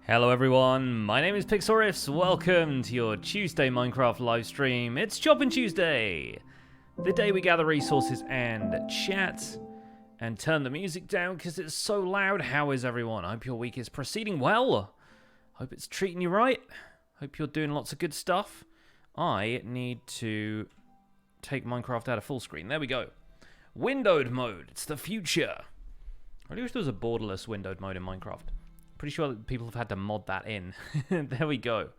Hello everyone, my name is Pixorifs. Welcome to your Tuesday Minecraft live stream. It's Choppin Tuesday, the day we gather resources and chat and turn the music down because it's so loud. How is everyone? I hope your week is proceeding well. Hope it's treating you right. Hope you're doing lots of good stuff. I need to take Minecraft out of full screen. There we go. Windowed mode. It's the future. I really wish there was a borderless windowed mode in Minecraft. Pretty sure that people have had to mod that in. There we go.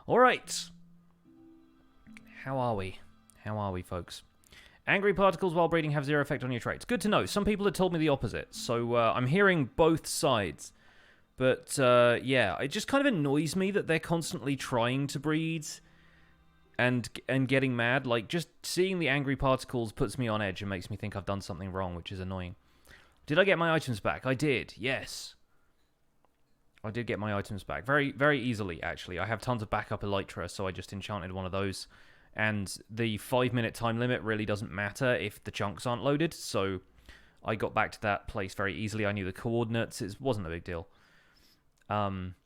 All right. How are we? How are we, folks? Angry particles while breeding have zero effect on your traits. Good to know. Some people have told me the opposite. So I'm hearing both sides. But yeah, it just kind of annoys me that they're constantly trying to breed and getting mad. Like, just seeing the angry particles puts me on edge and makes me think I've done something wrong, which is annoying. Did I get my items back? I did. Yes. I did get my items back very, very easily, actually. I have tons of backup elytra, so I just enchanted one of those. And the 5-minute time limit really doesn't matter if the chunks aren't loaded, so I got back to that place very easily. I knew the coordinates. It wasn't a big deal. Since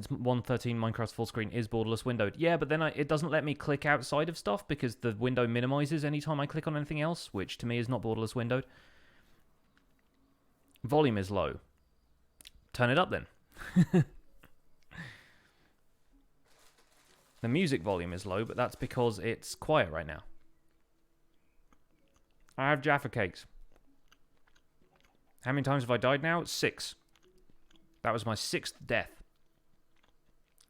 1.13 Minecraft full screen is borderless windowed. Yeah, but then it doesn't let me click outside of stuff because the window minimizes anytime I click on anything else, which to me is not borderless windowed. Volume is low. Turn it up then. The music volume is low, but that's because it's quiet right now. I have Jaffa cakes. How many times have I died now? 6. That was my 6th death.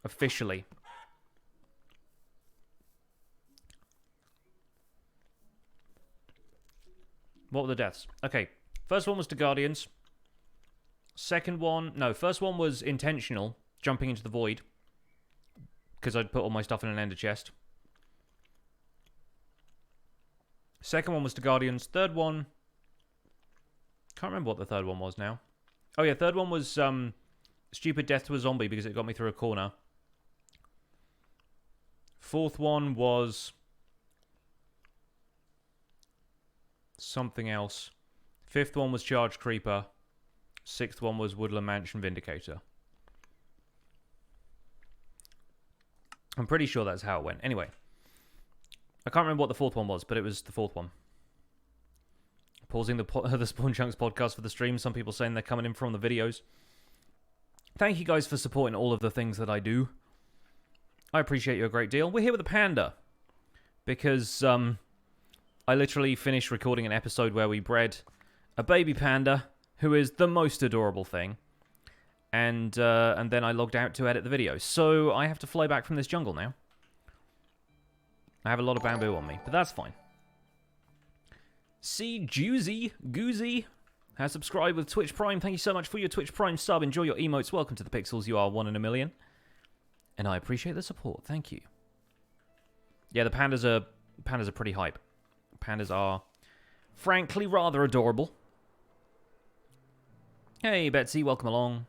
Officially. What were the deaths? Okay, first one was to Guardians. Second one, no, first one was intentional, jumping into the void, because I'd put all my stuff in an ender chest. Second one was to Guardians. Third one, can't remember what the third one was now. Oh yeah, third one was stupid death to a zombie because it got me through a corner. Fourth one was something else. Fifth one was charged creeper. 6th one was Woodland Mansion Vindicator. I'm pretty sure that's how it went. Anyway, I can't remember what the 4th one was, but it was the 4th one. Pausing the Spawn Chunks podcast for the stream. Some people saying they're coming in from the videos. Thank you guys for supporting all of the things that I do. I appreciate you a great deal. We're here with a panda because I literally finished recording an episode where we bred a baby panda who is the most adorable thing. and then I logged out to edit the video. So I have to fly back from this jungle now. I have a lot of bamboo on me, but that's fine. See, Goozy has subscribed with Twitch Prime. Thank you so much for your Twitch Prime sub. Enjoy your emotes. Welcome to the Pixels. You are 1 in a million. And I appreciate the support. Thank you. Yeah, the pandas are pretty hype. Pandas are, frankly, rather adorable. Hey, Betsy, welcome along.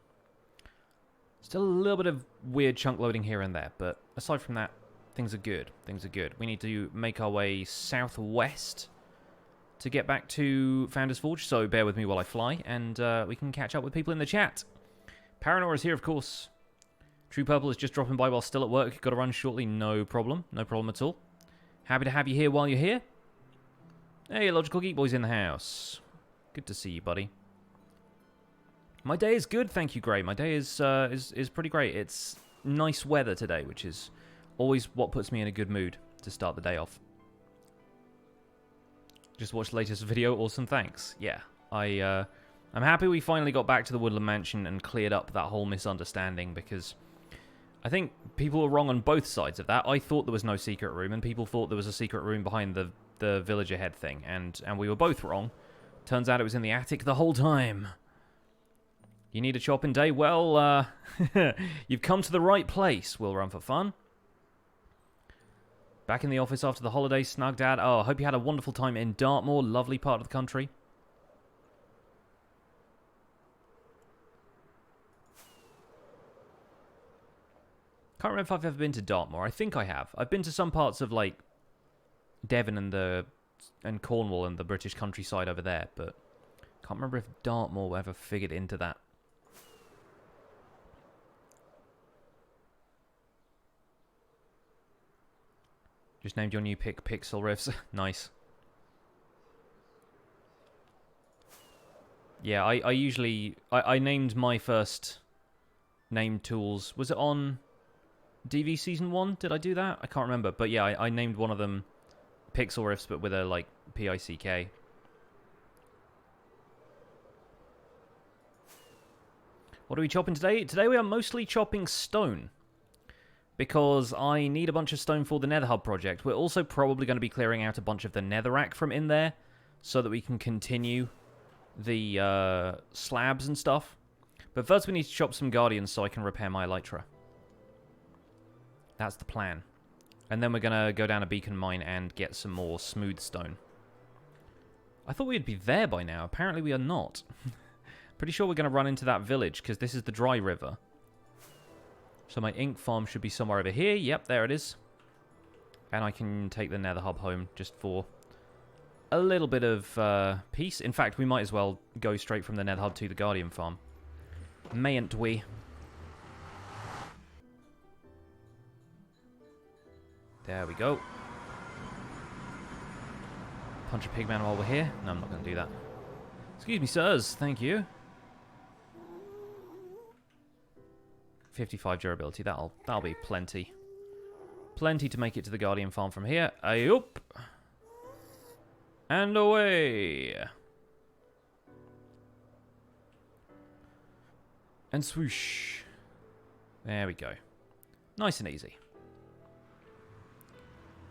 Still a little bit of weird chunk loading here and there, but aside from that, things are good. Things are good. We need to make our way southwest to get back to Founder's Forge, so bear with me while I fly, and we can catch up with people in the chat. Paranor is here, of course. True Purple is just dropping by while still at work. Got to run shortly. No problem. No problem at all. Happy to have you here while you're here. Hey, Logical Geek Boy's in the house. Good to see you, buddy. My day is good, thank you, Gray. My day is pretty great. It's nice weather today, which is always what puts me in a good mood to start the day off. Just watched the latest video. Awesome, thanks. Yeah, I'm happy we finally got back to the Woodland Mansion and cleared up that whole misunderstanding, because I think people were wrong on both sides of that. I thought there was no secret room, and people thought there was a secret room behind the villager head thing, and we were both wrong. Turns out it was in the attic the whole time. You need a chopping day? Well, you've come to the right place. We'll run for fun. Back in the office after the holidays, snugged out. Oh, I hope you had a wonderful time in Dartmoor. Lovely part of the country. Can't remember if I've ever been to Dartmoor. I think I have. I've been to some parts of, like, Devon and Cornwall and the British countryside over there, but can't remember if Dartmoor ever figured into that. Just named your new pick Pixel Riffs. Nice. Yeah, I usually... I named my first named tools. Was it on DV Season 1? Did I do that? I can't remember. But yeah, I named one of them Pixel Riffs, but with a, like, P-I-C-K. What are we chopping today? Today we are mostly chopping stone, because I need a bunch of stone for the Nether Hub project. We're also probably going to be clearing out a bunch of the netherrack from in there, so that we can continue the slabs and stuff. But first we need to chop some guardians so I can repair my elytra. That's the plan. And then we're going to go down a beacon mine and get some more smooth stone. I thought we'd be there by now. Apparently we are not. Pretty sure we're going to run into that village, because this is the dry river. So my ink farm should be somewhere over here. Yep, there it is. And I can take the Nether Hub home just for a little bit of peace. In fact, we might as well go straight from the Nether Hub to the Guardian farm. Mayn't we? There we go. Punch a pigman while we're here. No, I'm not going to do that. Excuse me, sirs. Thank you. 55 durability. That'll be plenty. Plenty to make it to the Guardian farm from here. Ayup. And away. And swoosh. There we go. Nice and easy.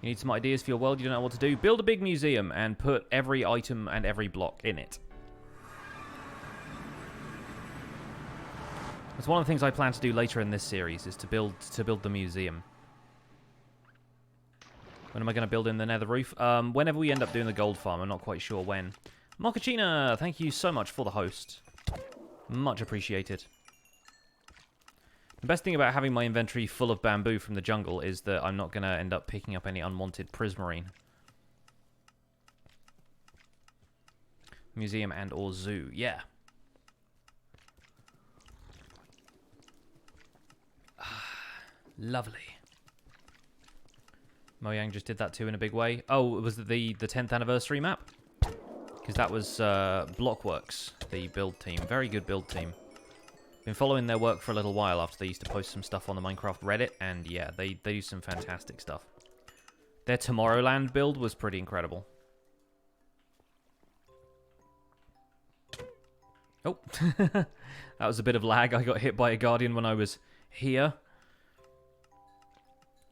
You need some ideas for your world, you don't know what to do. Build a big museum and put every item and every block in it. That's one of the things I plan to do later in this series, is to build the museum. When am I going to build in the nether roof? Whenever we end up doing the gold farm, I'm not quite sure when. Mochaccino, thank you so much for the host. Much appreciated. The best thing about having my inventory full of bamboo from the jungle is that I'm not going to end up picking up any unwanted prismarine. Museum and or zoo, yeah. Lovely. Mojang just did that too in a big way. Oh, it was the 10th anniversary map? Because that was Blockworks, the build team. Very good build team. Been following their work for a little while after they used to post some stuff on the Minecraft Reddit, and yeah, they do some fantastic stuff. Their Tomorrowland build was pretty incredible. Oh, that was a bit of lag. I got hit by a guardian when I was here.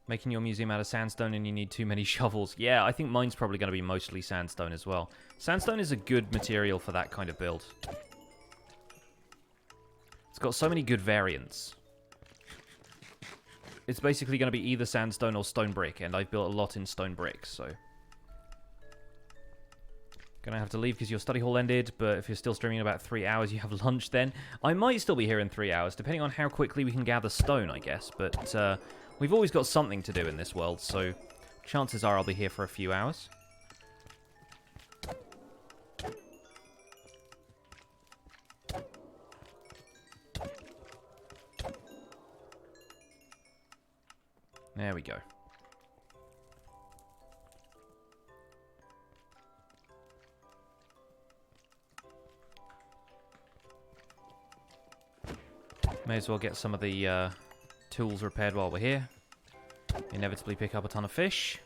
Making your museum out of sandstone and you need too many shovels. Yeah, I think mine's probably going to be mostly sandstone as well. Sandstone is a good material for that kind of build. It's got so many good variants. It's basically going to be either sandstone or stone brick, and I've built a lot in stone brick, so... Gonna have to leave because your study hall ended, but if you're still streaming in about 3 hours, you have lunch then. I might still be here in 3 hours, depending on how quickly we can gather stone, I guess, but... we've always got something to do in this world, so chances are I'll be here for a few hours. There we go. May as well get some of the tools repaired while we're here. Inevitably pick up a ton of fish.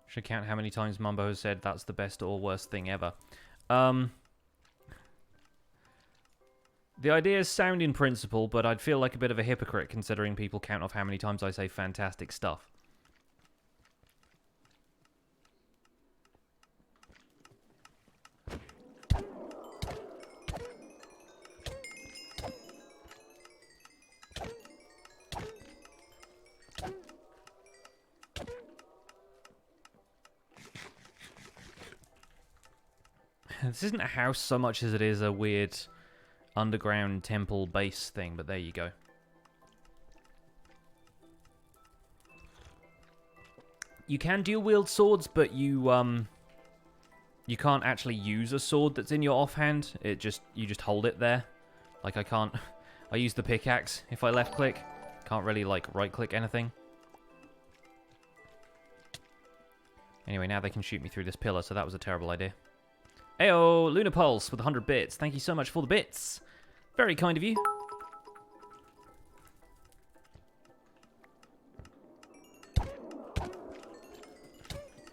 Should count how many times Mumbo has said that's the best or worst thing ever. The idea is sound in principle, but I'd feel like a bit of a hypocrite considering people count off how many times I say fantastic stuff. This isn't a house so much as it is a weird underground temple base thing, but there you go. You can dual-wield swords, but you can't actually use a sword that's in your offhand. You just hold it there. Like I can't... I use the pickaxe if I left-click. Can't really, like, right-click anything. Anyway, now they can shoot me through this pillar, so that was a terrible idea. Ayo, Lunar Pulse with 100 bits. Thank you so much for the bits. Very kind of you.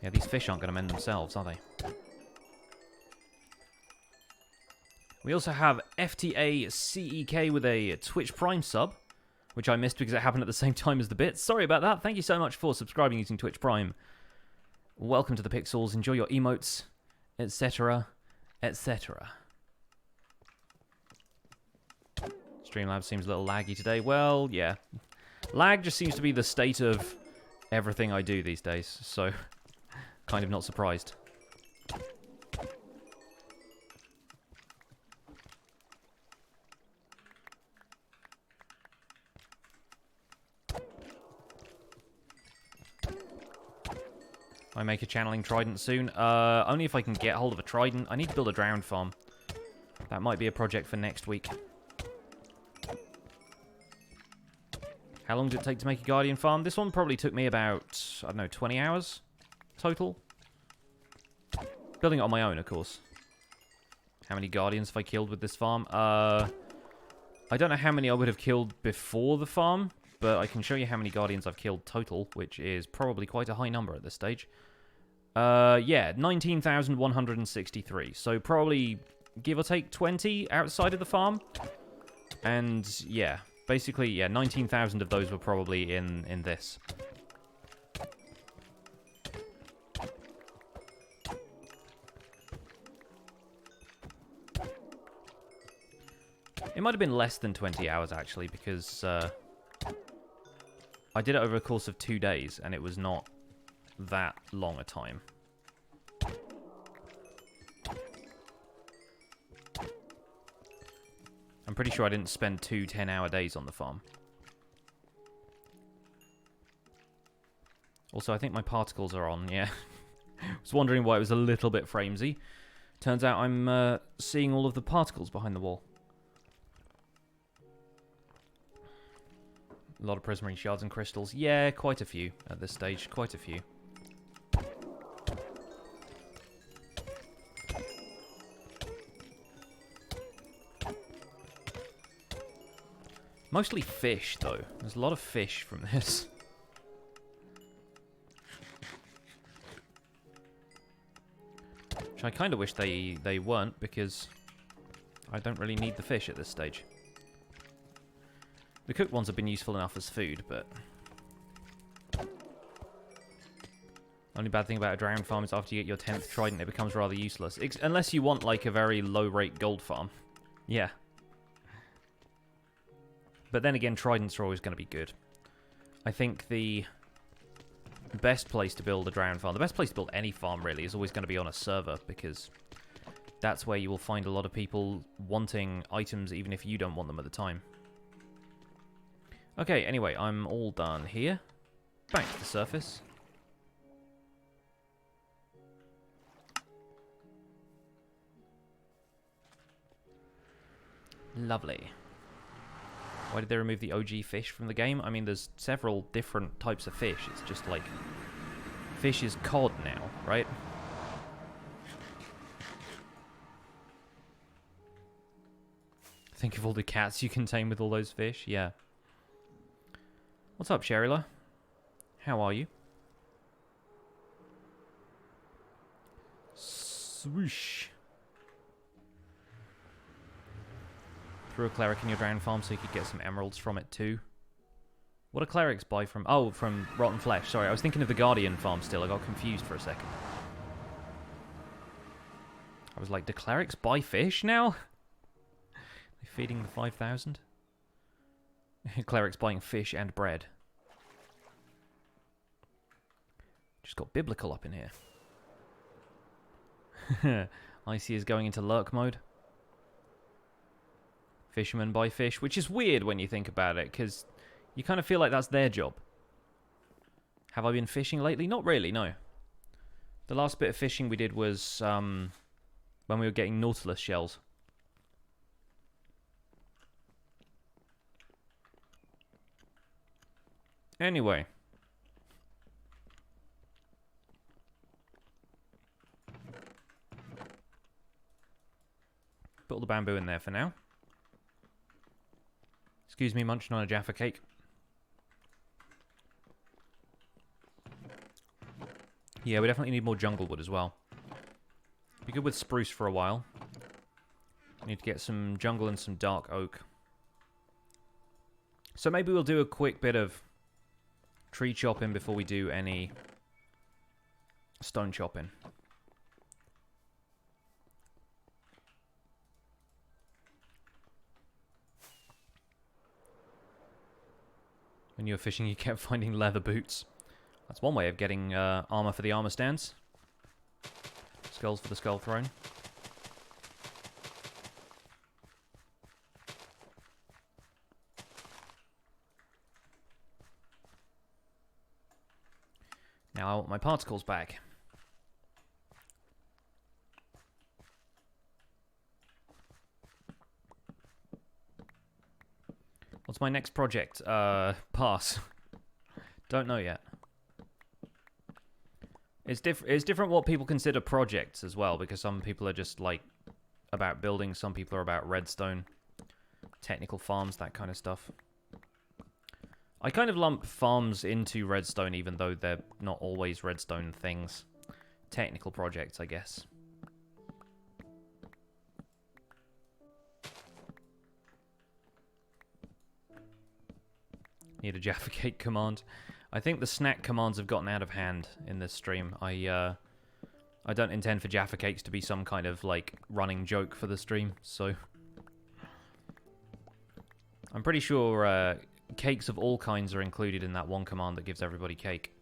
Yeah, these fish aren't going to mend themselves, are they? We also have FTA CEK with a Twitch Prime sub, which I missed because it happened at the same time as the bits. Sorry about that. Thank you so much for subscribing using Twitch Prime. Welcome to the Pixels. Enjoy your emotes, etc., etc. Streamlabs seems a little laggy today. Well, yeah. Lag just seems to be the state of everything I do these days, so kind of not surprised. I make a channeling trident soon. Only if I can get hold of a trident. I need to build a drowned farm. That might be a project for next week. How long did it take to make a guardian farm? This one probably took me about, I don't know, 20 hours total. Building it on my own, of course. How many guardians have I killed with this farm? I don't know how many I would have killed before the farm, but I can show you how many guardians I've killed total, which is probably quite a high number at this stage. Yeah, 19,163. So probably, give or take, 20 outside of the farm. And, yeah, basically, yeah, 19,000 of those were probably in this. It might have been less than 20 hours, actually, because I did it over a course of 2 days, and it was not that long a time. I'm pretty sure I didn't spend 2 10-hour days on the farm. Also, I think my particles are on, yeah. I was wondering why it was a little bit framesy. Turns out I'm seeing all of the particles behind the wall. A lot of prismarine shards and crystals. Yeah, quite a few at this stage. Quite a few. Mostly fish, though. There's a lot of fish from this. Which I kind of wish they weren't, because I don't really need the fish at this stage. The cooked ones have been useful enough as food, but... Only bad thing about a dragon farm is after you get your 10th trident, it becomes rather useless. Unless you want, like, a very low-rate gold farm. Yeah. But then again, tridents are always going to be good. I think the best place to build a dragon farm, the best place to build any farm, really, is always going to be on a server, because that's where you will find a lot of people wanting items, even if you don't want them at the time. Okay, anyway, I'm all done here. Back to the surface. Lovely. Why did they remove the OG fish from the game? I mean, there's several different types of fish. It's just like... Fish is cod now, right? Think of all the cats you can tame with all those fish. Yeah. What's up, Sherila? How are you? Swoosh. Threw a cleric in your dragon farm so you could get some emeralds from it too. What do clerics buy from... Oh, from Rotten Flesh. Sorry, I was thinking of the Guardian farm still. I got confused for a second. I was like, do clerics buy fish now? They're feeding the 5,000? Clerics buying fish and bread. Just got biblical up in here. Icy is going into lurk mode. Fishermen buy fish, which is weird when you think about it, because you kind of feel like that's their job. Have I been fishing lately? Not really, no. The last bit of fishing we did was when we were getting Nautilus shells. Anyway. Put all the bamboo in there for now. Excuse me, munching on a Jaffa cake. Yeah, we definitely need more jungle wood as well. Be good with spruce for a while. Need to get some jungle and some dark oak. So maybe we'll do a quick bit of tree chopping before we do any stone chopping. When you were fishing, you kept finding leather boots. That's one way of getting armor for the armor stands. Skulls for the skull throne. Now I want my particles back. What's my next project? Pass. Don't know yet. It's different what people consider projects as well, because some people are just like about building, some people are about redstone, technical farms, that kind of stuff. I kind of lump farms into redstone, even though they're not always redstone things. Technical projects, I guess. Need a Jaffa Cake command. I think the snack commands have gotten out of hand in this stream. I don't intend for Jaffa Cakes to be some kind of, like, running joke for the stream, so... I'm pretty sure cakes of all kinds are included in that one command that gives everybody cake.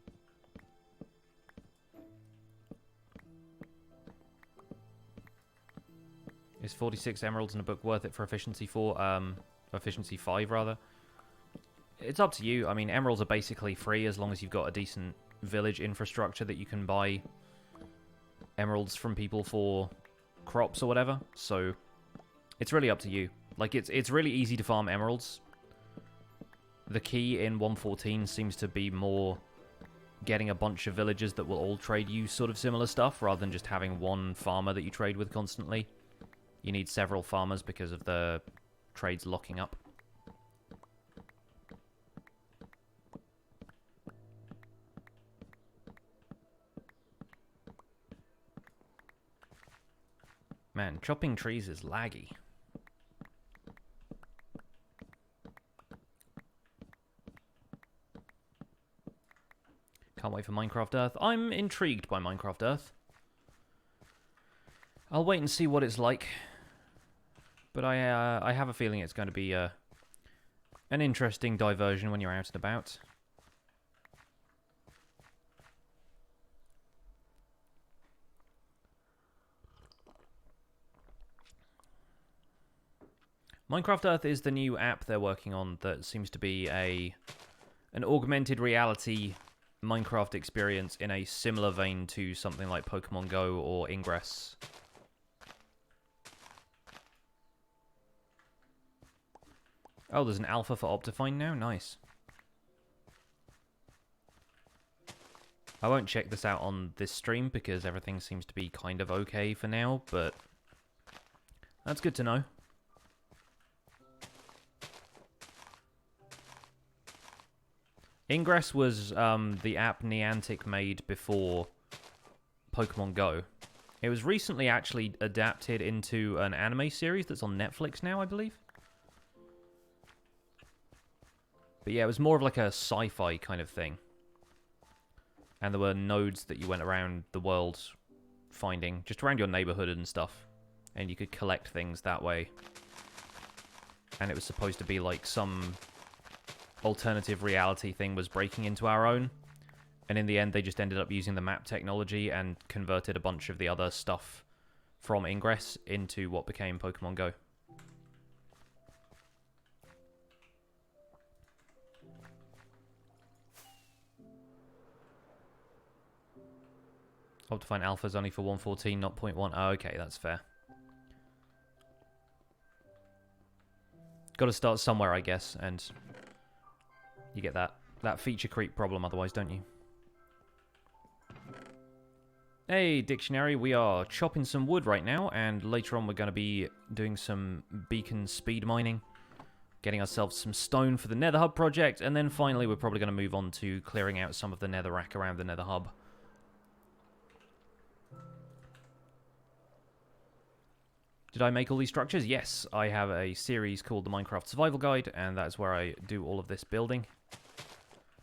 Is 46 emeralds in a book worth it for efficiency 4? Efficiency 5, rather. It's up to you. I mean, emeralds are basically free as long as you've got a decent village infrastructure that you can buy emeralds from people for crops or whatever. So, it's really up to you. Like, it's really easy to farm emeralds. The key in 1.14 seems to be more getting a bunch of villagers that will all trade you sort of similar stuff, rather than just having one farmer that you trade with constantly. You need several farmers because of the trades locking up. Man, chopping trees is laggy. Can't wait for Minecraft Earth. I'm intrigued by Minecraft Earth. I'll wait and see what it's like. But I have a feeling it's going to be an interesting diversion when you're out and about. Minecraft Earth is the new app they're working on that seems to be an augmented reality Minecraft experience in a similar vein to something like Pokemon Go or Ingress. Oh, there's an alpha for Optifine now? Nice. I won't check this out on this stream because everything seems to be kind of okay for now, but that's good to know. Ingress was the app Niantic made before Pokemon Go. It was recently actually adapted into an anime series that's on Netflix now, I believe. But yeah, it was more of like a sci-fi kind of thing. And there were nodes that you went around the world finding, just around your neighborhood and stuff. And you could collect things that way. And it was supposed to be like some alternative reality thing was breaking into our own. And in the end, they just ended up using the map technology and converted a bunch of the other stuff from Ingress into what became Pokemon Go. Optifine Alpha's only for 1.14, not 0.1. Oh, okay, that's fair. Got to start somewhere, I guess, and you get that feature creep problem otherwise, don't you? Hey, Dictionary, we are chopping some wood right now, and later on we're going to be doing some beacon speed mining, getting ourselves some stone for the Nether Hub project, and then finally we're probably going to move on to clearing out some of the netherrack around the Nether Hub. Did I make all these structures? Yes, I have a series called the Minecraft Survival Guide, and that's where I do all of this building.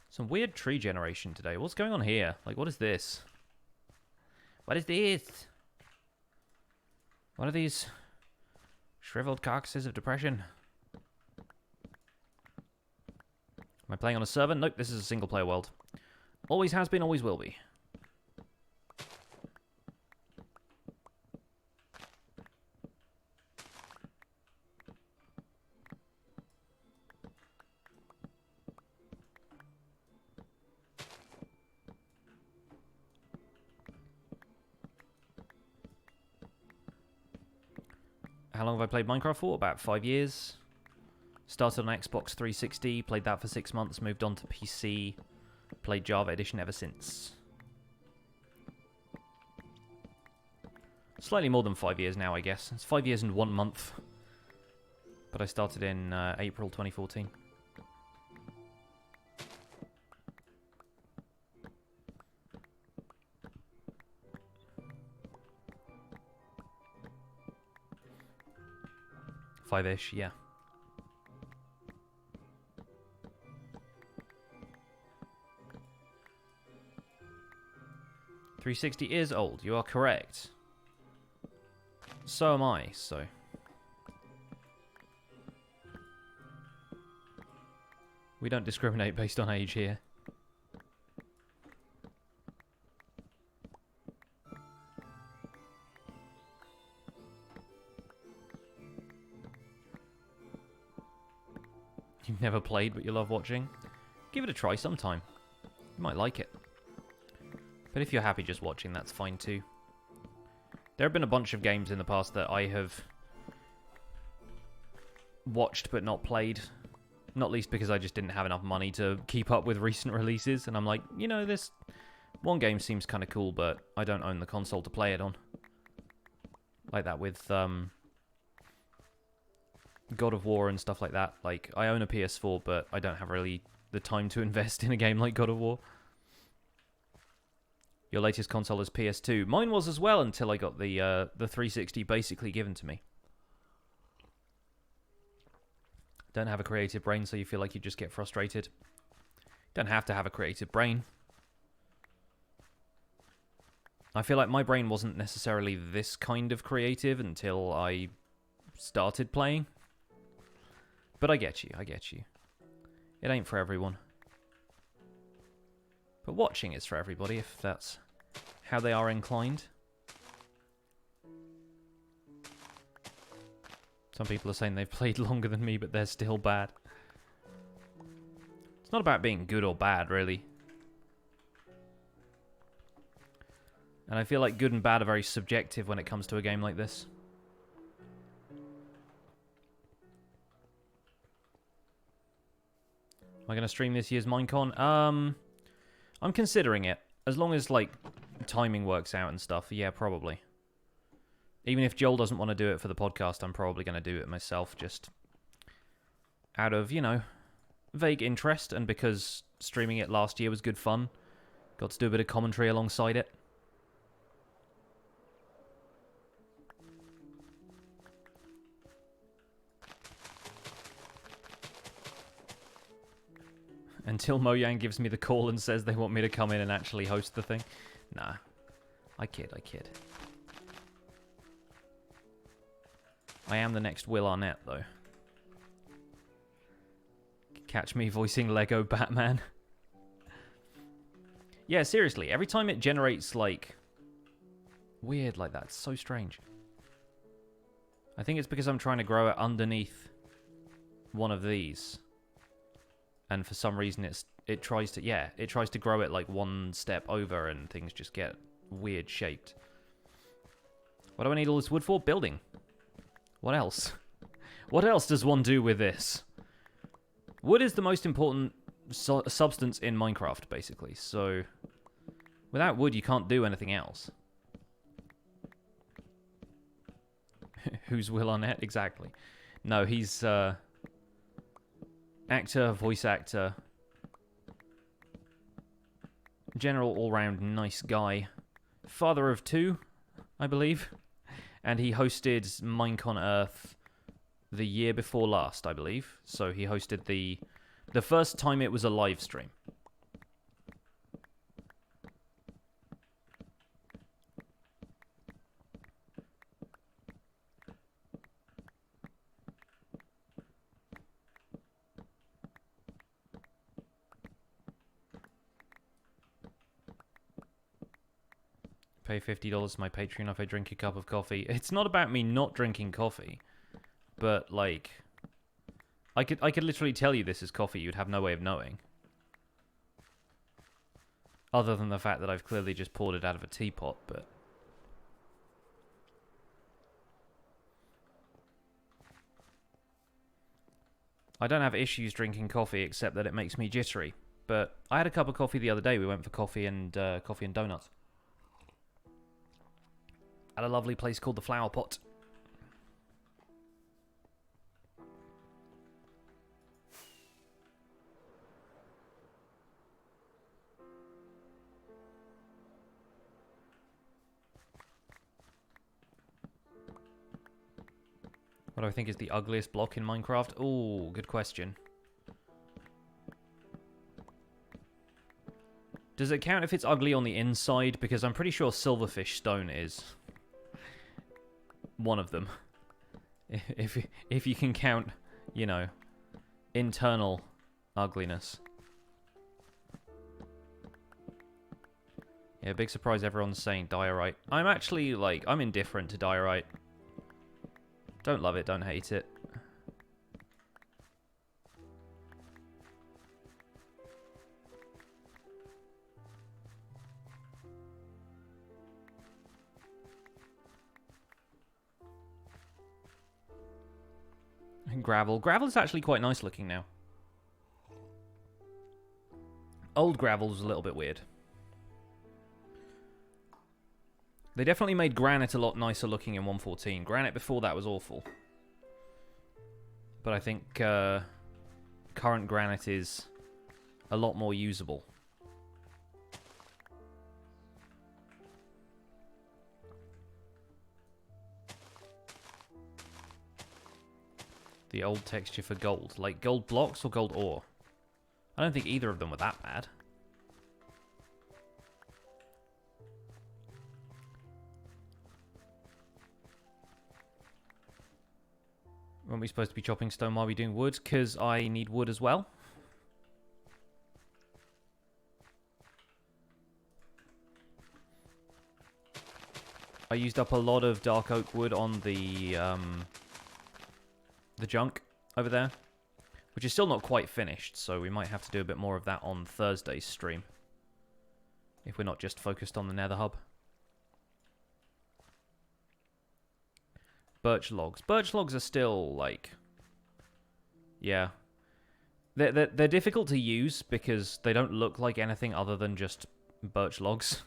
Some weird tree generation today. What's going on here? Like, what is this? What is this? What are these shriveled carcasses of depression? Am I playing on a server? Nope, this is a single-player world. Always has been, always will be. How long have I played Minecraft for? About 5 years. Started on Xbox 360, played that for 6 months, moved on to PC, played Java Edition ever since. Slightly more than 5 years now, I guess. It's 5 years and 1 month. But I started in April 2014. Five-ish, yeah. .360 is old, you are correct. So am I, so... We don't discriminate based on age here. You've never played, but you love watching? Give it a try sometime. You might like it. But if you're happy just watching, that's fine too. There have been a bunch of games in the past that I have watched but not played. Not least because I just didn't have enough money to keep up with recent releases. And I'm like, you know, this one game seems kind of cool, but I don't own the console to play it on. Like that with God of War and stuff like that. Like, I own a PS4, but I don't have really the time to invest in a game like God of War. Your latest console is PS2. Mine was as well until I got the 360 basically given to me. Don't have a creative brain, so you feel like you just get frustrated. Don't have to have a creative brain. I feel like my brain wasn't necessarily this kind of creative until I started playing. But I get you, I get you. It ain't for everyone. But watching is for everybody, if that's how they are inclined. Some people are saying they've played longer than me, but they're still bad. It's not about being good or bad, really. And I feel like good and bad are very subjective when it comes to a game like this. Am I going to stream this year's Minecon? I'm considering it. As long as, like, timing works out and stuff, yeah, probably. Even if Joel doesn't want to do it for the podcast, I'm probably going to do it myself, just out of, you know, vague interest, and because streaming it last year was good fun. Got to do a bit of commentary alongside it. Until Mojang gives me the call and says they want me to come in and actually host the thing. Nah. I kid, I kid. I am the next Will Arnett, though. Catch me voicing Lego Batman. Yeah, seriously, every time it generates, like, weird like that, it's so strange. I think it's because I'm trying to grow it underneath one of these. And for some reason it tries to grow it like one step over and things just get weird shaped. What do I need all this wood for? Building. What else? What else does one do with this? Wood is the most important substance in Minecraft, basically. So without wood, you can't do anything else. Who's Will Arnett? Exactly. No, he's actor, voice actor, general all-round nice guy, father of two, I believe, and he hosted Minecon Earth the year before last, I believe. So he hosted the first time it was a live stream. Pay $50 to my Patreon if I drink a cup of coffee. It's not about me not drinking coffee, but like, I could literally tell you this is coffee. You'd have no way of knowing, other than the fact that I've clearly just poured it out of a teapot. But I don't have issues drinking coffee, except that it makes me jittery. But I had a cup of coffee the other day. We went for coffee and donuts at a lovely place called the Flower Pot. What do I think is the ugliest block in Minecraft? Ooh, good question. Does it count if it's ugly on the inside? Because I'm pretty sure silverfish stone is one of them. If you can count, you know, internal ugliness. Yeah, big surprise everyone's saying diorite. I'm actually, like, I'm indifferent to diorite. Don't love it, don't hate it. Gravel. Gravel is actually quite nice looking now. Old gravel was a little bit weird. They definitely made granite a lot nicer looking in 1.14. Granite before that was awful. But I think current granite is a lot more usable. The old texture for gold. Like gold blocks or gold ore? I don't think either of them were that bad. Weren't we supposed to be chopping stone while we're doing wood? Because I need wood as well. I used up a lot of dark oak wood on the junk over there, which is still not quite finished, so we might have to do a bit more of that on Thursday's stream, if we're not just focused on the Nether Hub. Birch logs. Birch logs are still, like... Yeah. They're difficult to use because they don't look like anything other than just birch logs.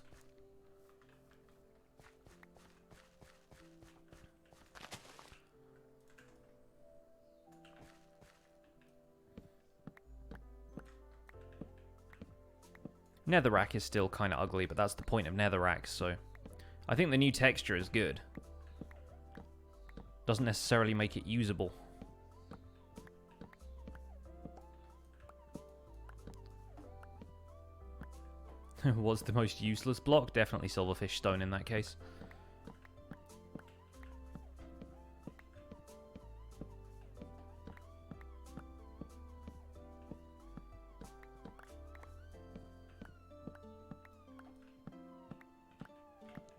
Netherrack is still kind of ugly, but that's the point of netherrack, so... I think the new texture is good. Doesn't necessarily make it usable. What's the most useless block? Definitely silverfish stone in that case.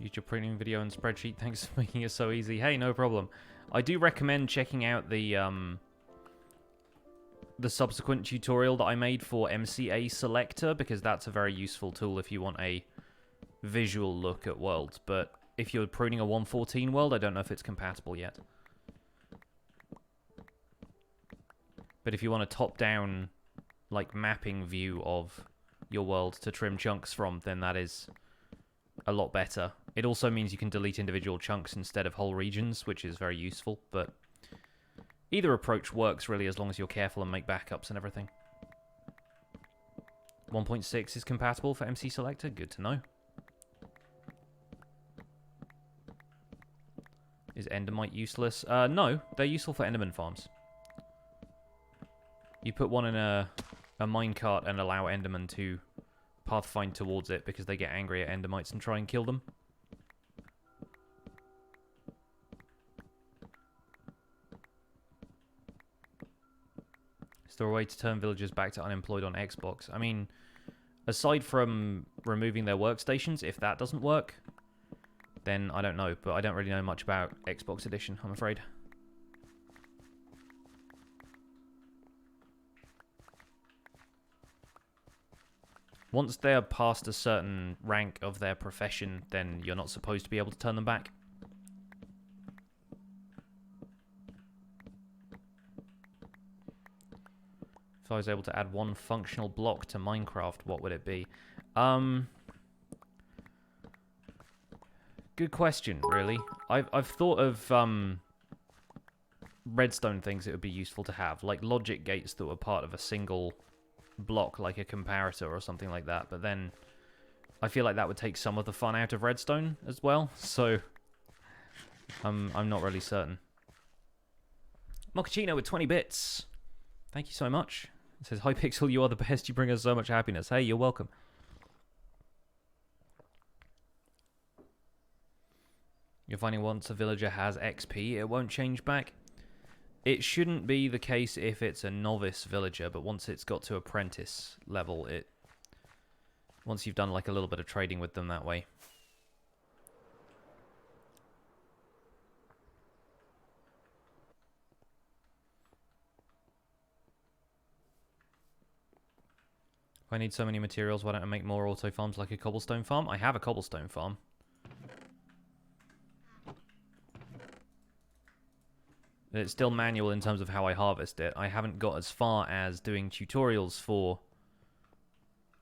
Use your printing video and spreadsheet. Thanks for making it so easy. Hey, no problem. I do recommend checking out the subsequent tutorial that I made for MCA Selector, because that's a very useful tool if you want a visual look at worlds. But if you're pruning a 1.14 world, I don't know if it's compatible yet. But if you want a top-down, like, mapping view of your world to trim chunks from, then that is a lot better. It also means you can delete individual chunks instead of whole regions, which is very useful, but either approach works really as long as you're careful and make backups and everything. 1.6 is compatible for MC Selector, good to know. Is Endermite useless? No, they're useful for Enderman farms. You put one in a minecart and allow Enderman to pathfind towards it because they get angry at Endermites and try and kill them. Is there a way to turn villagers back to unemployed on Xbox? I mean, aside from removing their workstations, if that doesn't work, then I don't know, but I don't really know much about Xbox Edition, I'm afraid. Once they're past a certain rank of their profession, then you're not supposed to be able to turn them back. If I was able to add one functional block to Minecraft, what would it be? Good question, really. I've thought of redstone things that would be useful to have, like logic gates that were part of a single block, like a comparator or something like that, but then I feel like that would take some of the fun out of redstone as well, so I'm not really certain. Mochaccino with 20 bits. Thank you so much. It says, "Hi Pixel, you are the best. You bring us so much happiness." Hey, you're welcome. You're finding once a villager has XP, it won't change back. It shouldn't be the case if it's a novice villager, but once it's got to apprentice level, once you've done like a little bit of trading with them that way. If I need so many materials, why don't I make more auto farms like a cobblestone farm? I have a cobblestone farm. It's still manual in terms of how I harvest it. I haven't got as far as doing tutorials for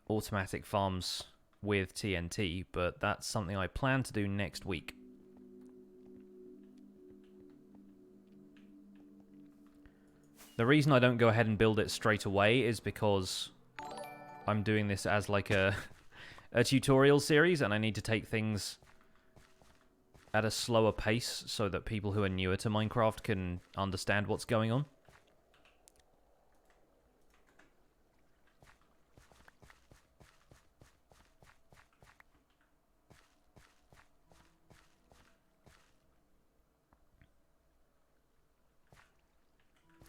automatic farms with TNT, but that's something I plan to do next week. The reason I don't go ahead and build it straight away is because I'm doing this as like a tutorial series, and I need to take things at a slower pace so that people who are newer to Minecraft can understand what's going on.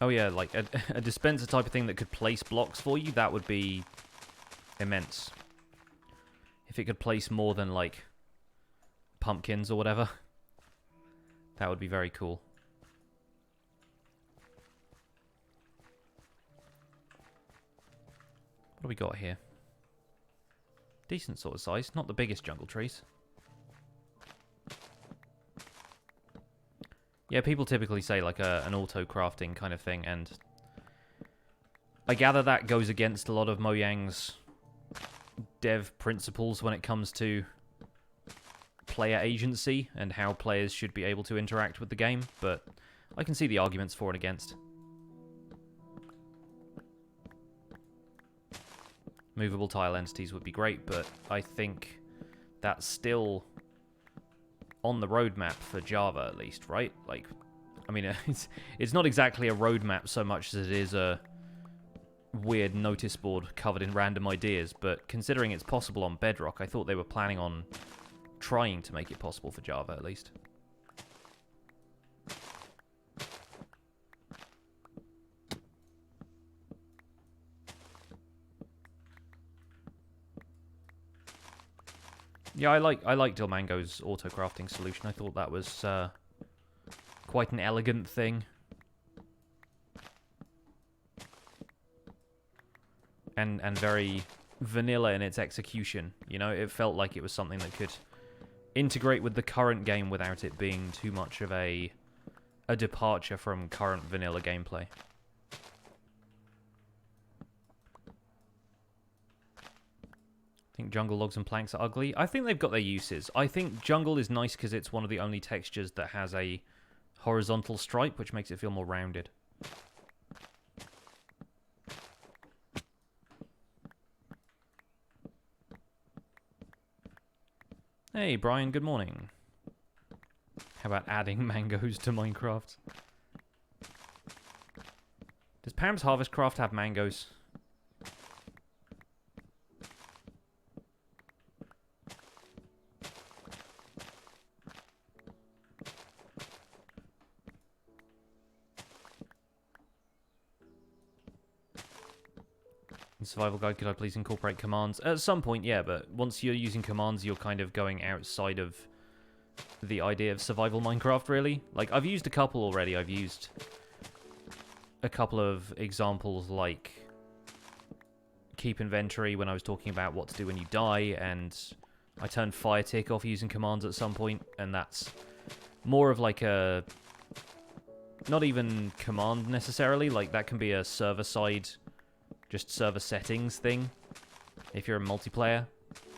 Oh yeah, like a dispenser type of thing that could place blocks for you, that would be immense. If it could place more than, like, pumpkins or whatever, that would be very cool. What do we got here? Decent sort of size, not the biggest jungle trees. Yeah, people typically say, like, an auto-crafting kind of thing, and I gather that goes against a lot of Mojang's dev principles when it comes to player agency and how players should be able to interact with the game, but I can see the arguments for and against. Movable tile entities would be great, but I think that's still on the roadmap for Java, at least, right? Like, I mean, it's not exactly a roadmap so much as it is a weird notice board covered in random ideas, but considering it's possible on Bedrock, I thought they were planning on trying to make it possible for Java, at least. Yeah, I like Dilmango's auto-crafting solution. I thought that was quite an elegant thing. And very vanilla in its execution. You know, it felt like it was something that could integrate with the current game without it being too much of a departure from current vanilla gameplay. I think jungle logs and planks are ugly. I think they've got their uses. I think jungle is nice because it's one of the only textures that has a horizontal stripe, which makes it feel more rounded. Hey, Brian, good morning. How about adding mangoes to Minecraft? Does Pam's Harvest Craft have mangoes? In Survival Guide, could I please incorporate commands? At some point, yeah, but once you're using commands, you're kind of going outside of the idea of survival Minecraft, really. Like, I've used a couple already. I've used a couple of examples, like keep inventory when I was talking about what to do when you die, and I turned fire tick off using commands at some point, and that's more of like a... not even command necessarily, like that can be a server-side, just server settings thing. If you're a multiplayer,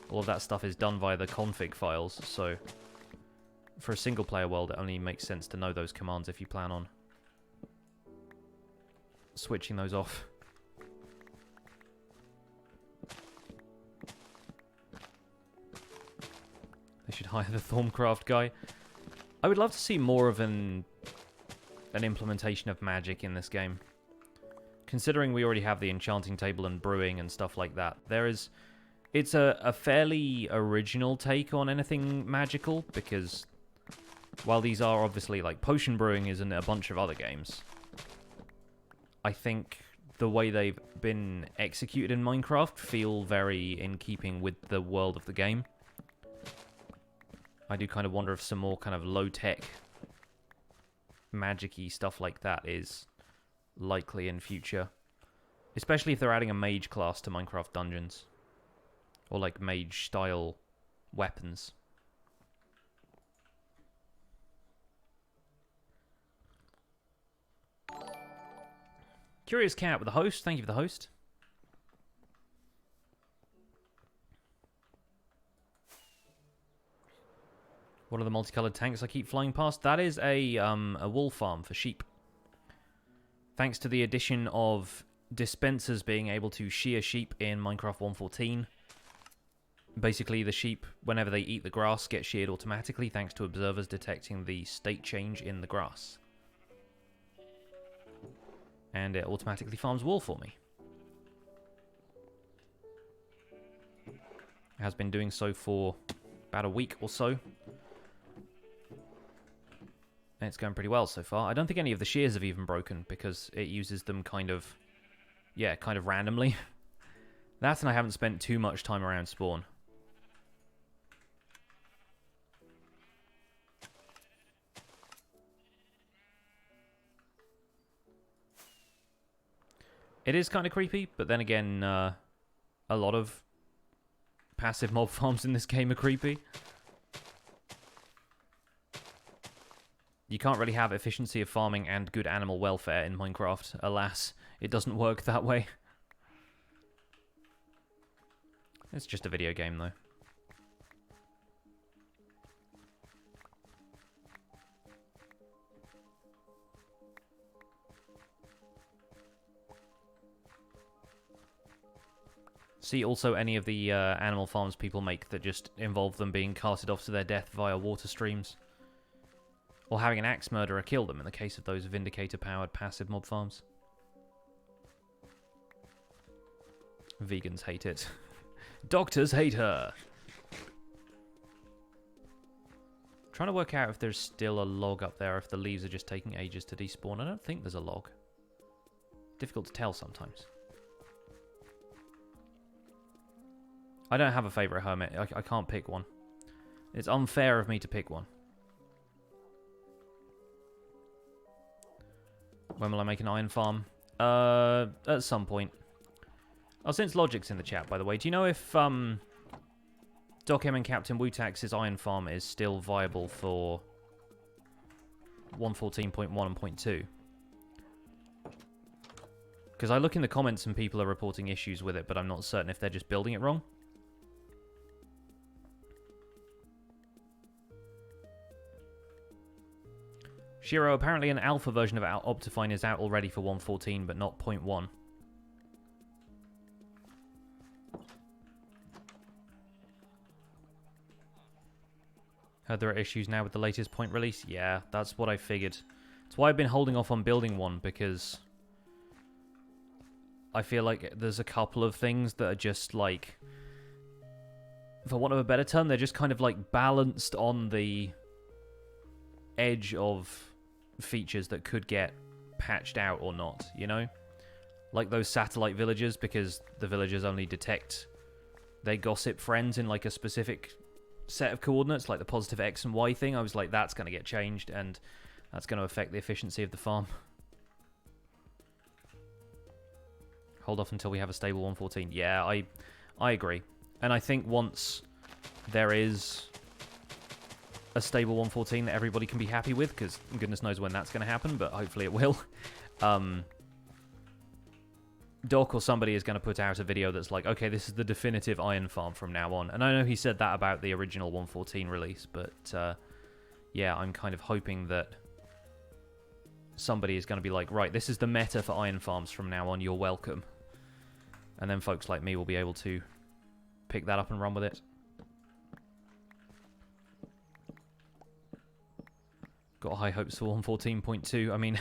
all of that stuff is done via the config files, so for a single-player world, it only makes sense to know those commands if you plan on switching those off. They should hire the Thorncraft guy. I would love to see more of an implementation of magic in this game. Considering we already have the enchanting table and brewing and stuff like that, it's a fairly original take on anything magical, because while these are obviously, like, potion brewing is in a bunch of other games, I think the way they've been executed in Minecraft feel very in keeping with the world of the game. I do kind of wonder if some more kind of low-tech magic-y stuff like that is likely in future. Especially if they're adding a mage class to Minecraft Dungeons. Or like mage-style weapons. Curious Cat with the host. Thank you for the host. What are the multicolored tanks I keep flying past? That is a wool farm for sheep. Thanks to the addition of dispensers being able to shear sheep in Minecraft 1.14. Basically, the sheep, whenever they eat the grass, get sheared automatically thanks to observers detecting the state change in the grass. And it automatically farms wool for me. It has been doing so for about a week or so. It's going pretty well so far. I don't think any of the shears have even broken because it uses them kind of randomly. That, and I haven't spent too much time around spawn. It is kind of creepy, but then again, a lot of passive mob farms in this game are creepy. You can't really have efficiency of farming and good animal welfare in Minecraft. Alas, it doesn't work that way. It's just a video game, though. See also any of the animal farms people make that just involve them being carted off to their death via water streams. Or having an axe murderer kill them in the case of those Vindicator-powered passive mob farms. Vegans hate it. Doctors hate her! Trying to work out if there's still a log up there, if the leaves are just taking ages to despawn. I don't think there's a log. Difficult to tell sometimes. I don't have a favourite hermit. I can't pick one. It's unfair of me to pick one. When will I make an iron farm? At some point. Oh, since Logic's in the chat, by the way, do you know if Doc M and Captain Wutax's iron farm is still viable for 1.14.1 and .2? Because I look in the comments and people are reporting issues with it, but I'm not certain if they're just building it wrong. Shiro, apparently an alpha version of Optifine is out already for 1.14, but not .1. Heard there are issues now with the latest point release? Yeah, that's what I figured. That's why I've been holding off on building one, because I feel like there's a couple of things that are just like, for want of a better term, they're just kind of like balanced on the edge of features that could get patched out or not, you know? Like those satellite villagers, because the villagers only detect their gossip friends in like a specific set of coordinates, like the positive X and Y thing. I was like, that's going to get changed, and that's going to affect the efficiency of the farm. Hold off until we have a stable 1.14. Yeah, I agree. And I think once there is a stable 1.14 that everybody can be happy with, because goodness knows when that's going to happen, but hopefully it will. Doc or somebody is going to put out a video that's like, okay, this is the definitive iron farm from now on. And I know he said that about the original 1.14 release, but yeah, I'm kind of hoping that somebody is going to be like, right, this is the meta for iron farms from now on, you're welcome. And then folks like me will be able to pick that up and run with it. Got high hopes for 1.14.2. I mean,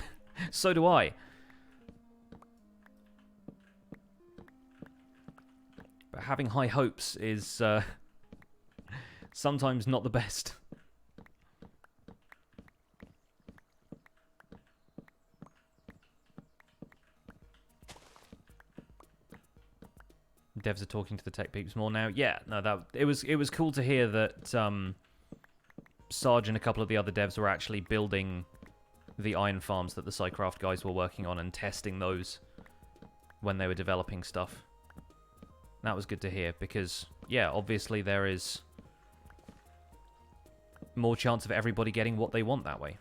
so do I. But having high hopes is sometimes not the best. Devs are talking to the tech peeps more now. Yeah, no, it was cool to hear that Sarge and a couple of the other devs were actually building the iron farms that the Psycraft guys were working on and testing those when they were developing stuff. That was good to hear because, yeah, obviously there is more chance of everybody getting what they want that way.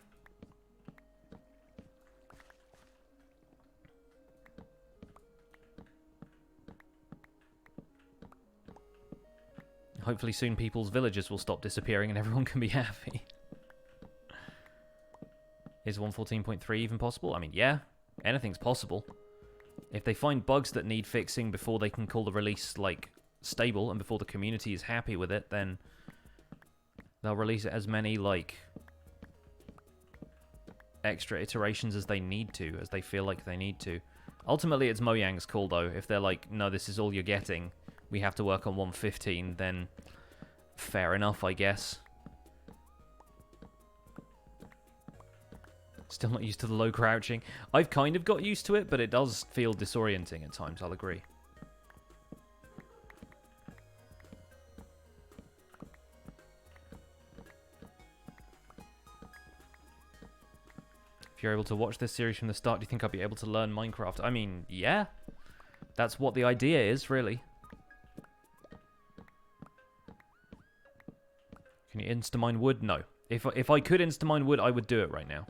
Hopefully soon people's villages will stop disappearing and everyone can be happy. Is 1.14.3 even possible? I mean, yeah, anything's possible. If they find bugs that need fixing before they can call the release, like, stable, and before the community is happy with it, then they'll release it as many, like, extra iterations as they need to, as they feel like they need to. Ultimately, it's Mojang's call, though. If they're like, no, this is all you're getting, we have to work on 1.15, then fair enough, I guess. Still not used to the low crouching. I've kind of got used to it, but it does feel disorienting at times, I'll agree. If you're able to watch this series from the start, do you think I'll be able to learn Minecraft? I mean, yeah. That's what the idea is, really. Can you insta-mine wood? No. If I could insta-mine wood, I would do it right now.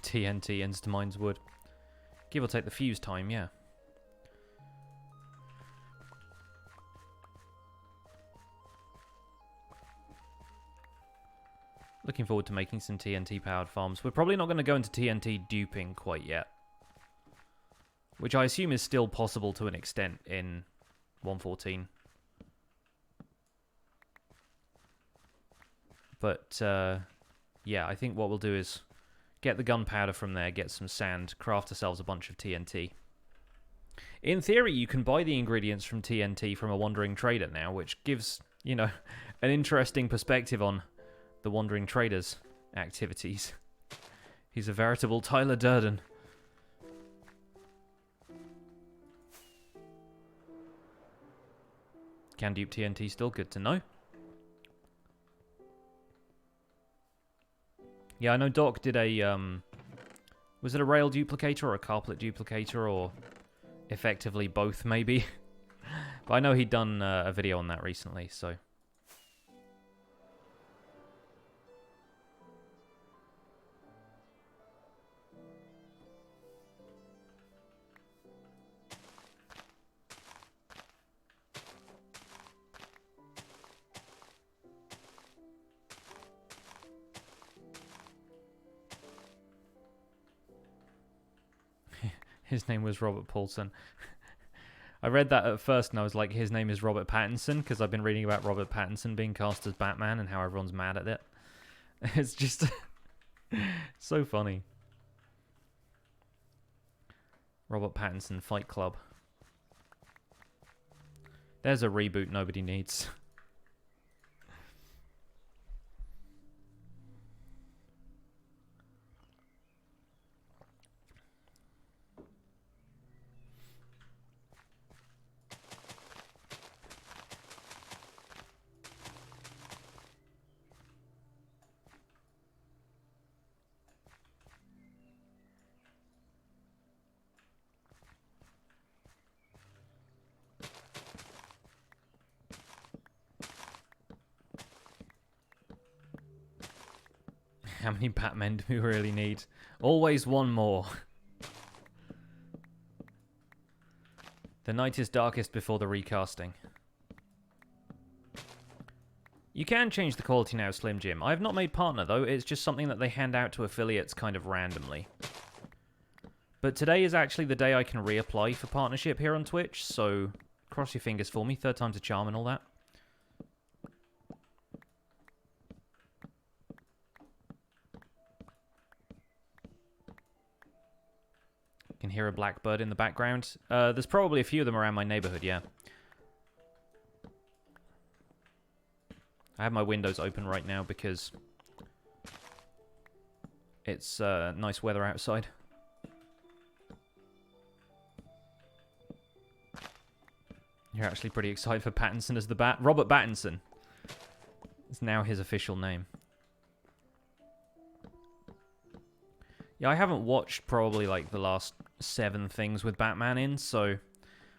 TNT insta-mines wood. Give or take the fuse time, yeah. Looking forward to making some TNT-powered farms. We're probably not going to go into TNT duping quite yet. Which I assume is still possible to an extent in 1.14. But, yeah, I think what we'll do is get the gunpowder from there, get some sand, craft ourselves a bunch of TNT. In theory, you can buy the ingredients from TNT from a wandering trader now, which gives, you know, an interesting perspective on the wandering trader's activities. He's a veritable Tyler Durden. Can dupe TNT still good to know. Yeah, I know Doc did a, was it a rail duplicator or a carpet duplicator, or effectively both, maybe? But I know he'd done a video on that recently, so... His name was Robert Paulson. I read that at first and I was like, his name is Robert Pattinson, because I've been reading about Robert Pattinson being cast as Batman and how everyone's mad at it. It's just so funny. Robert Pattinson Fight Club. There's a reboot nobody needs. How many Batmen do we really need? Always one more. The night is darkest before the recasting. You can change the quality now, Slim Jim. I have not made partner, though. It's just something that they hand out to affiliates kind of randomly. But today is actually the day I can reapply for partnership here on Twitch, so cross your fingers for me. Third time's a charm and all that. Can hear a blackbird in the background. There's probably a few of them around my neighborhood, yeah. I have my windows open right now because it's nice weather outside. You're actually pretty excited for Pattinson as the Bat. Robert Pattinson. It's now his official name. Yeah, I haven't watched probably like the last 7 things with Batman in, so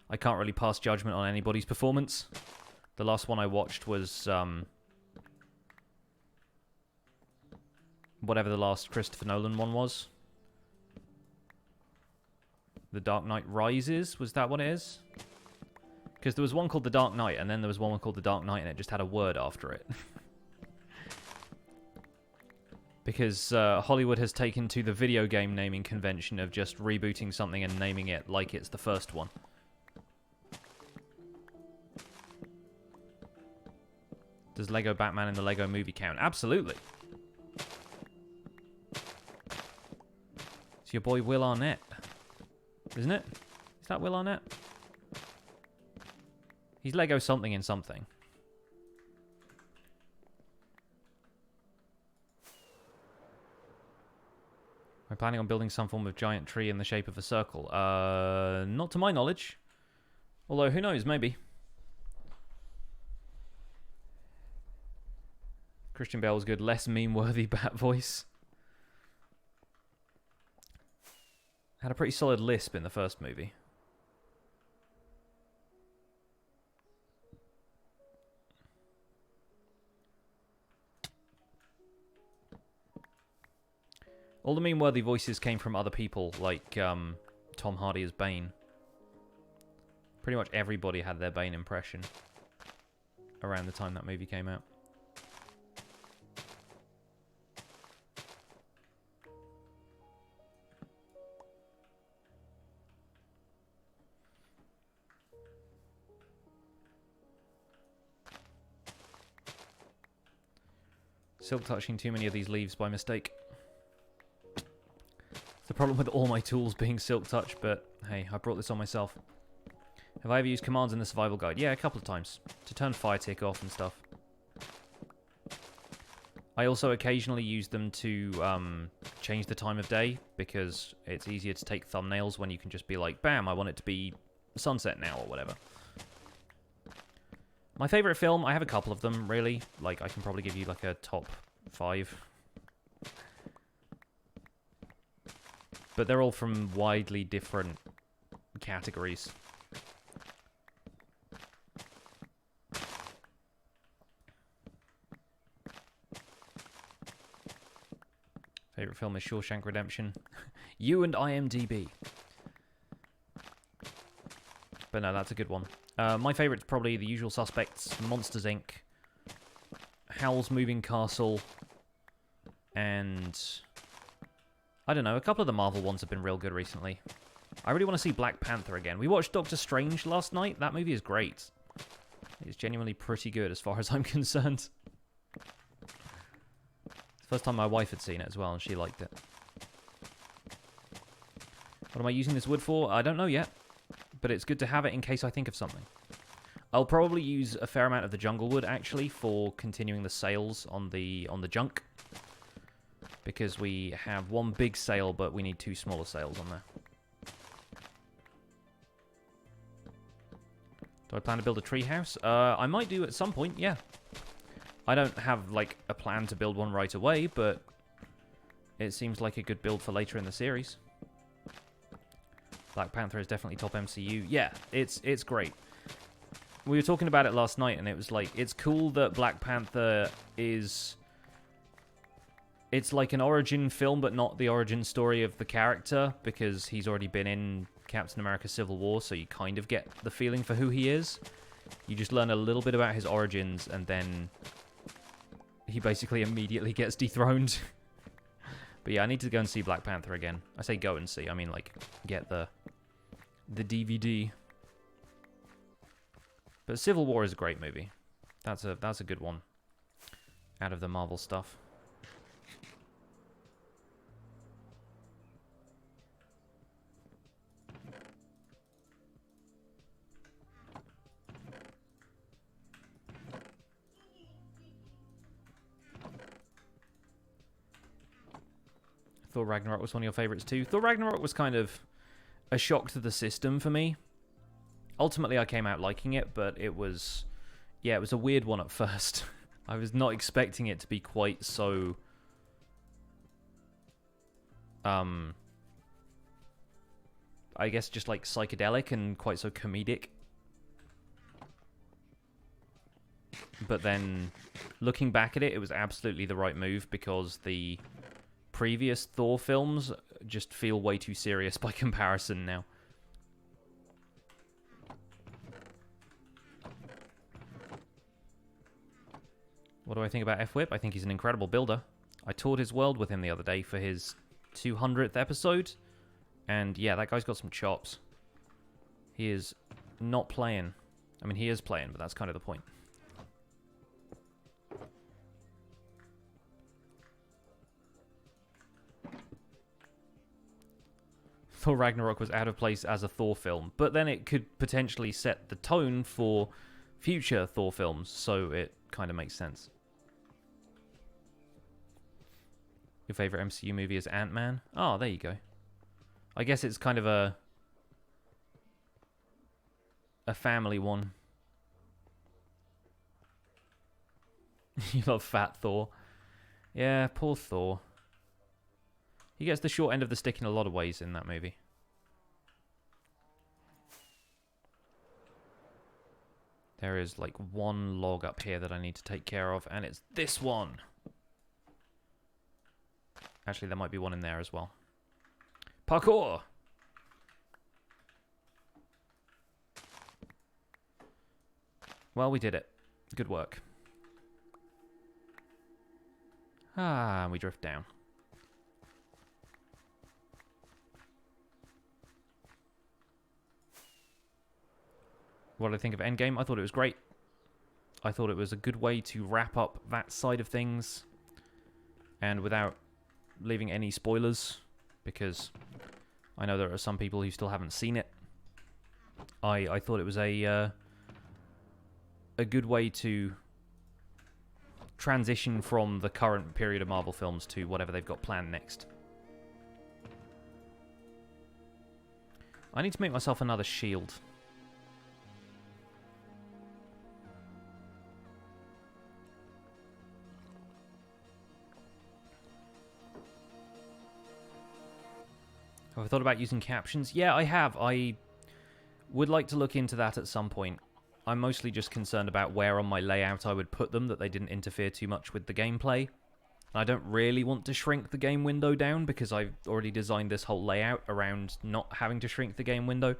I can't really pass judgment on anybody's performance. The last one I watched was whatever the last Christopher Nolan one was. The Dark Knight Rises, was that what it is? Because there was one called The Dark Knight, and then there was one called The Dark Knight, and it just had a word after it. Because Hollywood has taken to the video game naming convention of just rebooting something and naming it like it's the first one. Does Lego Batman in the Lego Movie count? Absolutely. It's your boy Will Arnett. Isn't it? Is that Will Arnett? He's Lego something in something. I'm planning on building some form of giant tree in the shape of a circle. Not to my knowledge. Although, who knows, maybe. Christian Bale's good, less meme-worthy bat voice. Had a pretty solid lisp in the first movie. All the meme-worthy voices came from other people, like Tom Hardy as Bane. Pretty much everybody had their Bane impression around the time that movie came out. Silk touching too many of these leaves by mistake. It's the problem with all my tools being silk touch, but hey, I brought this on myself. Have I ever used commands in the survival guide? Yeah, a couple of times. To turn fire tick off and stuff. I also occasionally use them to change the time of day, because it's easier to take thumbnails when you can just be like, bam, I want it to be sunset now, or whatever. My favourite film, I have a couple of them, really. Like, I can probably give you, like, a top 5. But they're all from widely different categories. Favorite film is Shawshank Redemption. You and IMDb. But no, that's a good one. My favorite's probably The Usual Suspects, Monsters, Inc., Howl's Moving Castle, and I don't know, a couple of the Marvel ones have been real good recently. I really want to see Black Panther again. We watched Doctor Strange last night. That movie is great. It's genuinely pretty good as far as I'm concerned. It's the first time my wife had seen it as well, and she liked it. What am I using this wood for? I don't know yet, but it's good to have it in case I think of something. I'll probably use a fair amount of the jungle wood, actually, for continuing the sails on the junk. Because we have one big sail, but we need 2 smaller sails on there. Do I plan to build a tree house? I might do at some point, yeah. I don't have, like, a plan to build one right away, but it seems like a good build for later in the series. Black Panther is definitely top MCU. Yeah, it's great. We were talking about it last night, and it was like, it's cool that Black Panther is... It's like an origin film, but not the origin story of the character, because he's already been in Captain America Civil War, so you kind of get the feeling for who he is. You just learn a little bit about his origins, and then he basically immediately gets dethroned. But yeah, I need to go and see Black Panther again. I say go and see, I mean, like, get the DVD. But Civil War is a great movie. That's a good one out of the Marvel stuff. Thor Ragnarok was one of your favorites too. Thor Ragnarok was kind of a shock to the system for me. Ultimately, I came out liking it, but it was... Yeah, it was a weird one at first. I was not expecting it to be quite so... I guess just like psychedelic and quite so comedic. But then, looking back at it, it was absolutely the right move, because the previous Thor films just feel way too serious by comparison now. What do I think about F-Whip? I think he's an incredible builder. I toured his world with him the other day for his 200th episode, and yeah, that guy's got some chops. He is not playing. I mean, he is playing, but that's kind of the point. Thor Ragnarok was out of place as a Thor film, but then it could potentially set the tone for future Thor films, so it kind of makes sense. Your favorite MCU movie is Ant-Man? Oh, there you go. I guess it's kind of a family one. You love Fat Thor. Yeah, poor Thor. He gets the short end of the stick in a lot of ways in that movie. There is like one log up here that I need to take care of, and it's this one. Actually, there might be one in there as well. Parkour! Well, we did it. Good work. Ah, we drift down. What did I think of Endgame? I thought it was great. I thought it was a good way to wrap up that side of things. And without leaving any spoilers, because I know there are some people who still haven't seen it. I thought it was a good way to transition from the current period of Marvel films to whatever they've got planned next. I need to make myself another shield. Have I thought about using captions? Yeah, I have. I would like to look into that at some point. I'm mostly just concerned about where on my layout I would put them, that they didn't interfere too much with the gameplay. I don't really want to shrink the game window down, because I've already designed this whole layout around not having to shrink the game window.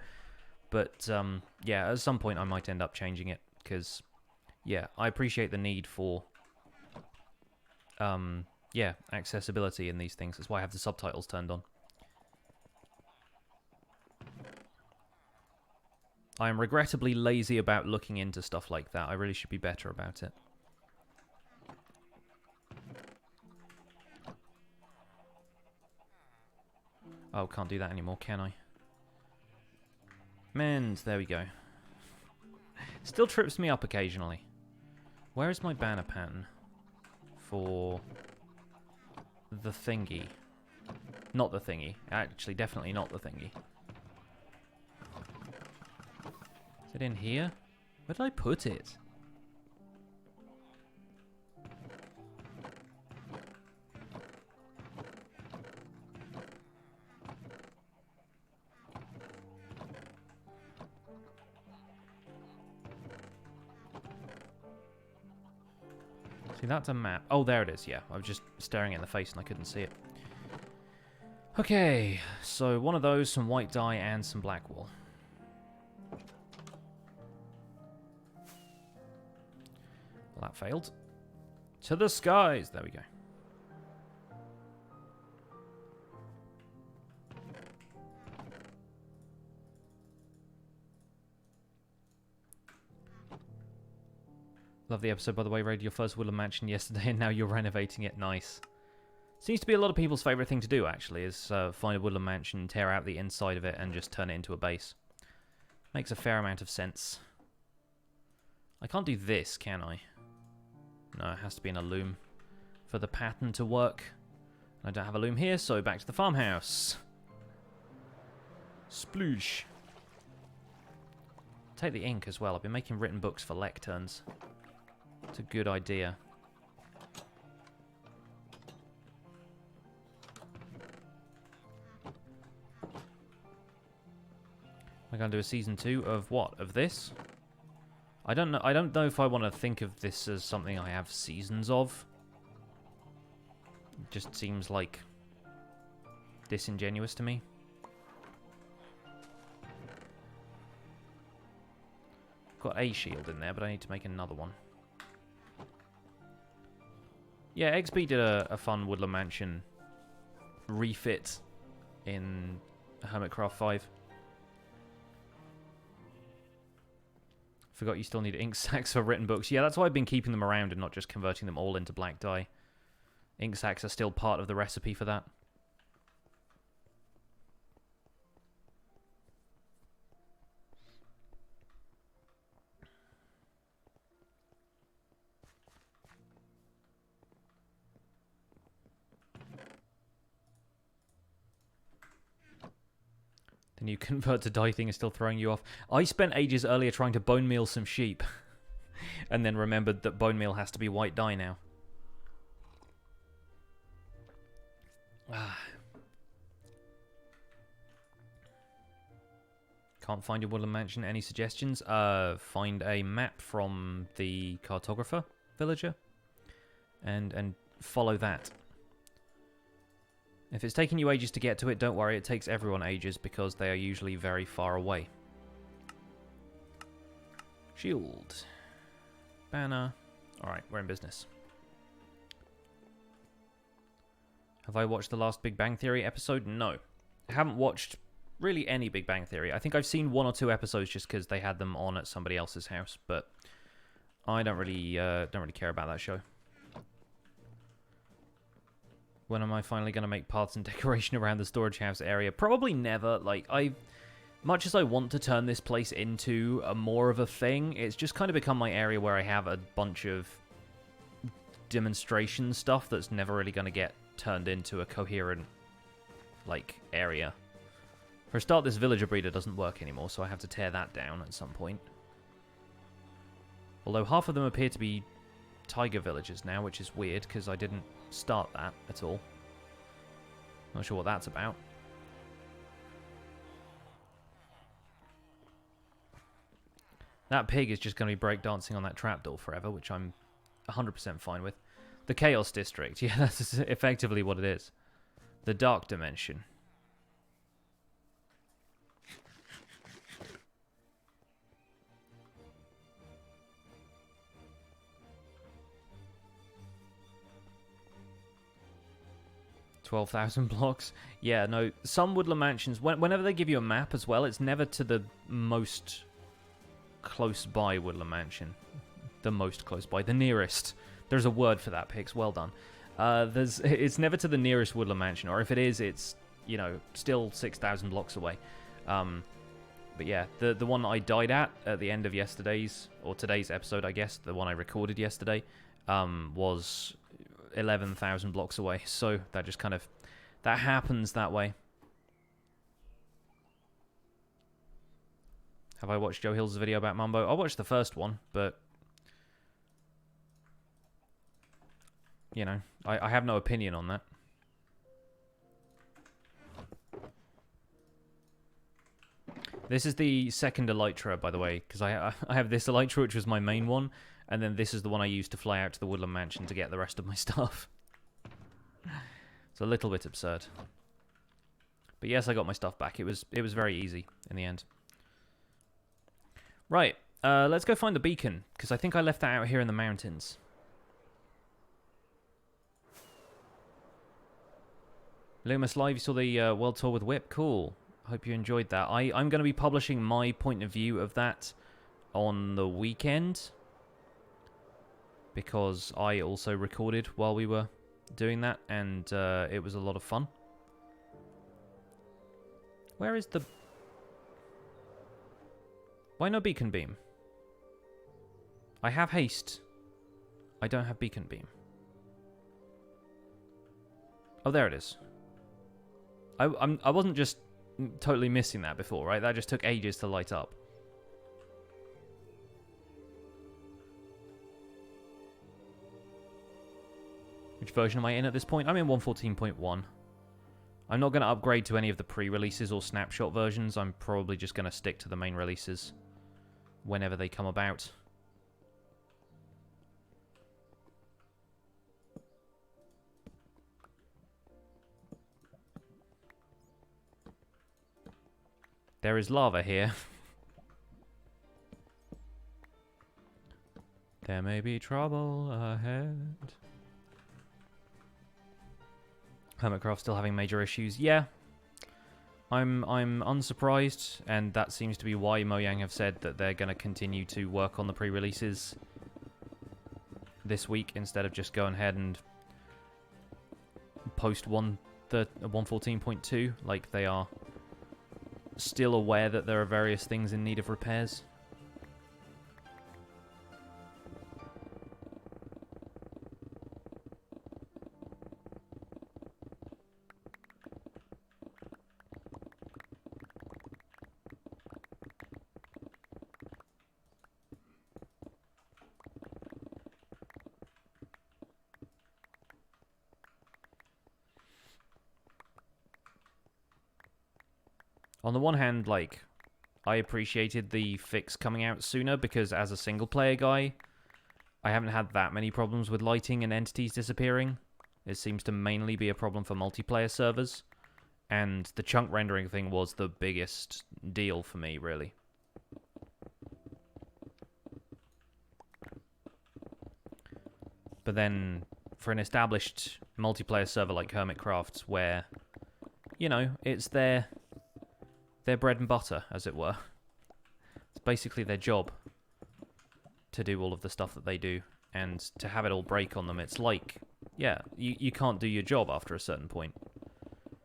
But, yeah, at some point I might end up changing it, because, yeah, I appreciate the need for, yeah, accessibility in these things. That's why I have the subtitles turned on. I am regrettably lazy about looking into stuff like that. I really should be better about it. Oh, can't do that anymore, can I? Mend, there we go. Still trips me up occasionally. Where is my banner pattern for the thingy? Not the thingy. Actually, definitely not the thingy. Is it in here? Where did I put it? See, that's a map. Oh, there it is, yeah. I was just staring in the face and I couldn't see it. Okay, so one of those, some white dye, and some black wool. Well, that failed. To the skies! There we go. Love the episode, by the way. Raided your first Woodland Mansion yesterday, and now you're renovating it. Nice. Seems to be a lot of people's favourite thing to do, actually, is find a Woodland Mansion, tear out the inside of it, and just turn it into a base. Makes a fair amount of sense. I can't do this, can I? No, it has to be in a loom for the pattern to work. I don't have a loom here, so back to the farmhouse. Sploosh. Take the ink as well. I've been making written books for lecterns. It's a good idea. We're going to do a season 2 of what? Of this? I don't know if I want to think of this as something I have seasons of. It just seems like disingenuous to me. Got a shield in there, but I need to make another one. Yeah, XB did a fun Woodland Mansion refit in Hermitcraft 5. Forgot you still need ink sacks for written books. Yeah, that's why I've been keeping them around and not just converting them all into black dye. Ink sacks are still part of the recipe for that. The new convert to dye thing is still throwing you off. I spent ages earlier trying to bone meal some sheep. And then remembered that bone meal has to be white dye now. Can't find your woodland mansion. Any suggestions? Find a map from the cartographer villager. And follow that. If it's taking you ages to get to it, don't worry. It takes everyone ages because they are usually very far away. Shield. Banner. Alright, we're in business. Have I watched the last Big Bang Theory episode? No. I haven't watched really any Big Bang Theory. I think I've seen 1 or 2 episodes just because they had them on at somebody else's house, but I don't really care about that show. When am I finally going to make paths and decoration around the storage house area? Probably never. Like, much as I want to turn this place into more of a thing, it's just kind of become my area where I have a bunch of demonstration stuff that's never really going to get turned into a coherent, like, area. For a start, this villager breeder doesn't work anymore, so I have to tear that down at some point. Although half of them appear to be tiger villagers now, which is weird, because I didn't start that at all. Not sure what that's about. That pig is just going to be breakdancing on that trapdoor forever, which I'm 100% fine with. The Chaos District. Yeah, that's effectively what it is. The Dark Dimension. $12,000 blocks. Yeah, no, some woodland mansions, whenever they give you a map as well, it's never to the most close by woodland mansion. The most close by, the nearest. There's a word for that, Pix. Well done. It's never to the nearest woodland mansion, or if it is, it's, you know, still 6,000 blocks away. But yeah, the one that I died at the end of yesterday's, or today's episode, I guess, the one I recorded yesterday, was 11,000 blocks away. So that just kind of, that happens that way. Have I watched Joe Hill's video about Mumbo? I watched the first one, but you know, I have no opinion on that. This is the second Elytra, by the way, because I have this Elytra, which was my main one, and then this is the one I used to fly out to the Woodland Mansion to get the rest of my stuff. It's a little bit absurd. But yes, I got my stuff back. It was very easy in the end. Right, let's go find the beacon, because I think I left that out here in the mountains. Loomis Live, you saw the World Tour with Whip? Cool. Hope you enjoyed that. I'm going to be publishing my point of view of that on the weekend, because I also recorded while we were doing that, and it was a lot of fun. Where is the... Why no beacon beam? I have haste. I don't have beacon beam. Oh, there it is. I wasn't just totally missing that before, right? That just took ages to light up. Which version am I in at this point? I'm in 1.14.1. I'm not going to upgrade to any of the pre-releases or snapshot versions. I'm probably just going to stick to the main releases whenever they come about. There is lava here. There may be trouble ahead. Hermitcraft still having major issues. Yeah. I'm unsurprised, and that seems to be why Mojang have said that they're going to continue to work on the pre-releases this week instead of just going ahead and post 1.14.2 like they are still aware that there are various things in need of repairs. On the one hand, like, I appreciated the fix coming out sooner because as a single-player guy, I haven't had that many problems with lighting and entities disappearing. It seems to mainly be a problem for multiplayer servers, and the chunk rendering thing was the biggest deal for me, really. But then, for an established multiplayer server like Hermitcraft's, where, you know, it's their bread and butter, as it were. It's basically their job to do all of the stuff that they do, and to have it all break on them, it's like, yeah, you can't do your job after a certain point.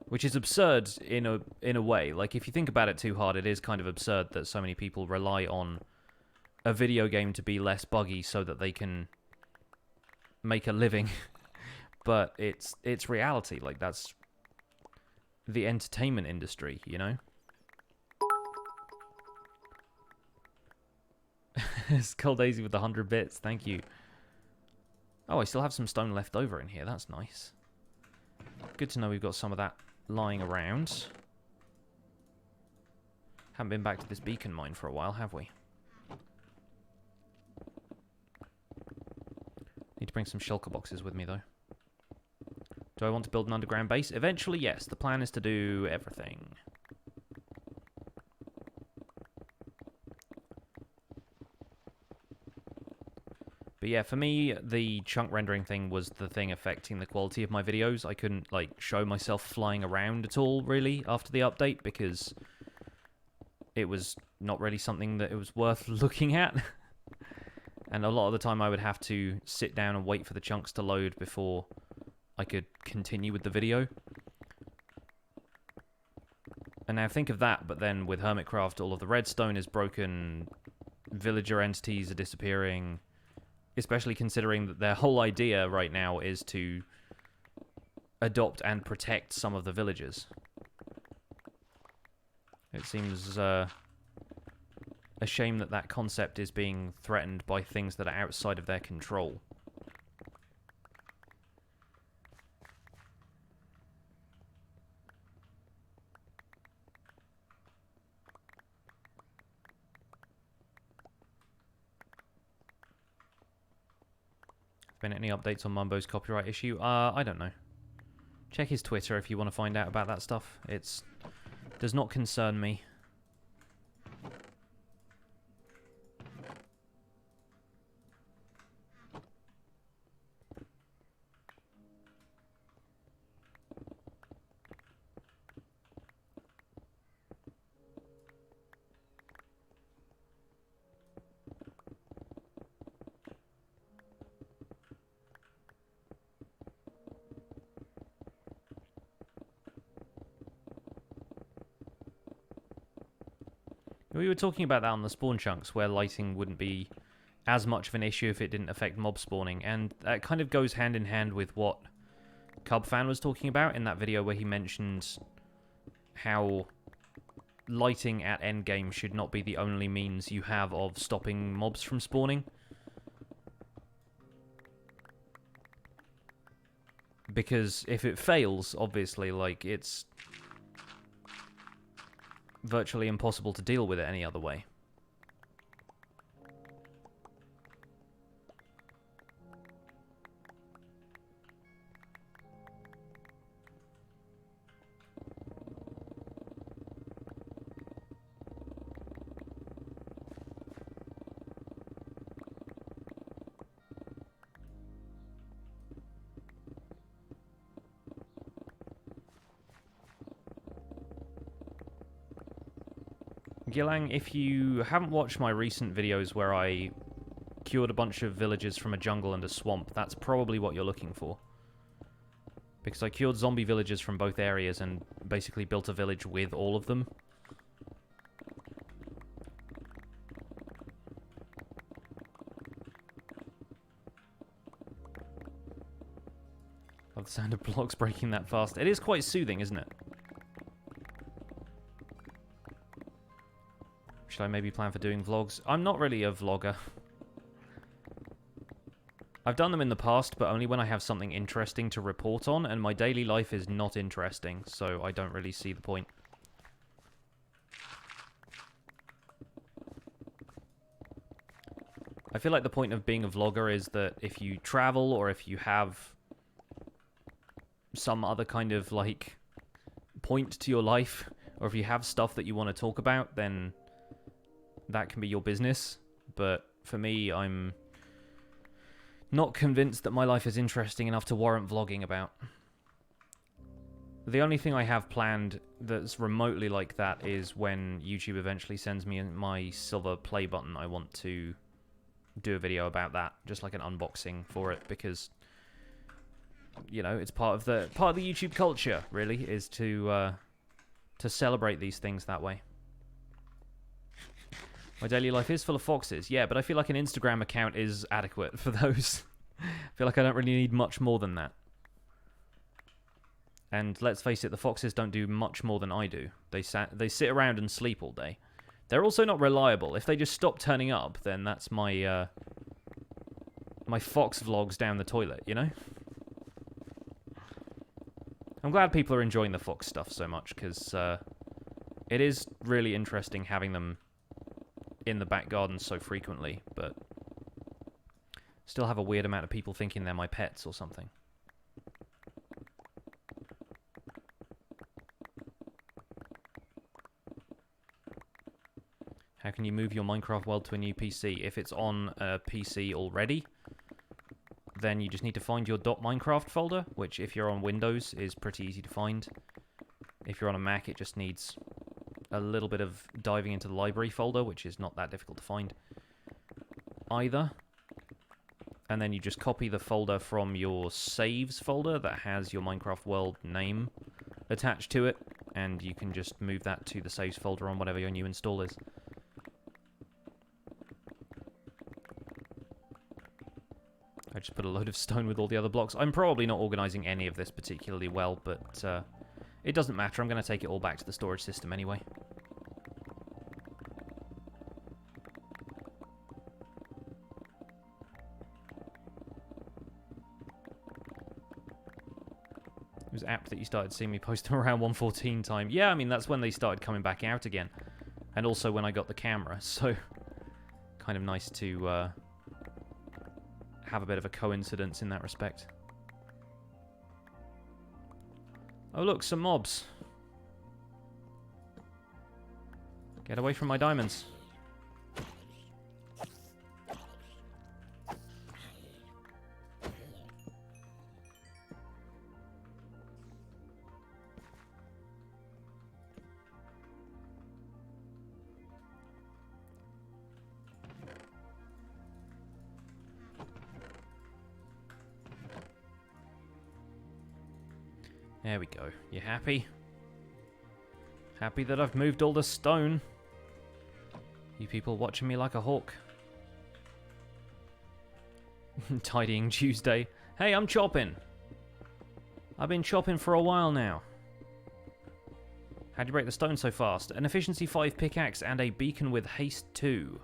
Which is absurd in a way. Like, if you think about it too hard, it is kind of absurd that so many people rely on a video game to be less buggy so that they can make a living. But it's reality. Like, that's the entertainment industry, you know? Skull Daisy with the 100 bits, thank you. Oh, I still have some stone left over in here, that's nice. Good to know we've got some of that lying around. Haven't been back to this beacon mine for a while, have we? Need to bring some shulker boxes with me, though. Do I want to build an underground base? Eventually, yes. The plan is to do everything. But yeah, for me, the chunk rendering thing was the thing affecting the quality of my videos. I couldn't, like, show myself flying around at all, really, after the update, because it was not really something that it was worth looking at. And a lot of the time I would have to sit down and wait for the chunks to load before I could continue with the video. And now think of that, but then with Hermitcraft, all of the redstone is broken, villager entities are disappearing, especially considering that their whole idea right now is to adopt and protect some of the villagers. It seems a shame that that concept is being threatened by things that are outside of their control. Been any updates on Mumbo's copyright issue? I don't know. Check his Twitter if you want to find out about that stuff. It does not concern me. We were talking about that on the spawn chunks, where lighting wouldn't be as much of an issue if it didn't affect mob spawning, and that kind of goes hand in hand with what Cubfan was talking about in that video where he mentioned how lighting at endgame should not be the only means you have of stopping mobs from spawning. Because if it fails, obviously, like, it's virtually impossible to deal with it any other way. Gilang, if you haven't watched my recent videos where I cured a bunch of villagers from a jungle and a swamp, that's probably what you're looking for. Because I cured zombie villagers from both areas and basically built a village with all of them. Love the sound of blocks breaking that fast. It is quite soothing, isn't it? Should I maybe plan for doing vlogs? I'm not really a vlogger. I've done them in the past, but only when I have something interesting to report on, and my daily life is not interesting, so I don't really see the point. I feel like the point of being a vlogger is that if you travel or if you have some other kind of, like, point to your life, or if you have stuff that you want to talk about, then that can be your business. But for me, I'm not convinced that my life is interesting enough to warrant vlogging about. The only thing I have planned that's remotely like that is when YouTube eventually sends me my silver play button. I want to do a video about that, just like an unboxing for it, because, you know, it's part of the YouTube culture, really, is to celebrate these things that way. My daily life is full of foxes, yeah, but I feel like an Instagram account is adequate for those. I feel like I don't really need much more than that. And let's face it, the foxes don't do much more than I do. They sit around and sleep all day. They're also not reliable. If they just stop turning up, then that's my my fox vlogs down the toilet, you know? I'm glad people are enjoying the fox stuff so much, because it is really interesting having them in the back garden so frequently, but still have a weird amount of people thinking they're my pets or something. How can you move your Minecraft world to a new PC? If it's on a PC already, then you just need to find your .minecraft folder, which if you're on Windows is pretty easy to find. If you're on a Mac, it just needs a little bit of diving into the library folder, which is not that difficult to find either. And then you just copy the folder from your saves folder that has your Minecraft world name attached to it, and you can just move that to the saves folder on whatever your new install is. I just put a load of stone with all the other blocks. I'm probably not organising any of this particularly well, but it doesn't matter. I'm going to take it all back to the storage system anyway. It was apt that you started seeing me post them around 1:14 time. Yeah, I mean, that's when they started coming back out again. And also when I got the camera, so kind of nice to have a bit of a coincidence in that respect. Oh look, some mobs. Get away from my diamonds. There we go. You happy? Happy that I've moved all the stone? You people watching me like a hawk. Tidying Tuesday. Hey, I'm chopping. I've been chopping for a while now. How'd you break the stone so fast? An efficiency 5 pickaxe and a beacon with haste 2.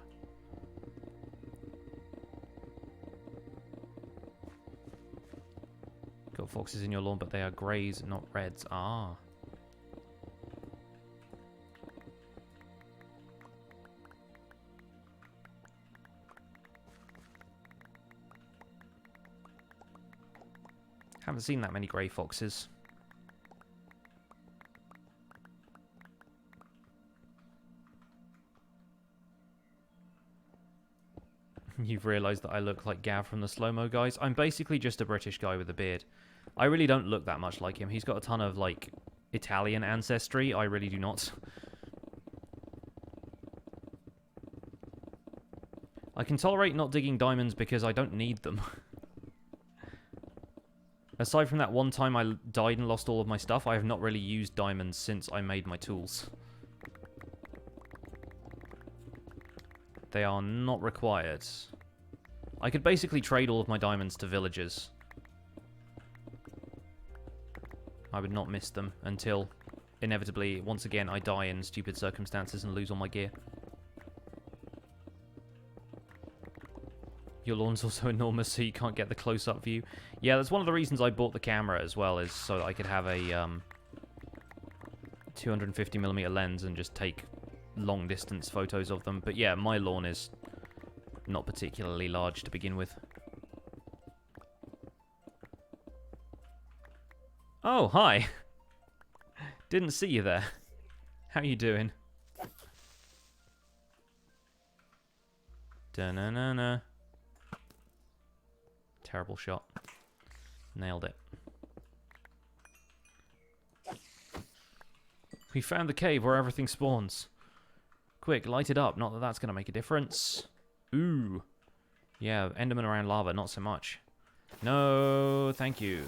Got foxes in your lawn, but they are greys, not reds. Ah. Haven't seen that many grey foxes. You've realised that I look like Gav from the slow-mo guys? I'm basically just a British guy with a beard. I really don't look that much like him. He's got a ton of, like, Italian ancestry. I really do not. I can tolerate not digging diamonds because I don't need them. Aside from that one time I died and lost all of my stuff, I have not really used diamonds since I made my tools. They are not required. I could basically trade all of my diamonds to villagers. I would not miss them until, inevitably, once again, I die in stupid circumstances and lose all my gear. Your lawn's also enormous, so you can't get the close-up view. Yeah, that's one of the reasons I bought the camera as well, is so that I could have a 250mm lens and just take long-distance photos of them. But yeah, my lawn is not particularly large to begin with. Oh, hi. Didn't see you there. How you doing? Da-na-na-na. Terrible shot. Nailed it. We found the cave where everything spawns. Quick, light it up. Not that that's going to make a difference. Ooh. Yeah, Enderman around lava, not so much. No, thank you.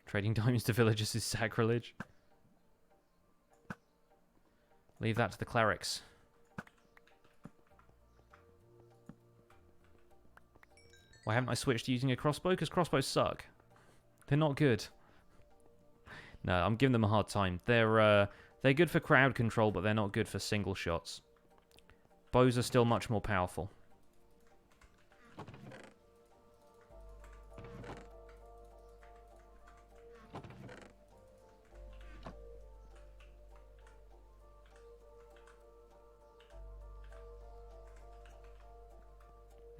Trading diamonds to villagers is sacrilege. Leave that to the clerics. Why haven't I switched to using a crossbow? Because crossbows suck. They're not good. No, I'm giving them a hard time. They're good for crowd control, but they're not good for single shots. Bows are still much more powerful.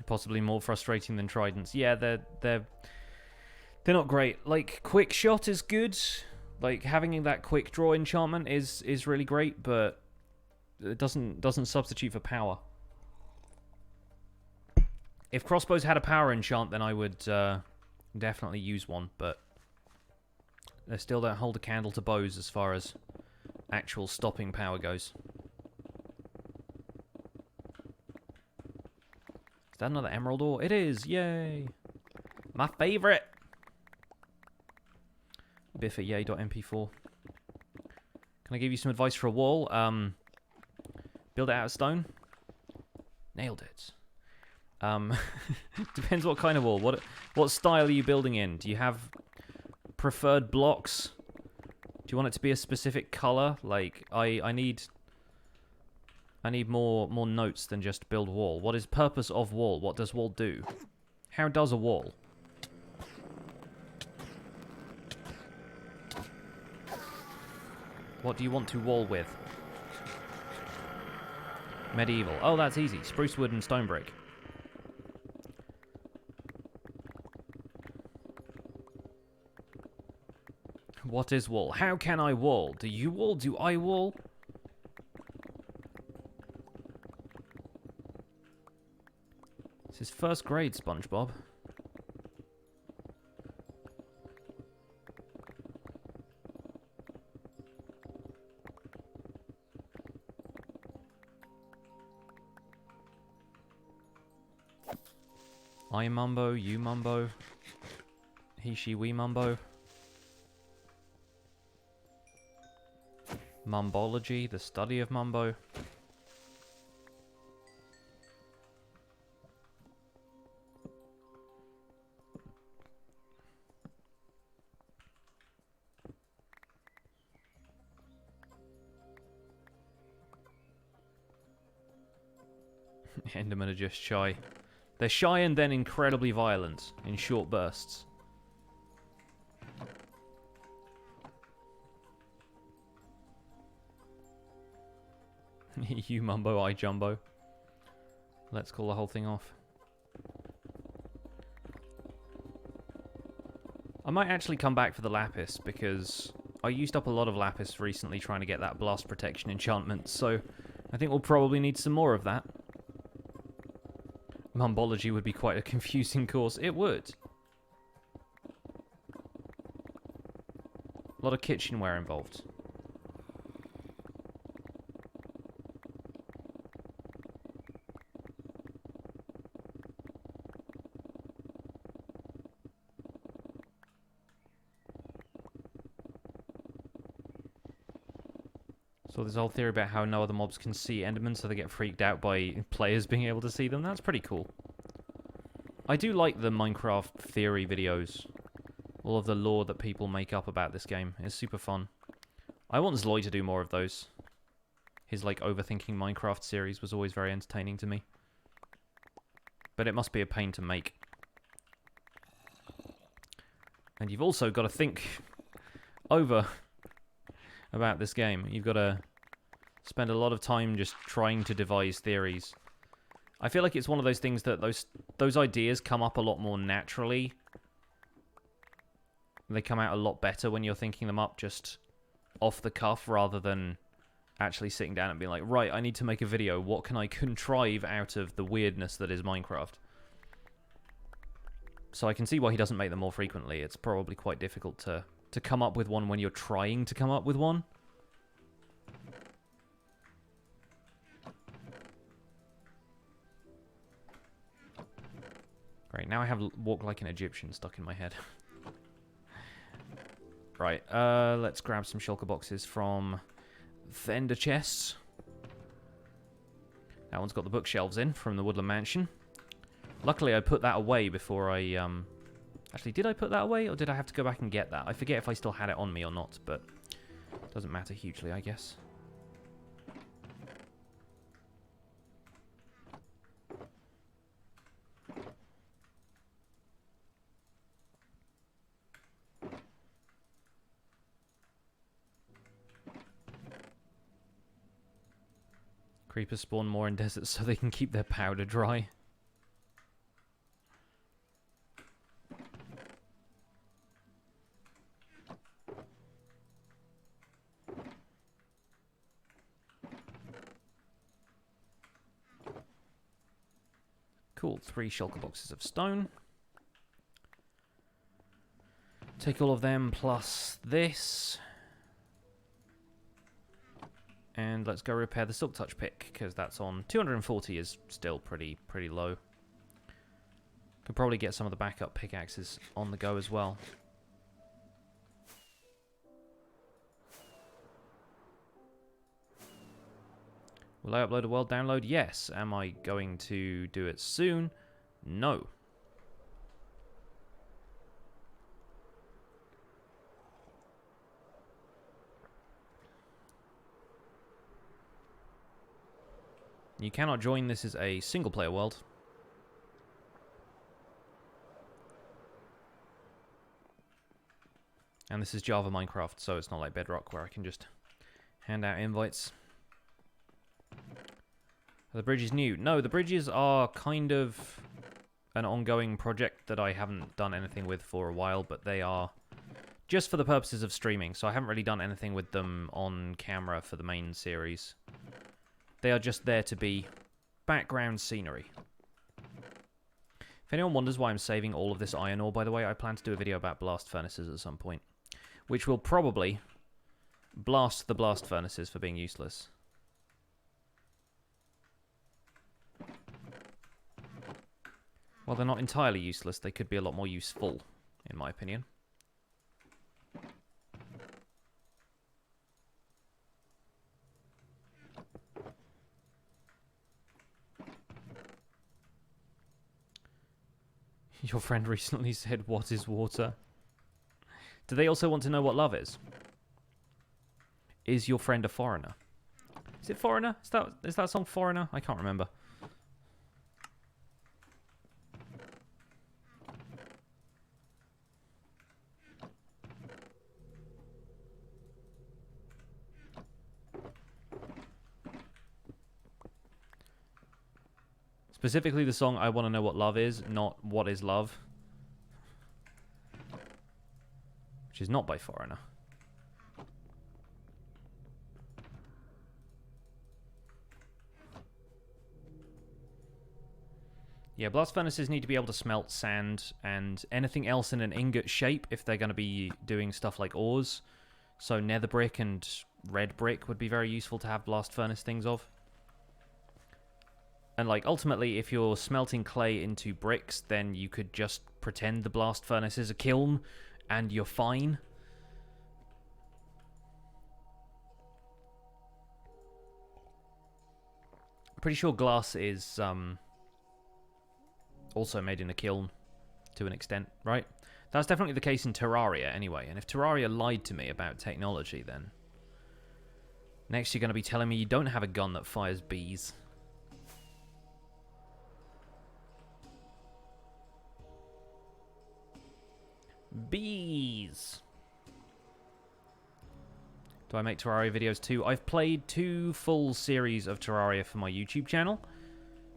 Possibly more frustrating than tridents. Yeah, they're not great. Like, quick shot is good. Like, having that quick draw enchantment is really great, but it doesn't substitute for power. If crossbows had a power enchant, then I would definitely use one, but they still don't hold a candle to bows as far as actual stopping power goes. Is that another emerald ore? It is! Yay! My favourite! Biffa.yay.mp4. Can I give you some advice for a wall? Build it out of stone. Nailed it. Depends what kind of wall. What style are you building in? Do you have preferred blocks? Do you want it to be a specific colour? Like, I need more notes than just build wall. What is purpose of wall? What does wall do? How does a wall? What do you want to wall with? Medieval. Oh, that's easy. Spruce wood and stone brick. What is wall? How can I wall? Do you wall? Do I wall? This is first grade, SpongeBob. I mumbo, you mumbo. He, she, we mumbo. Mumbology, the study of mumbo. Endermen are just shy. They're shy and then incredibly violent in short bursts. You mumbo, I jumbo. Let's call the whole thing off. I might actually come back for the lapis because I used up a lot of lapis recently trying to get that blast protection enchantment, so I think we'll probably need some more of that. Mumbology would be quite a confusing course. It would. A lot of kitchenware involved. So there's a whole theory about how no other mobs can see Endermen, so they get freaked out by players being able to see them. That's pretty cool. I do like the Minecraft theory videos. All of the lore that people make up about this game is super fun. I want Zloy to do more of those. His, like, Overthinking Minecraft series was always very entertaining to me. But it must be a pain to make. And you've also got to think over about this game. You've got to spend a lot of time just trying to devise theories. I feel like it's one of those things that those ideas come up a lot more naturally. They come out a lot better when you're thinking them up just off the cuff rather than actually sitting down and being like, right, I need to make a video. What can I contrive out of the weirdness that is Minecraft? So I can see why he doesn't make them more frequently. It's probably quite difficult to come up with one when you're trying to come up with one. Great, now I have walk like an Egyptian stuck in my head. Right, let's grab some shulker boxes from the ender chests. That one's got the bookshelves in from the Woodland Mansion. Luckily, I put that away before I, Actually, did I put that away, or did I have to go back and get that? I forget if I still had it on me or not, but it doesn't matter hugely, I guess. Creepers spawn more in deserts so they can keep their powder dry. Cool, 3 shulker boxes of stone. Take all of them plus this. And let's go repair the Silk Touch pick, because that's on 240 is still pretty low. Could probably get some of the backup pickaxes on the go as well. Will I upload a world download? Yes. Am I going to do it soon? No. You cannot join. This is a single player world. And this is Java Minecraft, so it's not like Bedrock where I can just hand out invites. Are the bridges new? No, the bridges are kind of an ongoing project that I haven't done anything with for a while, but they are just for the purposes of streaming, so I haven't really done anything with them on camera for the main series. They are just there to be background scenery. If anyone wonders why I'm saving all of this iron ore, by the way, I plan to do a video about blast furnaces at some point, which will probably blast the blast furnaces for being useless. Well, they're not entirely useless. They could be a lot more useful, in my opinion. Your friend recently said, "What is water?" Do they also want to know what love is? Is your friend a foreigner? Is it Foreigner? Is that song Foreigner? I can't remember. Specifically the song I Want to Know What Love Is, not What Is Love. Which is not by Foreigner. Yeah, blast furnaces need to be able to smelt sand and anything else in an ingot shape if they're going to be doing stuff like ores. So nether brick and red brick would be very useful to have blast furnace things of. And like ultimately, if you're smelting clay into bricks, then you could just pretend the blast furnace is a kiln and you're fine. I'm pretty sure glass is also made in a kiln to an extent, right? That's definitely the case in Terraria anyway. And if Terraria lied to me about technology, then next you're going to be telling me you don't have a gun that fires bees. Bees. Do I make Terraria videos too? I've played 2 full series of Terraria for my YouTube channel.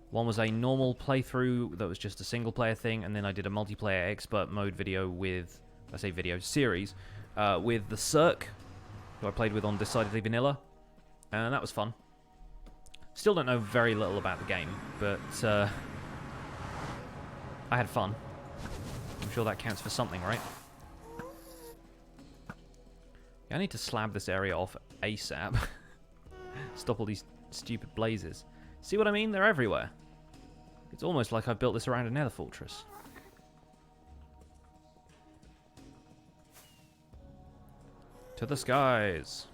One was a normal playthrough that was just a single player thing, and then I did a multiplayer expert mode video with, I say video, series, with the Cirque, who I played with on Decidedly Vanilla, and that was fun. Still don't know very little about the game, but I had fun. I'm sure that counts for something, right? Yeah, I need to slab this area off ASAP. Stop all these stupid blazes. See what I mean? They're everywhere. It's almost like I've built this around a nether fortress. To the skies.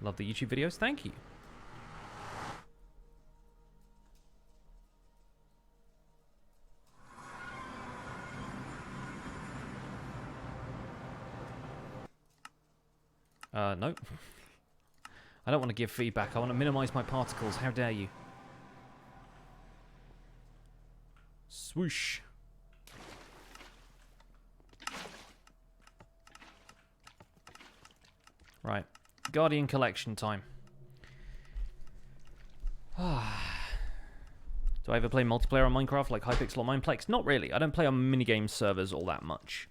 Love the YouTube videos. Thank you. Nope. I don't want to give feedback. I want to minimize my particles. How dare you? Swoosh. Right. Guardian collection time. Do I ever play multiplayer on Minecraft like Hypixel or Mineplex? Not really. I don't play on minigame servers all that much.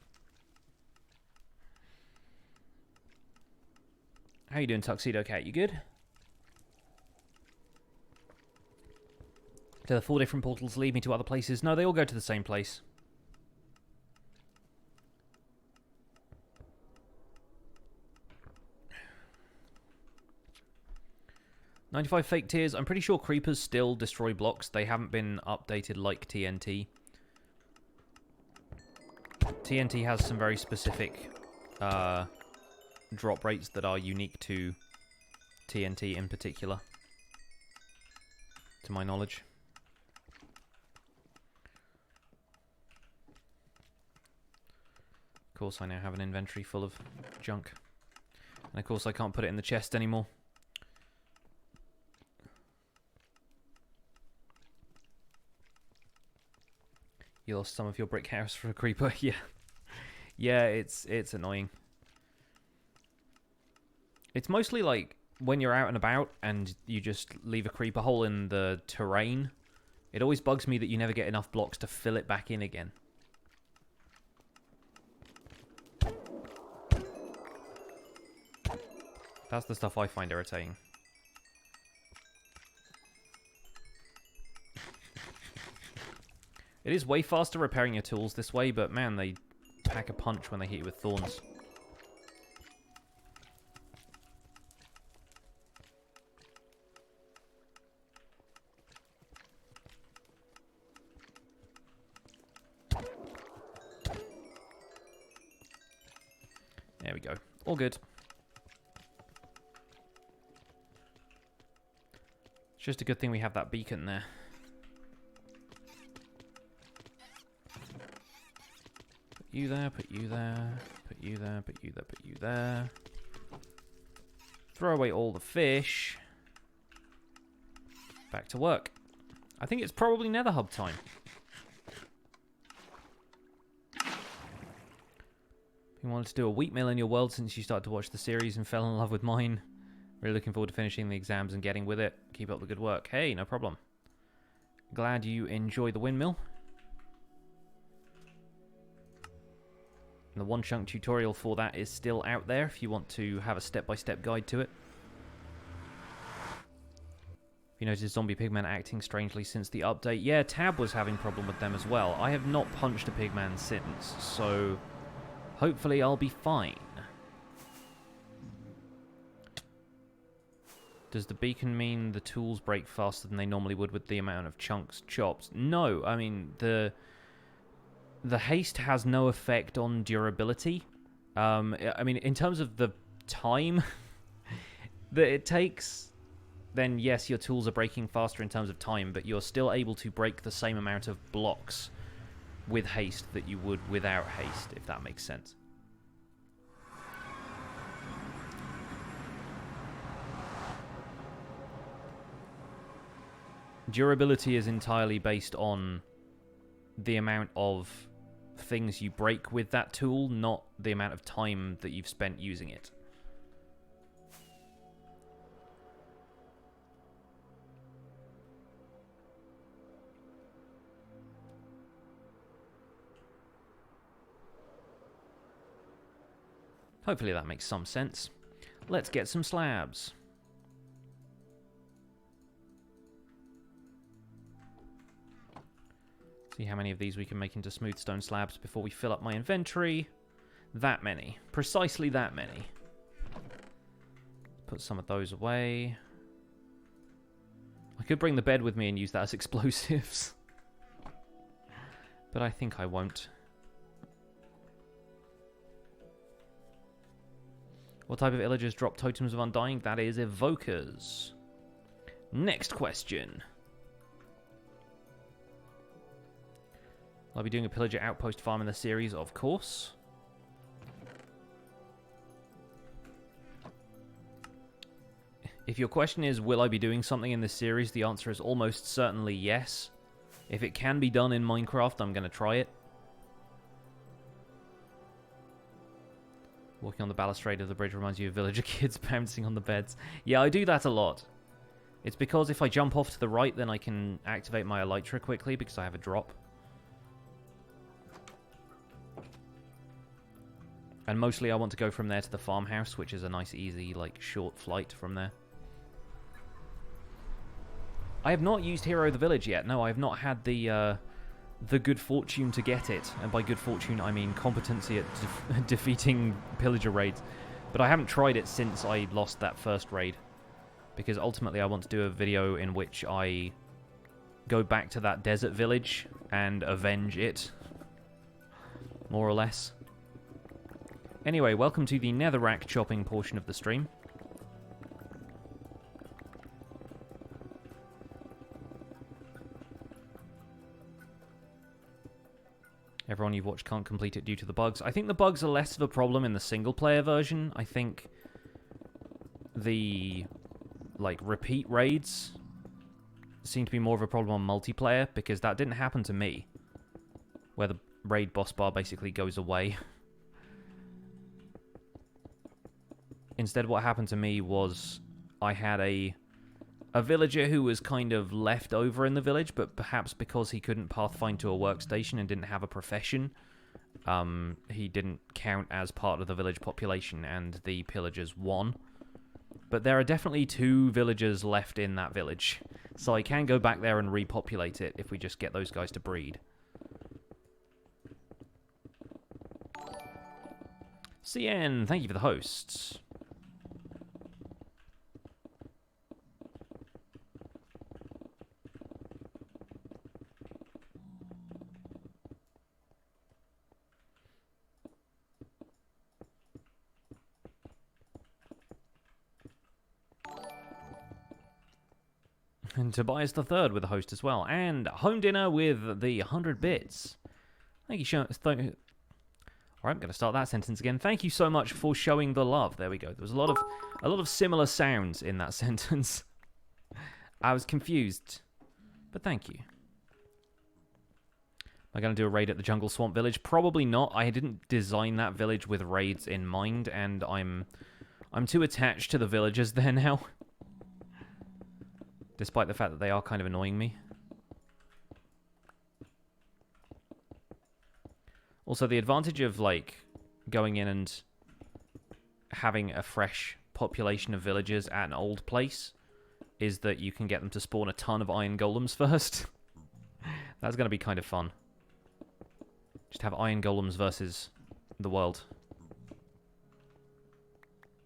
How you doing, Tuxedo Cat? You good? Do the 4 different portals lead me to other places? No, they all go to the same place. "95 fake tears." I'm pretty sure creepers still destroy blocks. They haven't been updated like TNT. TNT has some very specific drop rates that are unique to TNT in particular, to my knowledge. Of course, I now have an inventory full of junk. And of course, I can't put it in the chest anymore. You lost some of your brick house for a creeper. Yeah. Yeah, it's annoying. It's mostly like when you're out and about and you just leave a creeper hole in the terrain. It always bugs me that you never get enough blocks to fill it back in again. That's the stuff I find irritating. It is way faster repairing your tools this way, but man, they pack a punch when they hit you with thorns. There we go. All good. It's just a good thing we have that beacon there. Put you there, put you there, put you there, put you there, put you there. Throw away all the fish. Back to work. I think it's probably Nether Hub time. You wanted to do a wheat mill in your world since you started to watch the series and fell in love with mine. Really looking forward to finishing the exams and getting with it. Keep up the good work. Hey, no problem. Glad you enjoy the windmill. And the one chunk tutorial for that is still out there if you want to have a step-by-step guide to it. If you noticed zombie pigmen acting strangely since the update, yeah, Tab was having problem with them as well. I have not punched a pigman since, so hopefully I'll be fine. Does the beacon mean the tools break faster than they normally would with the amount of chunks chopped? No, I mean, the haste has no effect on durability. I mean, in terms of the time that it takes, then yes, your tools are breaking faster in terms of time, but you're still able to break the same amount of blocks with haste that you would without haste, if that makes sense. Durability is entirely based on the amount of things you break with that tool, not the amount of time that you've spent using it. Hopefully that makes some sense. Let's get some slabs. See how many of these we can make into smooth stone slabs before we fill up my inventory. That many. Precisely that many. Put some of those away. I could bring the bed with me and use that as explosives. But I think I won't. What type of villagers drop totems of undying? That is evokers. Next question. I'll be doing a pillager outpost farm in the series, of course. If your question is, will I be doing something in this series? The answer is almost certainly yes. If it can be done in Minecraft, I'm going to try it. Walking on the balustrade of the bridge reminds you of villager kids bouncing on the beds. Yeah, I do that a lot. It's because if I jump off to the right, then I can activate my elytra quickly because I have a drop. And mostly I want to go from there to the farmhouse, which is a nice, easy, like, short flight from there. I have not used Hero of the Village yet. No, I have not had the good fortune to get it. And by good fortune, I mean competency at defeating pillager raids. But I haven't tried it since I lost that first raid. Because ultimately I want to do a video in which I go back to that desert village and avenge it. More or less. Anyway, welcome to the netherrack chopping portion of the stream. Everyone you've watched can't complete it due to the bugs. I think the bugs are less of a problem in the single-player version. I think the, like, repeat raids seem to be more of a problem on multiplayer, because that didn't happen to me, where the raid boss bar basically goes away. Instead, what happened to me was I had a villager who was kind of left over in the village, but perhaps because he couldn't pathfind to a workstation and didn't have a profession, he didn't count as part of the village population, and the pillagers won. But there are definitely 2 villagers left in that village, so I can go back there and repopulate it if we just get those guys to breed. CN, thank you for the hosts. And Tobias the Third with the host as well. And Home Dinner with the 100 bits. Thank you, Alright, I'm going to start that sentence again. Thank you so much for showing the love. There we go. There was a lot of similar sounds in that sentence. I was confused. But thank you. Am I going to do a raid at the Jungle Swamp Village? Probably not. I didn't design that village with raids in mind, and I'm too attached to the villagers there now. Despite the fact that they are kind of annoying me. Also, the advantage of, like, going in and having a fresh population of villagers at an old place is that you can get them to spawn a ton of iron golems first. That's going to be kind of fun. Just have iron golems versus the world.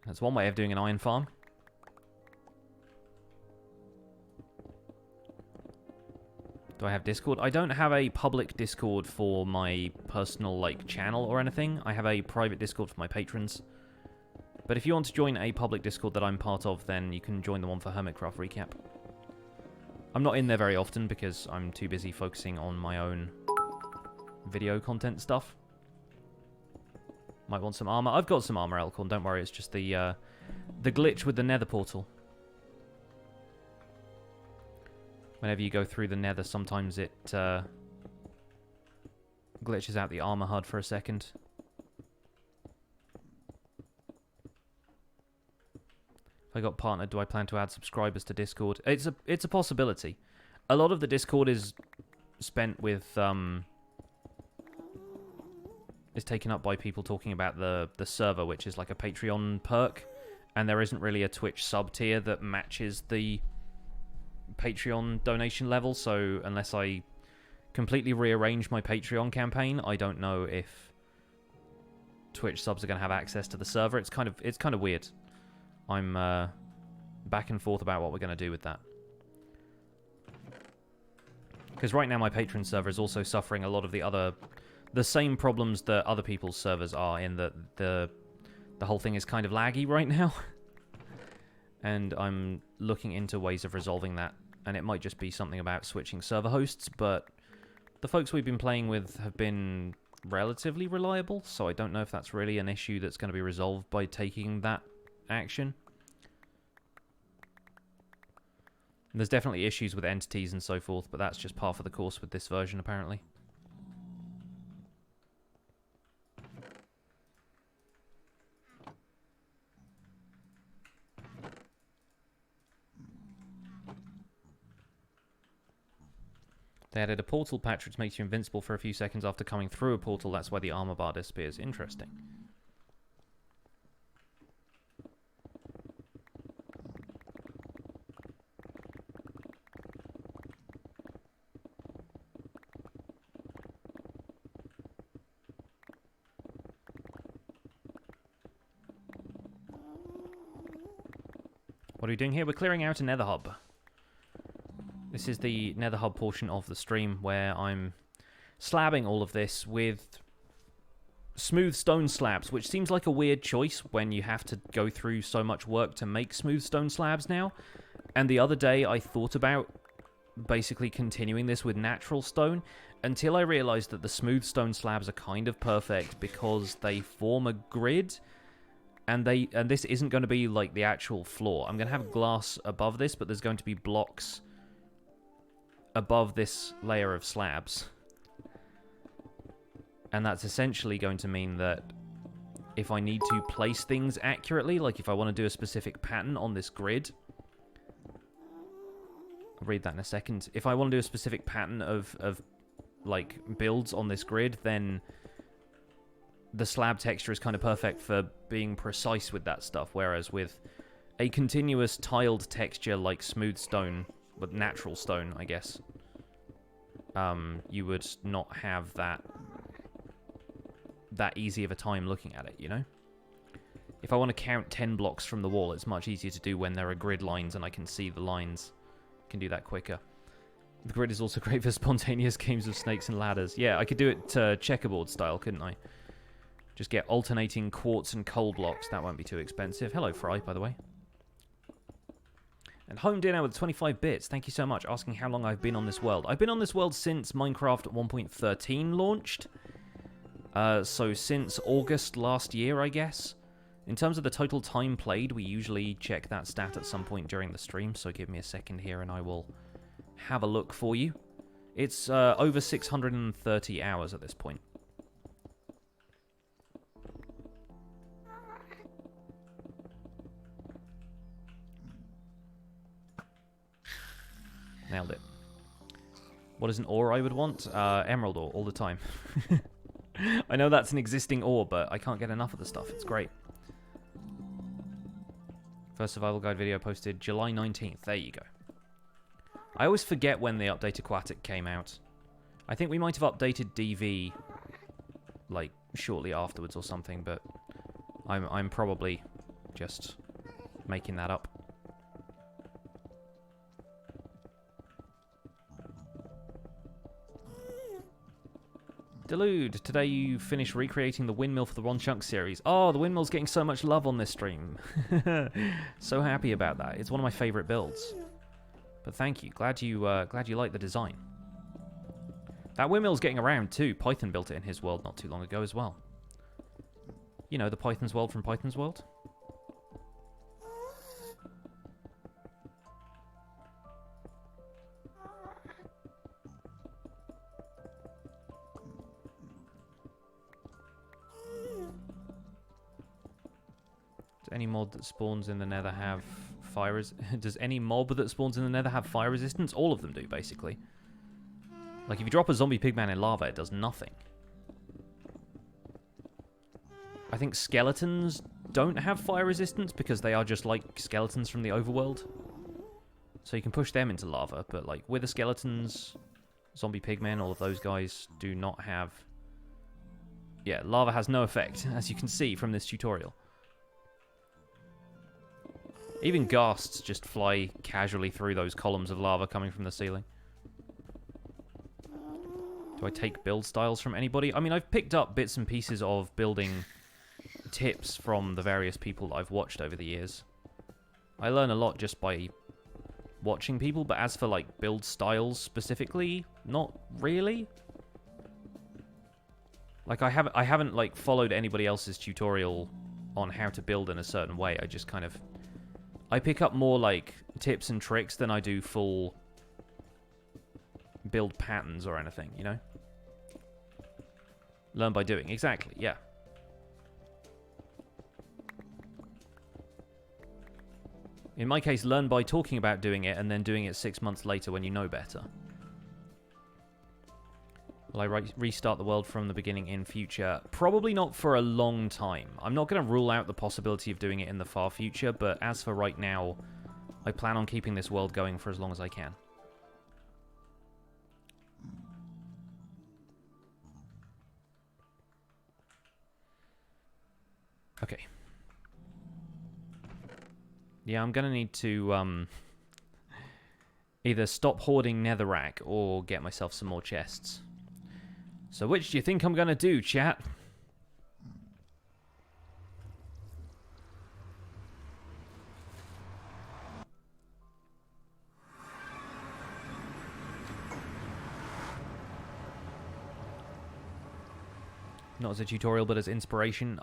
That's one way of doing an iron farm. Do I have Discord? I don't have a public Discord for my personal, like, channel or anything. I have a private Discord for my patrons. But if you want to join a public Discord that I'm part of, then you can join the one for Hermitcraft Recap. I'm not in there very often because I'm too busy focusing on my own video content stuff. Might want some armor. I've got some armor, Elkhorn. Don't worry, it's just the glitch with the Nether portal. Whenever you go through the nether, sometimes it glitches out the armor HUD for a second. If I got partnered, do I plan to add subscribers to Discord? It's a possibility. A lot of the Discord is spent with is taken up by people talking about the server, which is like a Patreon perk, and there isn't really a Twitch sub tier that matches the Patreon donation level. So unless I completely rearrange my Patreon campaign, I don't know if Twitch subs are going to have access to the server. It's kind of weird. I'm back and forth about what we're going to do with that. Because right now my Patreon server is also suffering a lot of the same problems that other people's servers are, in that the whole thing is kind of laggy right now. And I'm looking into ways of resolving that. And it might just be something about switching server hosts, but the folks we've been playing with have been relatively reliable, so I don't know if that's really an issue that's going to be resolved by taking that action. And there's definitely issues with entities and so forth, but that's just par for the course with this version, apparently. They added a portal patch which makes you invincible for a few seconds after coming through a portal. That's why the armor bar disappears. Interesting. What are we doing here? We're clearing out a Nether Hub. This is the Nether Hub portion of the stream where I'm slabbing all of this with smooth stone slabs, which seems like a weird choice when you have to go through so much work to make smooth stone slabs now. And the other day I thought about basically continuing this with natural stone until I realized that the smooth stone slabs are kind of perfect because they form a grid. And this isn't going to be like the actual floor. I'm going to have glass above this, but there's going to be blocks above this layer of slabs. And that's essentially going to mean that if I need to place things accurately, like if I want to do a specific pattern on this grid, I'll read that in a second. If I want to do a specific pattern of like builds on this grid, then the slab texture is kind of perfect for being precise with that stuff, whereas with a continuous tiled texture like smooth stone, but natural stone, I guess, you would not have that easy of a time looking at it, you know? If I want to count 10 blocks from the wall, it's much easier to do when there are grid lines and I can see the lines. I can do that quicker. The grid is also great for spontaneous games of snakes and ladders. Yeah, I could do it checkerboard style, couldn't I? Just get alternating quartz and coal blocks. That won't be too expensive. Hello, Fry, by the way. And Home Dinner with 25 bits. Thank you so much. Asking how long I've been on this world. I've been on this world since Minecraft 1.13 launched. So since August last year, I guess. In terms of the total time played, we usually check that stat at some point during the stream. So give me a second here and I will have a look for you. It's over 630 hours at this point. Nailed it. What is an ore I would want? Emerald ore, all the time. I know that's an existing ore, but I can't get enough of the stuff. It's great. First survival guide video posted July 19th. There you go. I always forget when the update Aquatic came out. I think we might have updated DV like shortly afterwards or something, but I'm probably just making that up. Delude, today you finished recreating the windmill for the One Chunk series. Oh, the windmill's getting so much love on this stream. So happy about that. It's one of my favourite builds. But thank you. Glad you like the design. That windmill's getting around too. Python built it in his world not too long ago as well. You know, the Python's world from Python's world. Does any mod that spawns in the Nether have fire Does any mob that spawns in the Nether have fire resistance? All of them do, basically. Like, if you drop a zombie pigman in lava, it does nothing. I think skeletons don't have fire resistance because they are just like skeletons from the overworld. So you can push them into lava, but like wither skeletons, zombie pigmen, all of those guys do not have... Yeah, lava has no effect, as you can see from this tutorial. Even ghasts just fly casually through those columns of lava coming from the ceiling. Do I take build styles from anybody? I mean, I've picked up bits and pieces of building tips from the various people that I've watched over the years. I learn a lot just by watching people, but as for, like, build styles specifically, not really. Like, I haven't, like, followed anybody else's tutorial on how to build in a certain way. I just kind of... I pick up more, like, tips and tricks than I do full build patterns or anything, you know? Learn by doing. Exactly, yeah. In my case, learn by talking about doing it and then doing it 6 months later when you know better. Will I restart the world from the beginning in future? Probably not for a long time. I'm not going to rule out the possibility of doing it in the far future, but as for right now, I plan on keeping this world going for as long as I can. Okay. Yeah, I'm going to need to either stop hoarding netherrack or get myself some more chests. So which do you think I'm going to do, chat? Not as a tutorial, but as inspiration.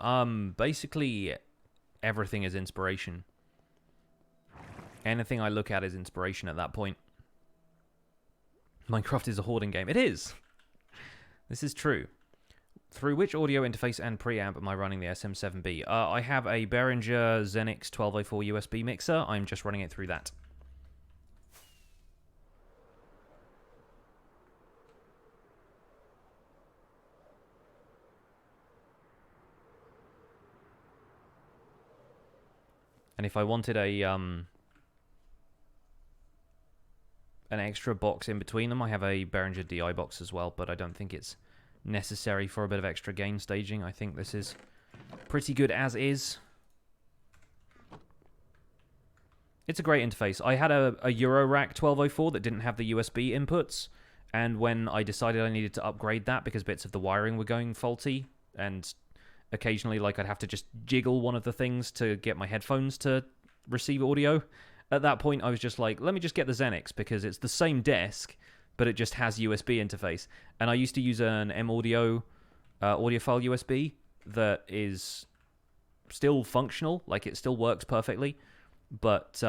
Basically, everything is inspiration. Anything I look at is inspiration at that point. Minecraft is a hoarding game. It is! This is true. Through which audio interface and preamp am I running the SM7B? I have a Behringer Xenix 1204 USB mixer. I'm just running it through that. And if I wanted a an extra box in between them, I have a Behringer DI box as well, but I don't think it's necessary for a bit of extra gain staging. I think this is pretty good as is. It's a great interface. I had a Eurorack 1204 that didn't have the USB inputs, and when I decided I needed to upgrade that because bits of the wiring were going faulty, and occasionally like I'd have to just jiggle one of the things to get my headphones to receive audio, at that point I was just like, let me just get the Xenix because it's the same desk, but it just has USB interface. And I used to use an M-Audio audiophile USB that is still functional, like it still works perfectly, but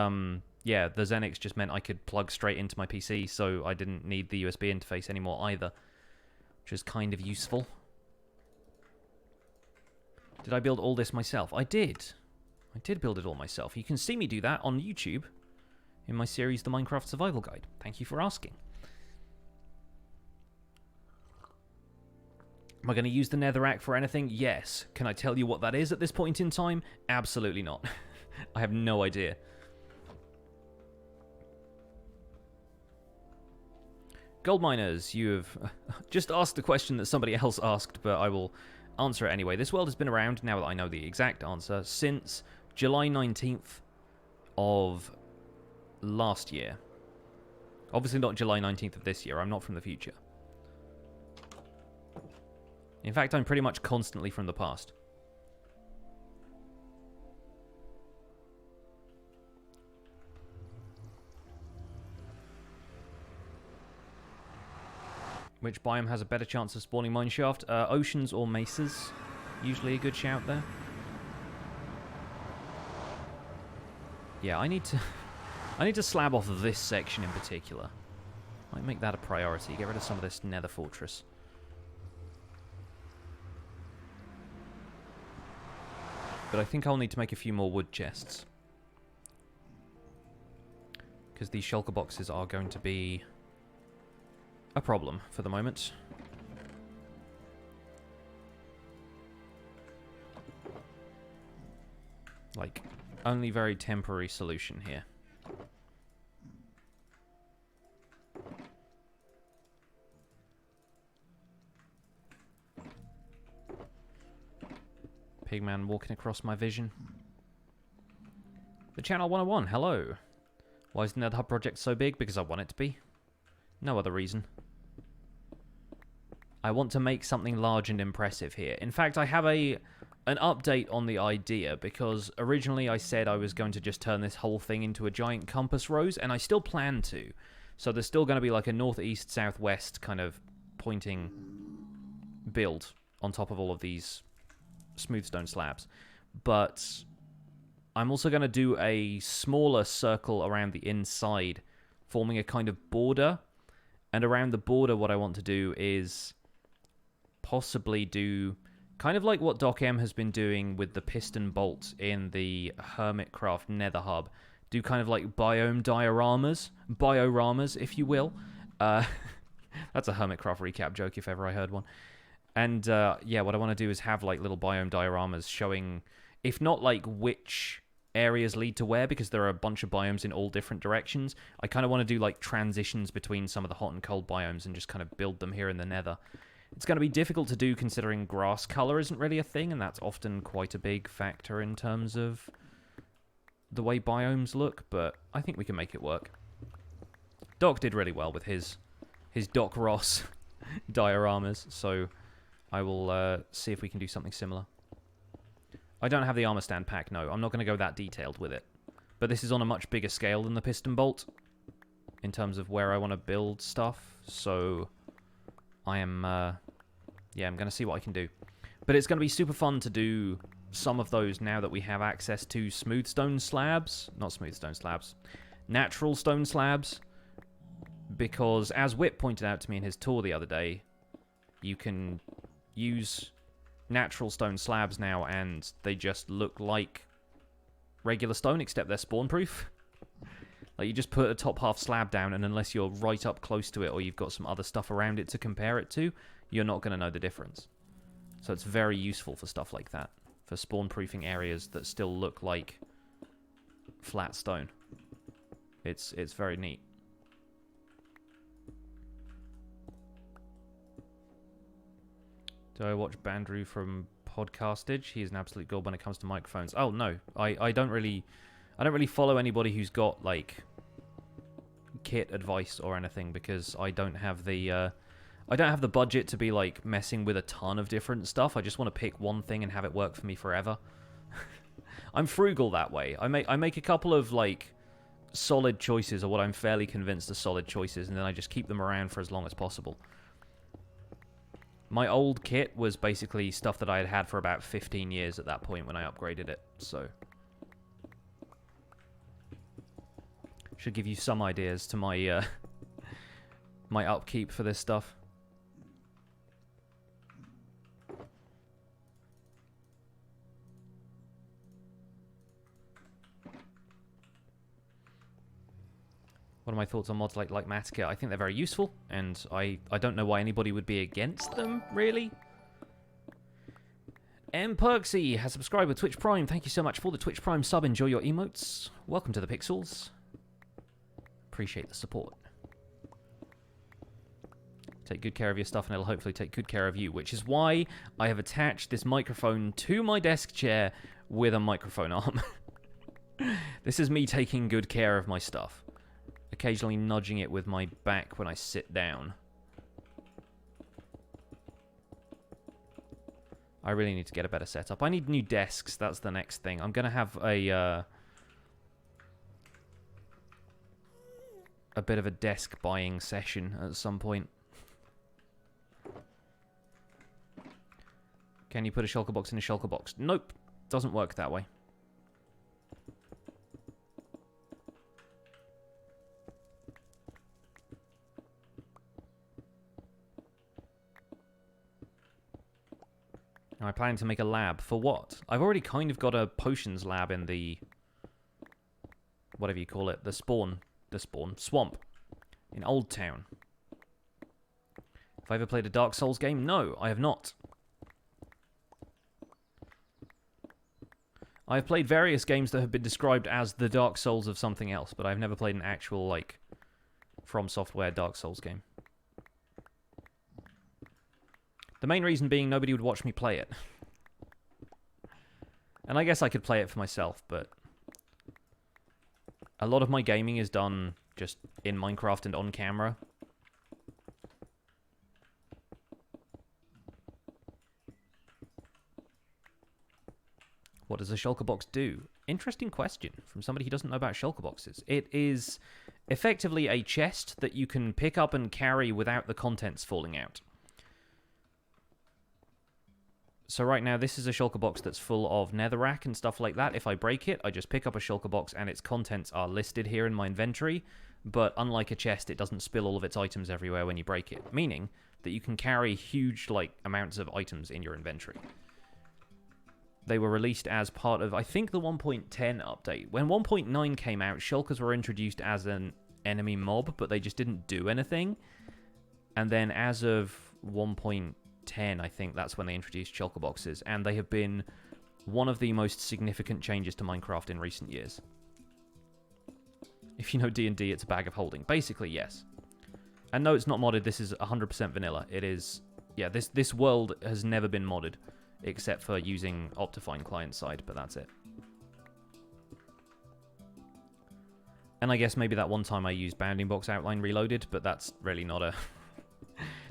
yeah, the Xenix just meant I could plug straight into my PC, so I didn't need the USB interface anymore either, which is kind of useful. Did I build all this myself? I did. I did build it all myself. You can see me do that on YouTube in my series, The Minecraft Survival Guide. Thank you for asking. Am I going to use the netherrack for anything? Yes. Can I tell you what that is at this point in time? Absolutely not. I have no idea. Gold miners, you have just asked the question that somebody else asked, but I will answer it anyway. This world has been around, now that I know the exact answer, since July 19th of last year. Obviously not July 19th of this year. I'm not from the future. In fact, I'm pretty much constantly from the past. Which biome has a better chance of spawning mineshaft? Oceans or mesas. Usually a good shout there. Yeah, I need to slab off this section in particular. Might make that a priority. Get rid of some of this nether fortress. But I think I'll need to make a few more wood chests. Because these shulker boxes are going to be a problem for the moment. Like, only very temporary solution here. Pigman walking across my vision. The Channel 101, hello. Why is the Nether Hub project so big? Because I want it to be. No other reason. I want to make something large and impressive here. In fact, I have an update on the idea, because originally I said I was going to just turn this whole thing into a giant compass rose, and I still plan to. So there's still going to be like a northeast, southwest kind of pointing build on top of all of these smooth stone slabs. But I'm also going to do a smaller circle around the inside, forming a kind of border. And around the border, what I want to do is possibly do kind of like what Doc M has been doing with the piston bolt in the Hermitcraft Nether Hub. Do kind of like biome dioramas, if you will. That's a Hermitcraft recap joke if ever I heard one. And yeah, what I want to do is have like little biome dioramas showing, if not like which areas lead to where, because there are a bunch of biomes in all different directions. I kind of want to do like transitions between some of the hot and cold biomes and just kind of build them here in the Nether. It's going to be difficult to do considering grass color isn't really a thing, and that's often quite a big factor in terms of the way biomes look, but I think we can make it work. Doc did really well with his Doc Ross dioramas, so I will see if we can do something similar. I don't have the armor stand pack, no. I'm not going to go that detailed with it. But this is on a much bigger scale than the piston bolt in terms of where I want to build stuff, so I am, yeah, I'm going to see what I can do. But it's going to be super fun to do some of those now that we have access to smooth stone slabs. Not smooth stone slabs. Natural stone slabs. Because, as Whip pointed out to me in his tour the other day, you can use natural stone slabs now and they just look like regular stone, except they're spawn proof. Like, you just put a top half slab down, and unless you're right up close to it or you've got some other stuff around it to compare it to, you're not going to know the difference. So it's very useful for stuff like that, for spawn proofing areas that still look like flat stone. It's very neat. Do I watch Bandrew from Podcastage? He's an absolute god when it comes to microphones. Oh no, I don't really follow anybody who's got like kit advice or anything, because I don't have the budget to be like messing with a ton of different stuff. I just want to pick one thing and have it work for me forever. I'm frugal that way. I make a couple of like solid choices, or what I'm fairly convinced are solid choices, and then I just keep them around for as long as possible. My old kit was basically stuff that I had had for about 15 years at that point when I upgraded it, so should give you some ideas to my my upkeep for this stuff. What are my thoughts on mods like Matica? I think they're very useful, and I don't know why anybody would be against them, really. M. Perksy has subscribed with Twitch Prime. Thank you so much for the Twitch Prime sub. Enjoy your emotes. Welcome to the Pixels. Appreciate the support. Take good care of your stuff, and it'll hopefully take good care of you, which is why I have attached this microphone to my desk chair with a microphone arm. This is me taking good care of my stuff. Occasionally nudging it with my back when I sit down. I really need to get a better setup. I need new desks. That's the next thing. I'm going to have a bit of a desk buying session at some point. Can you put a shulker box in a shulker box? Nope. Doesn't work that way. Am I planning to make a lab? For what? I've already kind of got a potions lab in the... whatever you call it. The swamp. In Old Town. Have I ever played a Dark Souls game? No, I have not. I've played various games that have been described as the Dark Souls of something else, but I've never played an actual, like, From Software Dark Souls game. The main reason being nobody would watch me play it. And I guess I could play it for myself, but... a lot of my gaming is done just in Minecraft and on camera. What does a shulker box do? Interesting question from somebody who doesn't know about shulker boxes. It is effectively a chest that you can pick up and carry without the contents falling out. So right now, this is a shulker box that's full of netherrack and stuff like that. If I break it, I just pick up a shulker box and its contents are listed here in my inventory. But unlike a chest, it doesn't spill all of its items everywhere when you break it. Meaning that you can carry huge, like, amounts of items in your inventory. They were released as part of, I think, the 1.10 update. When 1.9 came out, shulkers were introduced as an enemy mob, but they just didn't do anything. And then as of 1.10, I think that's when they introduced shulker boxes, and they have been one of the most significant changes to Minecraft in recent years. If you know D&D, it's a bag of holding. Basically, yes. And no, it's not modded. This is 100% vanilla. It is... yeah, this world has never been modded, except for using Optifine client-side, but that's it. And I guess maybe that one time I used Bounding Box Outline Reloaded, but that's really not a...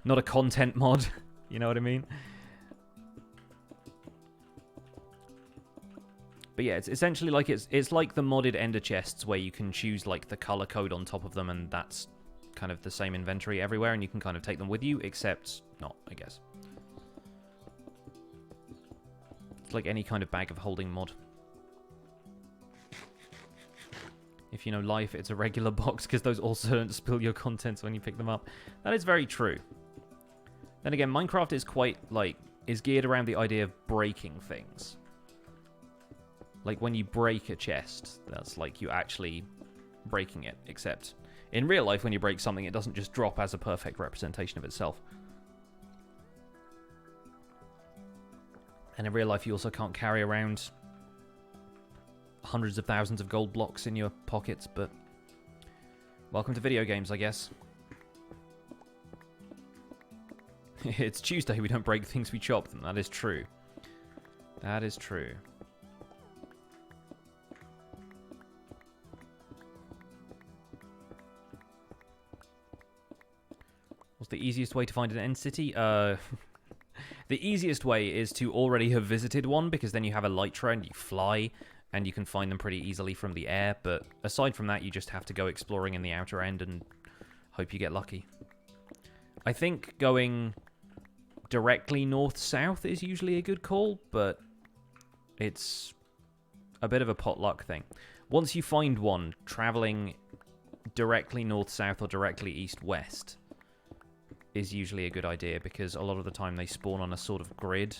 not a content mod. You know what I mean? But yeah, it's essentially like it's like the modded ender chests where you can choose like the color code on top of them, and that's kind of the same inventory everywhere, and you can kind of take them with you, except not, I guess. It's like any kind of bag of holding mod. If you know life, it's a regular box, because those also don't spill your contents when you pick them up. That is very true. Then again, Minecraft is quite, like, is geared around the idea of breaking things. Like, when you break a chest, that's like you actually breaking it, except in real life, when you break something, it doesn't just drop as a perfect representation of itself. And in real life, you also can't carry around hundreds of thousands of gold blocks in your pockets, but welcome to video games, I guess. It's Tuesday, we don't break things, we chop them. That is true. That is true. What's the easiest way to find an end city? The easiest way is to already have visited one, because then you have a Elytra and you fly, and you can find them pretty easily from the air, but aside from that, you just have to go exploring in the outer end and hope you get lucky. I think going directly north-south is usually a good call, but it's a bit of a potluck thing. Once you find one, traveling directly north-south or directly east-west is usually a good idea, because a lot of the time they spawn on a sort of grid.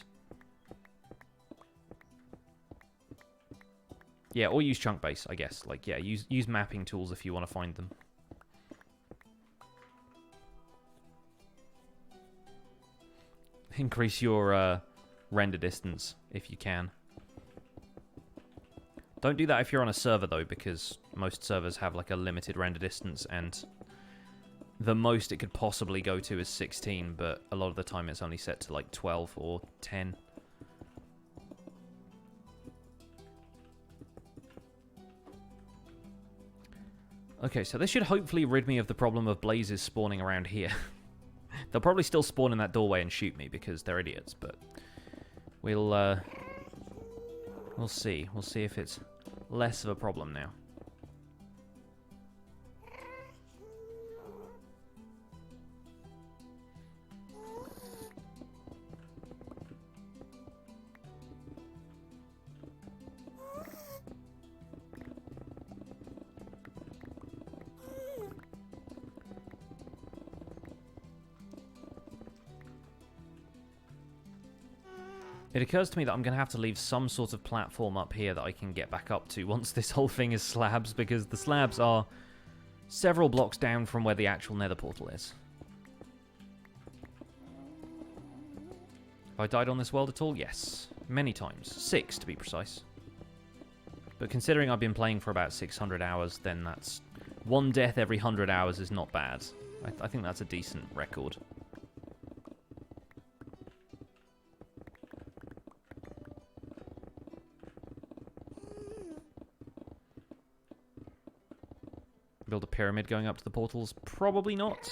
Yeah, or use chunk base, I guess. Like, yeah, use mapping tools if you want to find them. Increase your render distance if you can. Don't do that if you're on a server, though, because most servers have like a limited render distance, and the most it could possibly go to is 16, but a lot of the time it's only set to like 12 or 10. Okay, so this should hopefully rid me of the problem of blazes spawning around here. They'll probably still spawn in that doorway and shoot me because they're idiots, but we'll see. We'll see if it's less of a problem now. It occurs to me that I'm going to have to leave some sort of platform up here that I can get back up to once this whole thing is slabs, because the slabs are several blocks down from where the actual nether portal is. Have I died on this world at all? Yes. Many times. 6, to be precise. But considering I've been playing for about 600 hours, then that's... 1 death every 100 hours is not bad. I think that's a decent record. Build a pyramid going up to the portals? Probably not.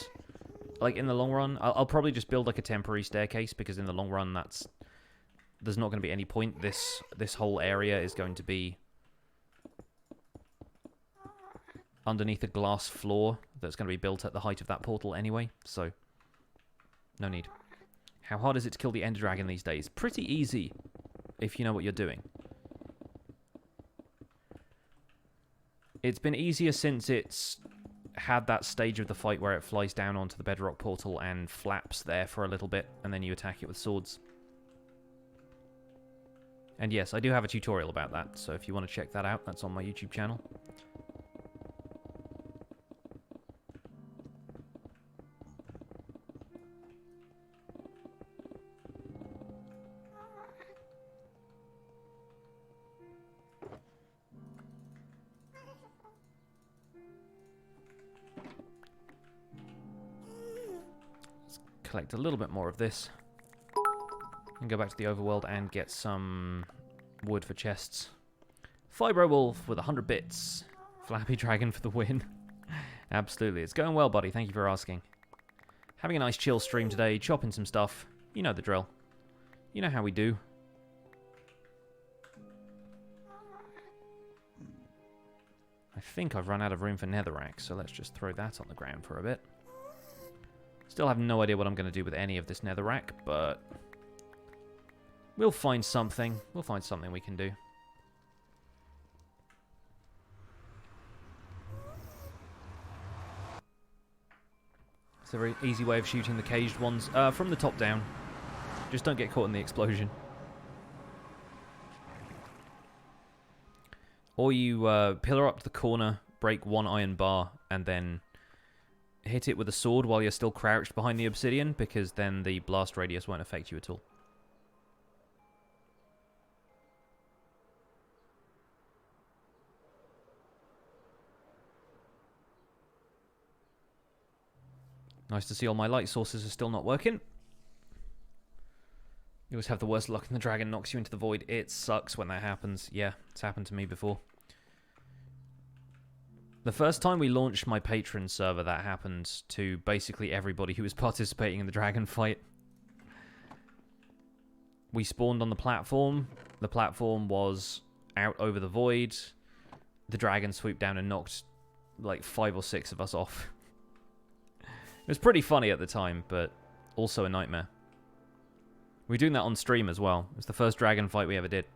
Like, in the long run, I'll probably just build, like, a temporary staircase, because in the long run, there's not going to be any point. This whole area is going to be underneath a glass floor that's going to be built at the height of that portal anyway, so no need. How hard is it to kill the Ender Dragon these days? Pretty easy, if you know what you're doing. It's been easier since it's had that stage of the fight where it flies down onto the Bedrock portal and flaps there for a little bit, and then you attack it with swords. And yes, I do have a tutorial about that, so if you want to check that out, that's on my YouTube channel. Collect a little bit more of this and go back to the overworld and get some wood for chests. Fibro Wolf with 100 bits. Flappy Dragon for the win. Absolutely. It's going well, buddy. Thank you for asking. Having a nice chill stream today, chopping some stuff. You know the drill. You know how we do. I think I've run out of room for netherrack, so let's just throw that on the ground for a bit. Still have no idea what I'm going to do with any of this netherrack, but we'll find something. We'll find something we can do. It's a very easy way of shooting the caged ones. From the top down. Just don't get caught in the explosion. Or you pillar up to the corner, break 1 iron bar, and then hit it with a sword while you're still crouched behind the obsidian, because then the blast radius won't affect you at all. Nice to see all my light sources are still not working. You always have the worst luck and the dragon knocks you into the void. It sucks when that happens. Yeah, it's happened to me before. The first time we launched my Patreon server, that happened to basically everybody who was participating in the dragon fight. We spawned on the platform. The platform was out over the void. The dragon swooped down and knocked like 5 or 6 of us off. It was pretty funny at the time, but also a nightmare. We were doing that on stream as well. It was the first dragon fight we ever did.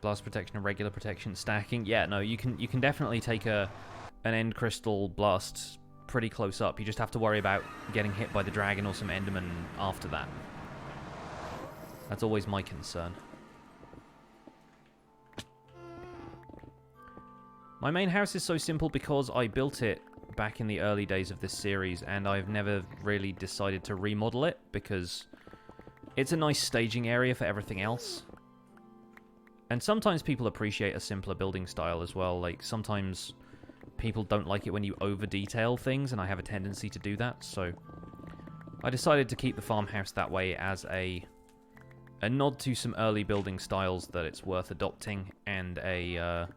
Blast protection and regular protection stacking. Yeah, no, you can definitely take an end crystal blast pretty close up. You just have to worry about getting hit by the dragon or some enderman after that. That's always my concern. My main house is so simple because I built it back in the early days of this series, and I've never really decided to remodel it because it's a nice staging area for everything else. And sometimes people appreciate a simpler building style as well. Like, sometimes people don't like it when you over-detail things, and I have a tendency to do that, so I decided to keep the farmhouse that way as a nod to some early building styles that it's worth adopting, and a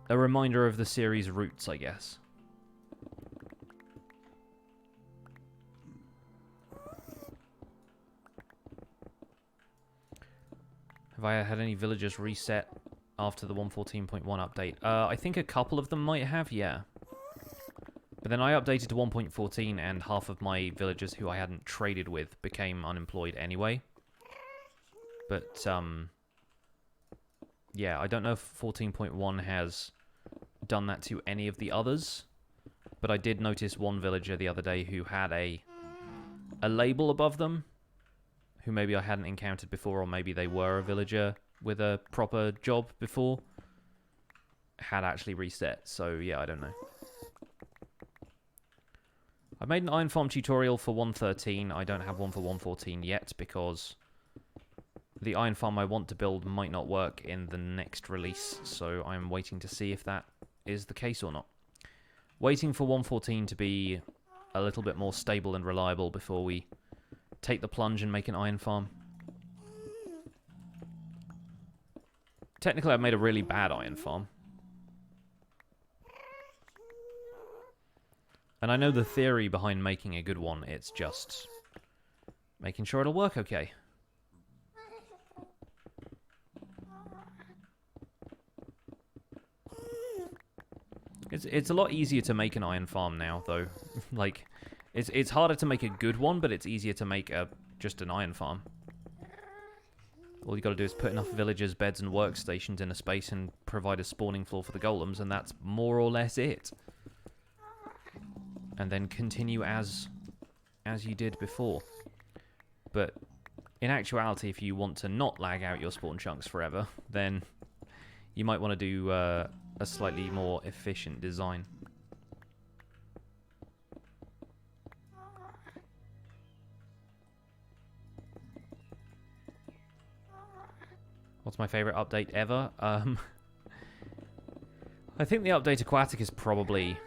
reminder of the series' roots, I guess. Have I had any villagers reset after the 1.14.1 update? I think a couple of them might have, yeah. But then I updated to 1.14 and half of my villagers who I hadn't traded with became unemployed anyway. But yeah, I don't know if 14.1 has done that to any of the others, but I did notice one villager the other day who had a label above them, who maybe I hadn't encountered before, or maybe they were a villager with a proper job before, had actually reset. So yeah, I don't know. I made an iron farm tutorial for 1.13. I don't have one for 1.14 yet because the iron farm I want to build might not work in the next release, so I'm waiting to see if that is the case or not. Waiting for 1.14 to be a little bit more stable and reliable before we take the plunge and make an iron farm. Technically, I've made a really bad iron farm. And I know the theory behind making a good one, it's just making sure it'll work okay. It's a lot easier to make an iron farm now, though. Like, it's harder to make a good one, but it's easier to make just an iron farm. All you gotta do is put enough villagers, beds, and workstations in a space and provide a spawning floor for the golems, and that's more or less it. And then continue as you did before. But in actuality, if you want to not lag out your spawn chunks forever, then you might want to do a slightly more efficient design. What's my favorite update ever? I think the update Aquatic is probably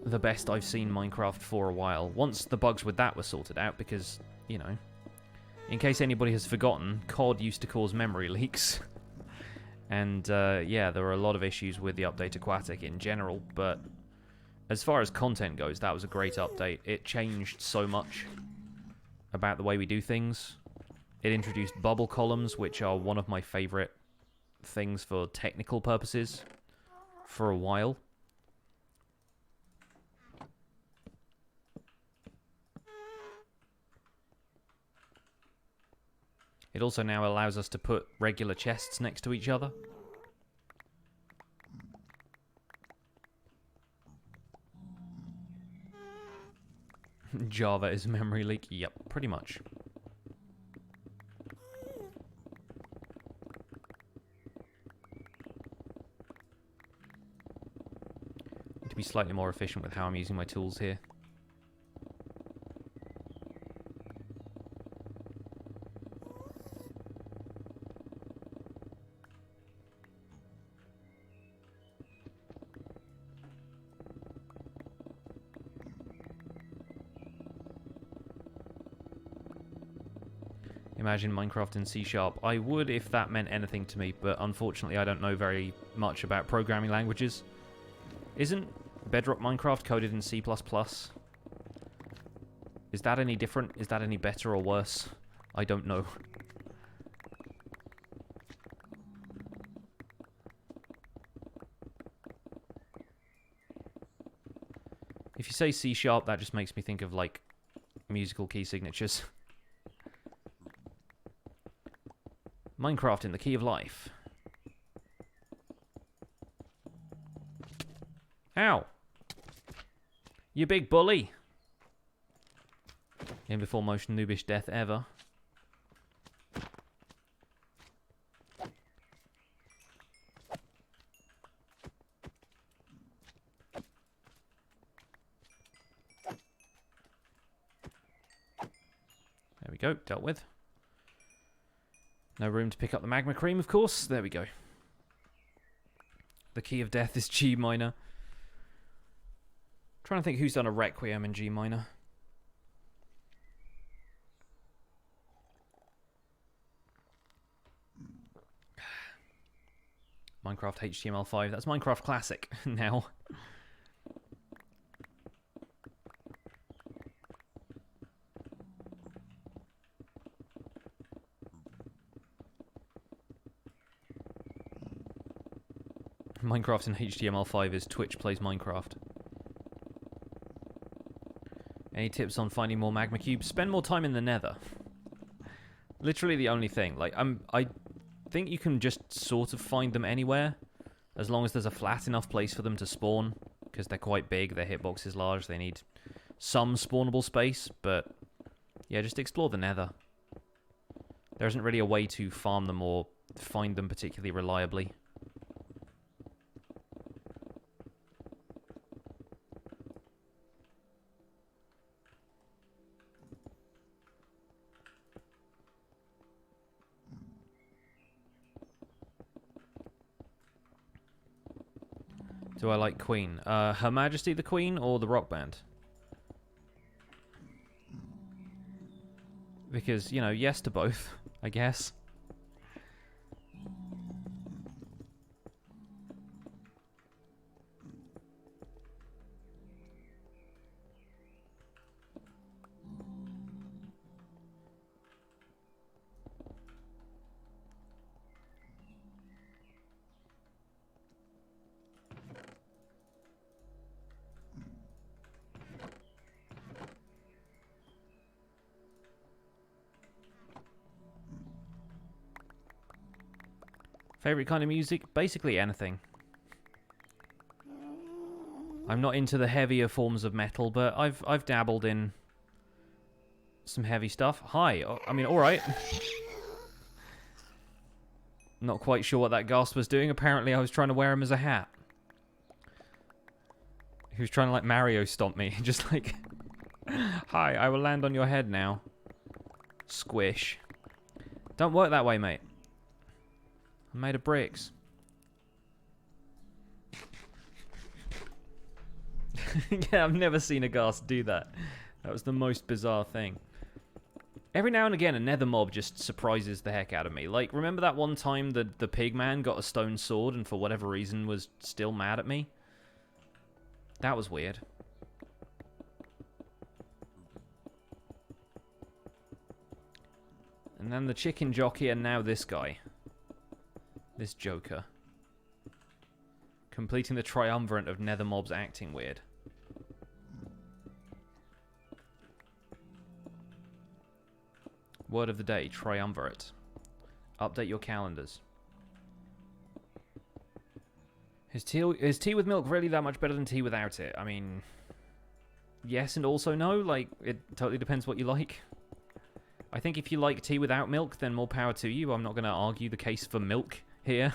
the best I've seen Minecraft for a while. Once the bugs with that were sorted out, because, you know, in case anybody has forgotten, COD used to cause memory leaks. And, yeah, there were a lot of issues with the update Aquatic in general, but as far as content goes, that was a great update. It changed so much about the way we do things. It introduced bubble columns, which are one of my favorite things for technical purposes for a while. It also now allows us to put regular chests next to each other. Java is memory leak? Yep, pretty much. Need to be slightly more efficient with how I'm using my tools here. Imagine Minecraft in C#. I would if that meant anything to me, but unfortunately I don't know very much about programming languages. Isn't Bedrock Minecraft coded in C++? Is that any different? Is that any better or worse? I don't know. If you say C#, that just makes me think of, like, musical key signatures. Minecraft in the key of life. Ow! You big bully! In before most noobish death ever. There we go, dealt with. No room to pick up the magma cream, of course. There we go. The key of death is G minor. Trying to think who's done a Requiem in G minor. Minecraft HTML5. That's Minecraft Classic now. Minecraft in HTML5 is Twitch plays Minecraft. Any tips on finding more magma cubes? Spend more time in the Nether. Literally the only thing. Like, think you can just sort of find them anywhere, as long as there's a flat enough place for them to spawn, because they're quite big, their hitbox is large, they need some spawnable space, but yeah, just explore the nether. There isn't really a way to farm them or find them particularly reliably. Do I like Queen? Her Majesty the Queen or the rock band? Because, you know, yes to both, I guess. Favorite kind of music? Basically anything. I'm not into the heavier forms of metal, but I've dabbled in some heavy stuff. Hi. I mean, all right. Not quite sure what that ghast was doing. Apparently, I was trying to wear him as a hat. He was trying to, like, Mario stomp me. Just like, hi, I will land on your head now. Squish. Don't work that way, mate. I'm made of bricks. Yeah, I've never seen a ghast do that. That was the most bizarre thing. Every now and again, a nether mob just surprises the heck out of me. Like, remember that one time that the pig man got a stone sword and for whatever reason was still mad at me? That was weird. And then the chicken jockey and now this guy. This joker. Completing the triumvirate of nether mobs acting weird. Word of the day, triumvirate. Update your calendars. Is tea with milk really that much better than tea without it? I mean, yes and also no. Like, it totally depends what you like. I think if you like tea without milk, then more power to you. I'm not going to argue the case for milk here.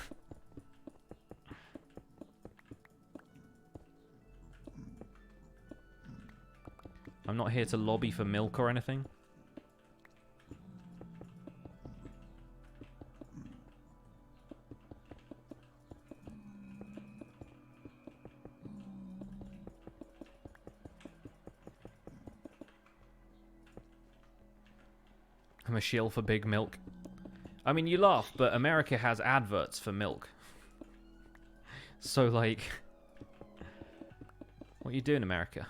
I'm not here to lobby for milk or anything. I'm a shill for big milk. I mean, you laugh, but America has adverts for milk. So, like... What are you doing, America?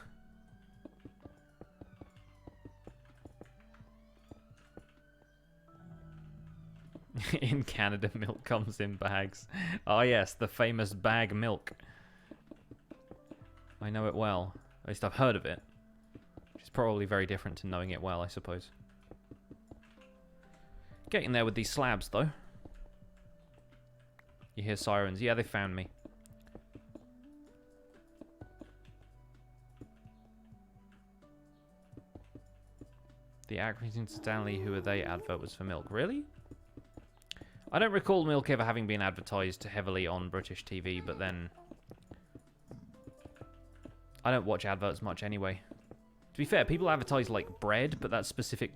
In Canada, milk comes in bags. Oh yes, the famous bag milk. I know it well. At least I've heard of it. Which is probably very different to knowing it well, I suppose. Getting there with these slabs, though. You hear sirens. Yeah, they found me. The Accrington Stanley Who Are They advert was for milk. Really? I don't recall milk ever having been advertised heavily on British TV, but then... I don't watch adverts much anyway. To be fair, people advertise, like, bread, but that's specific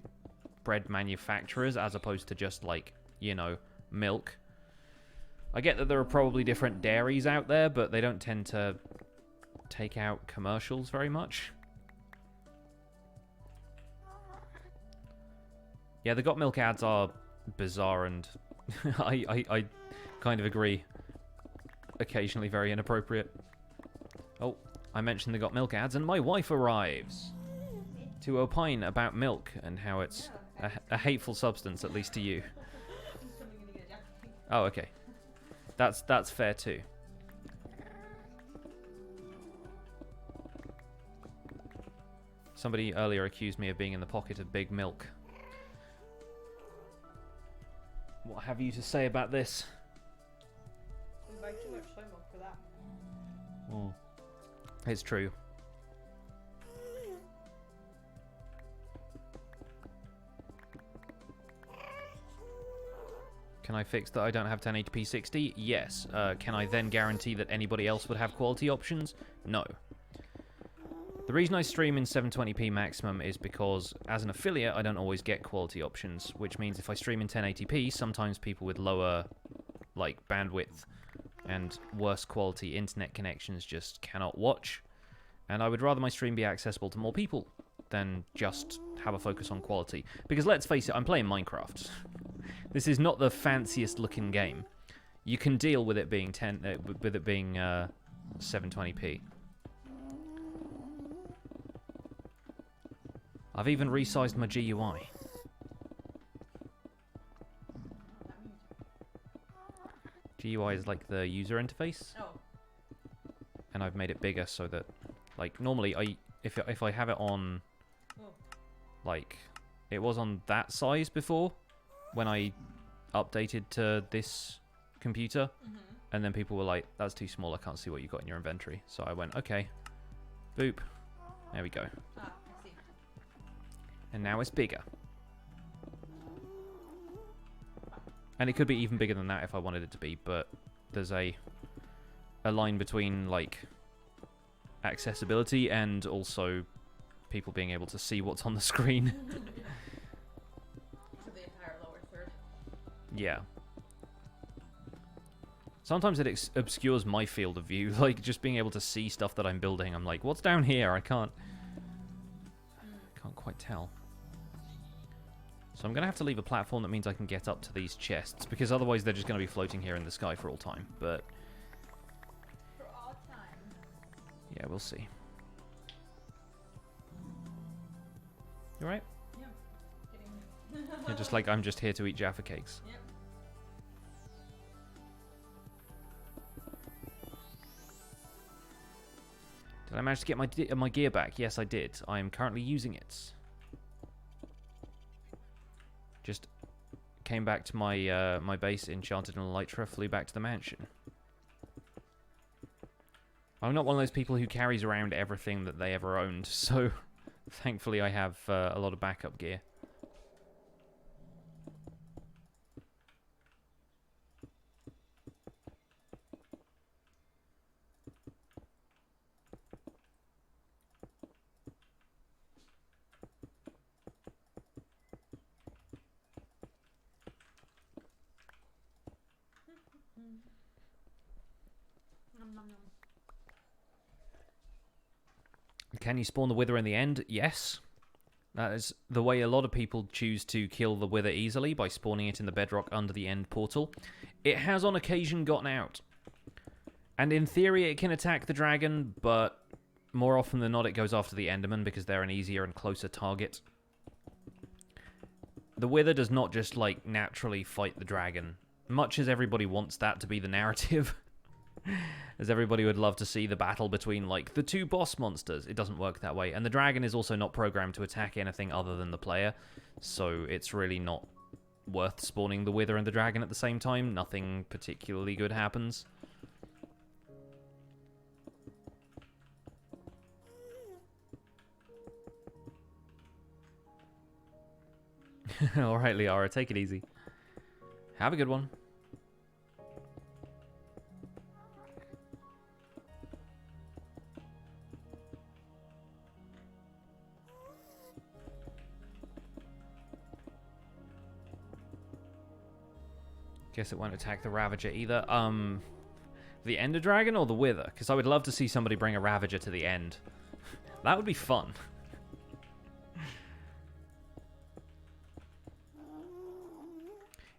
bread manufacturers as opposed to just, like, you know, milk. I get that there are probably different dairies out there, but they don't tend to take out commercials very much. Yeah, the Got Milk ads are bizarre and I kind of agree. Occasionally very inappropriate. Oh, I mentioned the Got Milk ads and my wife arrives to opine about milk and how it's a hateful substance, at least to you. Oh, okay. That's fair too. Somebody earlier accused me of being in the pocket of Big Milk. What? have you to say about this? We buy too much soy milk for that. Oh. It's true. Can I fix that I don't have 1080p 60? Yes. Can I then guarantee that anybody else would have quality options? No. The reason I stream in 720p maximum is because, as an affiliate, I don't always get quality options, which means if I stream in 1080p, sometimes people with lower, like, bandwidth and worse quality internet connections just cannot watch. And I would rather my stream be accessible to more people than just have a focus on quality. Because let's face it, I'm playing Minecraft. This is not the fanciest looking game. You can deal with it being 720p. I've even resized my GUI. GUI is like the user interface. Oh. And I've made it bigger so that, like, normally if I have it on, like, it was on that size before when I updated to this computer, and then people were like, that's too small, I can't see what you got in your inventory. So I went, okay, boop, there we go. Ah, I see. And now it's bigger. And it could be even bigger than that if I wanted it to be, but there's a line between, like, accessibility and also people being able to see what's on the screen. For the entire lower third. Yeah. Sometimes it obscures my field of view, like just being able to see stuff that I'm building. I'm like, what's down here? I can't quite tell. So I'm going to have to leave a platform that means I can get up to these chests, because otherwise they're just going to be floating here in the sky for all time. But For all time. yeah, we'll see. You alright? Yeah. Getting Yeah, just like I'm just here to eat Jaffa cakes. Yep. Did I manage to get my gear back? Yes, I did. I am currently using it. Just came back to my my base, enchanted in Elytra, flew back to the mansion. I'm not one of those people who carries around everything that they ever owned, so thankfully I have a lot of backup gear. Nom, nom, nom. Can you spawn the Wither in the end? Yes. That is the way a lot of people choose to kill the Wither easily, by spawning it in the Bedrock under the end portal. It has on occasion gotten out. And in theory it can attack the dragon, but more often than not it goes after the Enderman because they're an easier and closer target. The Wither does not just, like, naturally fight the dragon, much as everybody wants that to be the narrative. As everybody would love to see the battle between, like, the two boss monsters. It doesn't work that way. And the dragon is also not programmed to attack anything other than the player, so it's really not worth spawning the Wither and the dragon at the same time. Nothing particularly good happens. Alright, Liara, take it easy. Have a good one. Guess it won't attack the Ravager either. The Ender Dragon or the Wither? Because I would love to see somebody bring a Ravager to the end. That would be fun.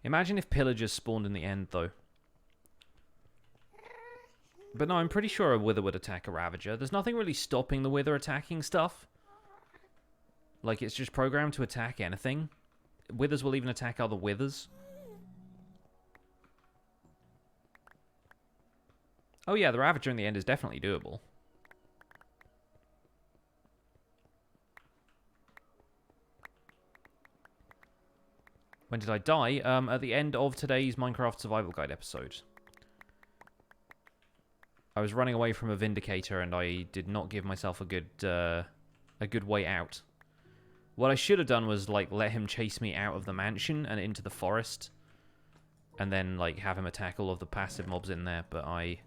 Imagine if Pillagers spawned in the end, though. But no, I'm pretty sure a Wither would attack a Ravager. There's nothing really stopping the Wither attacking stuff. Like, it's just programmed to attack anything. Withers will even attack other Withers. Oh yeah, the Ravager in the end is definitely doable. When did I die? At the end of today's Minecraft Survival Guide episode. I was running away from a Vindicator and I did not give myself a good way out. What I should have done was, like, let him chase me out of the mansion and into the forest. And then, like, have him attack all of the passive mobs in there. But I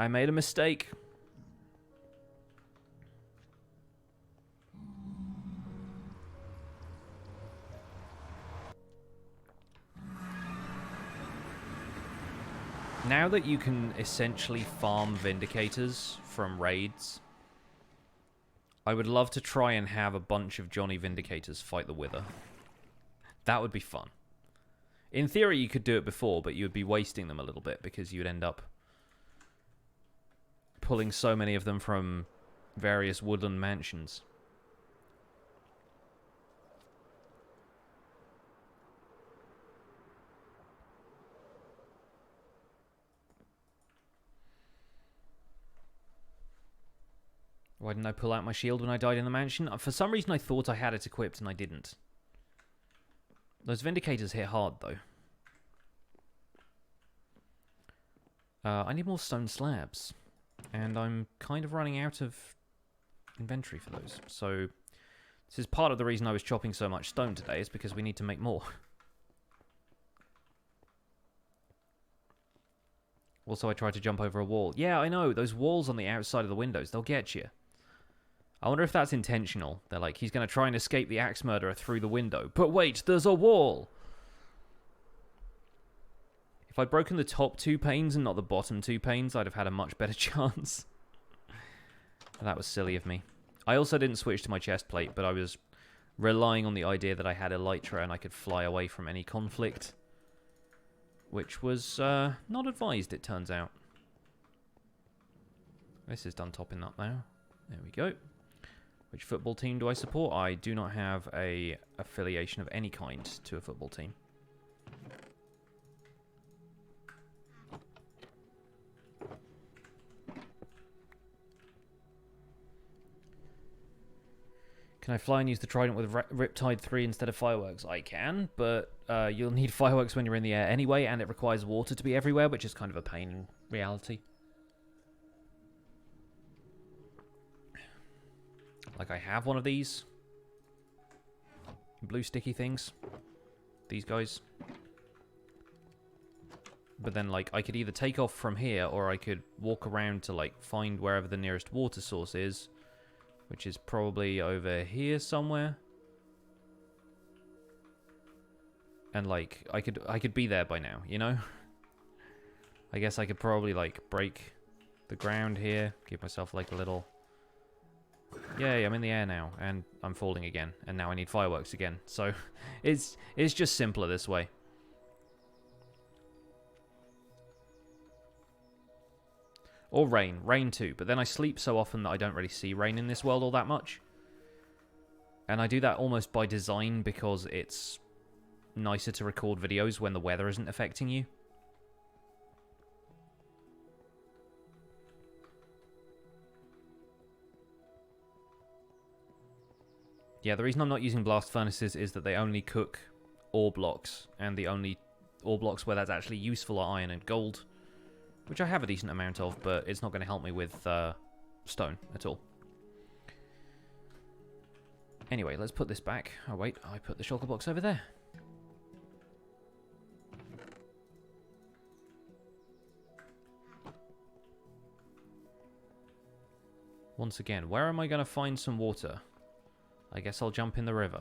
made a mistake. Now that you can essentially farm Vindicators from raids, I would love to try and have a bunch of Johnny Vindicators fight the Wither. That would be fun. In theory, you could do it before, but you would be wasting them a little bit because you would end up pulling so many of them from various woodland mansions. Why didn't I pull out my shield when I died in the mansion? For some reason I thought I had it equipped and I didn't. Those Vindicators hit hard though. I need more stone slabs. And I'm kind of running out of inventory for those. So this is part of the reason I was chopping so much stone today, is because we need to make more. Also, I tried to jump over a wall. Yeah, I know, those walls on the outside of the windows, they'll get you. I wonder if that's intentional. They're like, he's going to try and escape the axe murderer through the window. But wait, there's a wall! If I'd broken the top 2 panes and not the bottom 2 panes, I'd have had a much better chance. That was silly of me. I also didn't switch to my chest plate, but I was relying on the idea that I had Elytra and I could fly away from any conflict. Which was not advised, it turns out. This is done topping up now. There we go. Which football team do I support? I do not have a affiliation of any kind to a football team. Can I fly and use the trident with Riptide 3 instead of fireworks? I can, but you'll need fireworks when you're in the air anyway, and it requires water to be everywhere, which is kind of a pain in reality. Like, I have one of these blue sticky things. These guys. But then, like, I could either take off from here, or I could walk around to, like, find wherever the nearest water source is, which is probably over here somewhere. And, like, I could be there by now, you know? I guess I could probably, like, break the ground here, give myself, like, a little... Yay, I'm in the air now, and I'm falling again, and now I need fireworks again. So, it's just simpler this way. Or rain. Rain too, but then I sleep so often that I don't really see rain in this world all that much. And I do that almost by design because it's nicer to record videos when the weather isn't affecting you. Yeah, the reason I'm not using blast furnaces is that they only cook ore blocks, and the only ore blocks where that's actually useful are iron and gold, which I have a decent amount of, but it's not going to help me with stone at all. Anyway, let's put this back. Oh wait, I put the shulker box over there. Once again, where am I going to find some water? I guess I'll jump in the river.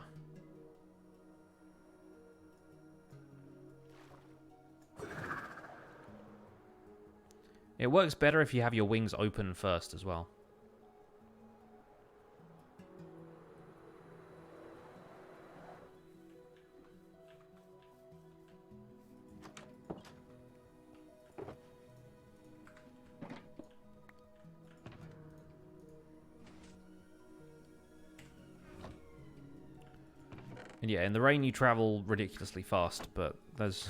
It works better if you have your wings open first as well. And yeah, in the rain you travel ridiculously fast, but there's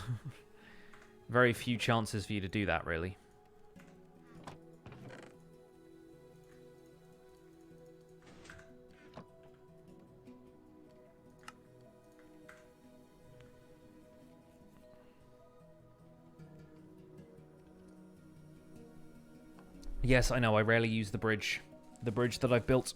very few chances for you to do that, really. Yes, I know, I rarely use the bridge. The bridge that I've built.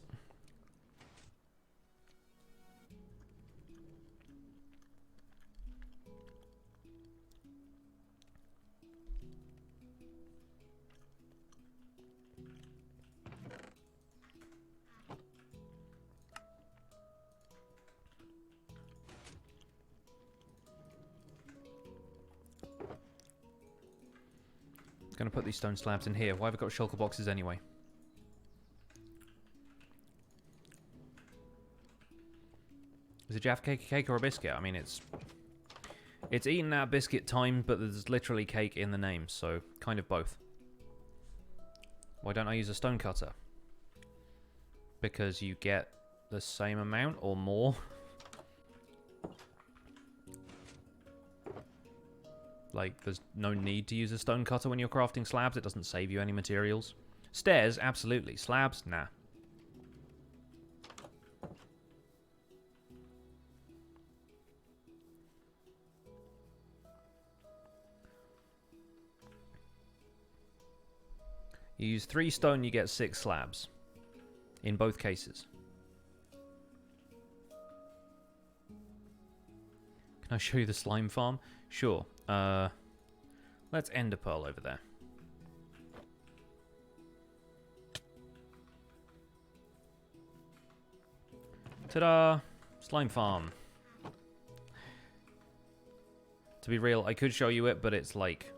Gonna put these stone slabs in here. Why have I got shulker boxes anyway? Is a Jaffa cake a cake or a biscuit? I mean, it's eaten at biscuit time, but there's literally cake in the name, so kind of both. Why don't I use a stone cutter? Because you get the same amount or more. Like, there's no need to use a stone cutter when you're crafting slabs. It doesn't save you any materials. Stairs, absolutely. Slabs, nah. You use 3 stone, you get 6 slabs. In both cases. Can I show you the slime farm? Sure. Let's ender pearl over there. Ta-da! Slime farm. To be real, I could show you it, but it's like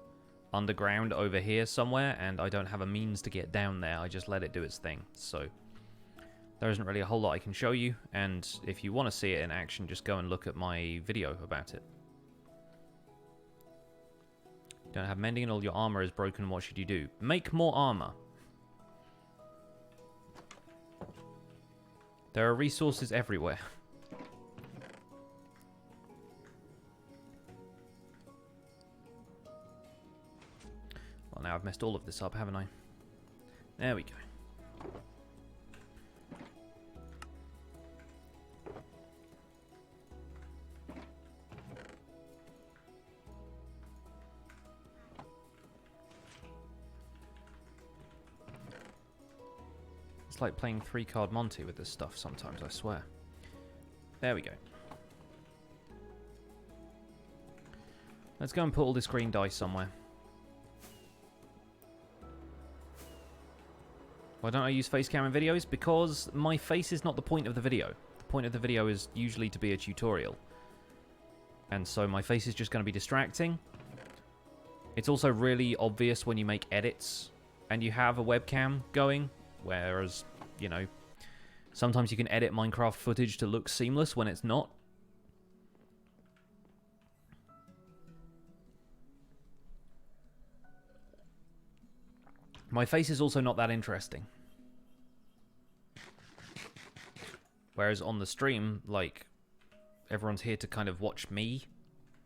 underground over here somewhere, and I don't have a means to get down there. I just let it do its thing, so there isn't really a whole lot I can show you, and if you want to see it in action, just go and look at my video about it. You don't have mending and all your armor is broken. What should you do? Make more armor. There are resources everywhere. Well, now I've messed all of this up, haven't I? There we go. It's like playing 3-card Monty with this stuff sometimes, I swear. There we go. Let's go and put all this green dye somewhere. Why don't I use face cam in videos? Because my face is not the point of the video. The point of the video is usually to be a tutorial. And so my face is just going to be distracting. It's also really obvious when you make edits and you have a webcam going. Whereas, you know, sometimes you can edit Minecraft footage to look seamless when it's not. My face is also not that interesting. Whereas on the stream, like, everyone's here to kind of watch me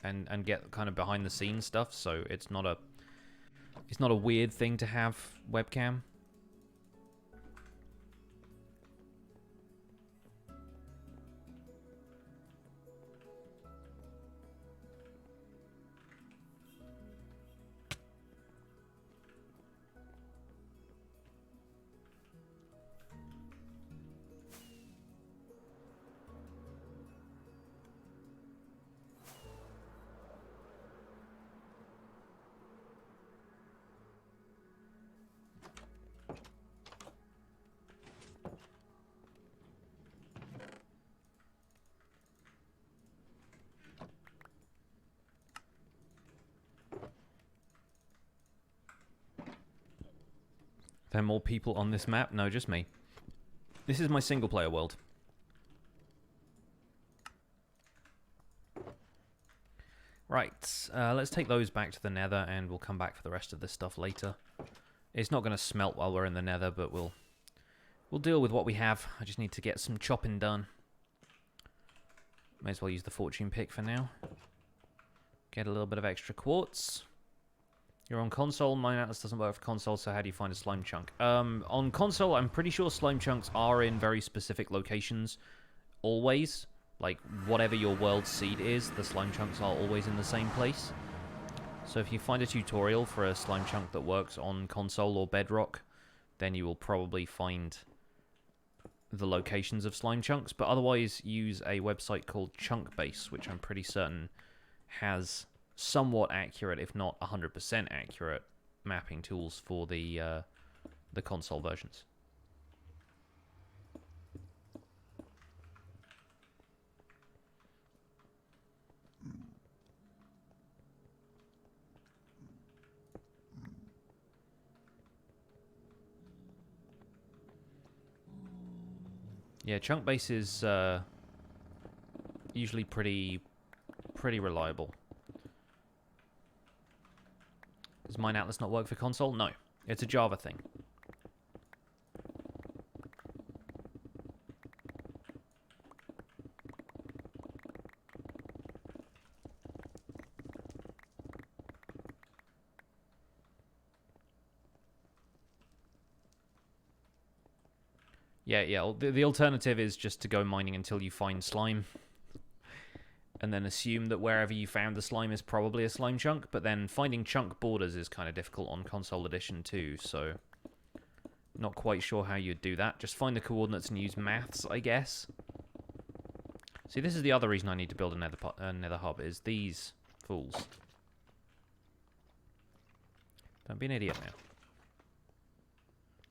and get kind of behind the scenes stuff, so it's not a weird thing to have webcam. There are more people on this map? No, just me. This is my single player world. Right, let's take those back to the nether and we'll come back for the rest of this stuff later. It's not going to smelt while we're in the nether, but we'll deal with what we have. I just need to get some chopping done. May as well use the fortune pick for now. Get a little bit of extra quartz. You're on console. Mine Atlas doesn't work for console, so how do you find a slime chunk? On console, I'm pretty sure slime chunks are in very specific locations. Always. Like, whatever your world seed is, the slime chunks are always in the same place. So if you find a tutorial for a slime chunk that works on console or Bedrock, then you will probably find the locations of slime chunks. But otherwise, use a website called Chunkbase, which I'm pretty certain has somewhat accurate, if not 100% accurate, mapping tools for the console versions. Yeah, Chunkbase is usually pretty reliable. Does Mine Atlas not work for console? No, it's a Java thing. Yeah. The alternative is just to go mining until you find slime, and then assume that wherever you found the slime is probably a slime chunk. But then finding chunk borders is kind of difficult on console edition too. So not quite sure how you'd do that. Just find the coordinates and use maths, I guess. See, this is the other reason I need to build a nether hub, is these fools. Don't be an idiot now.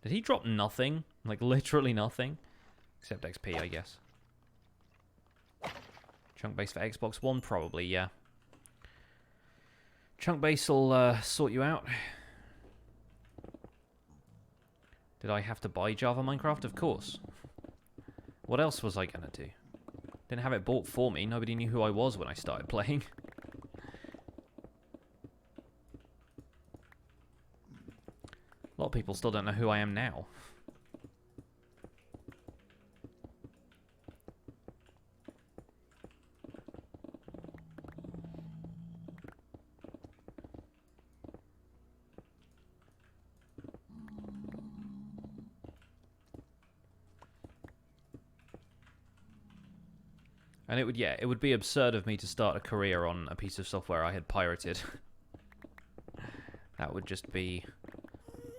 Did he drop nothing? Like, literally nothing? Except XP, I guess. Chunk base for Xbox One? Probably, yeah. Chunk base will sort you out. Did I have to buy Java Minecraft? Of course. What else was I gonna do? Didn't have it bought for me. Nobody knew who I was when I started playing. A lot of people still don't know who I am now. And it would be absurd of me to start a career on a piece of software I had pirated. That would just be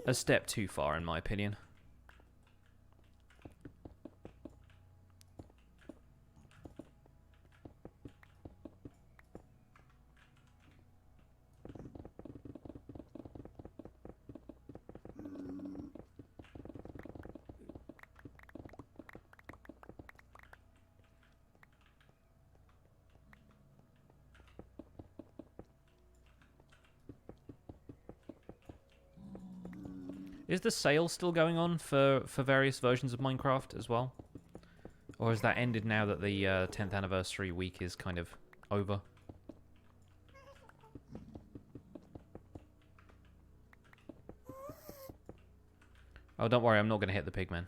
a step too far, in my opinion. Is the sale still going on for various versions of Minecraft as well? Or has that ended now that the 10th anniversary week is kind of over? Oh, don't worry, I'm not going to hit the pigman.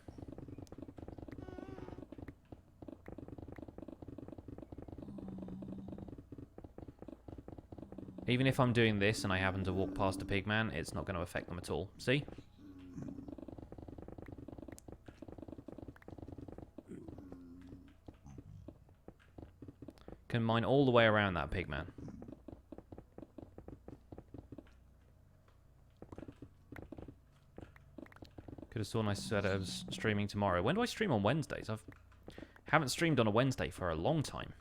Even if I'm doing this and I happen to walk past a pigman, it's not going to affect them at all. See? Can mine all the way around that pigman. Could have sworn I said I was streaming tomorrow. When do I stream on Wednesdays? Haven't streamed on a Wednesday for a long time.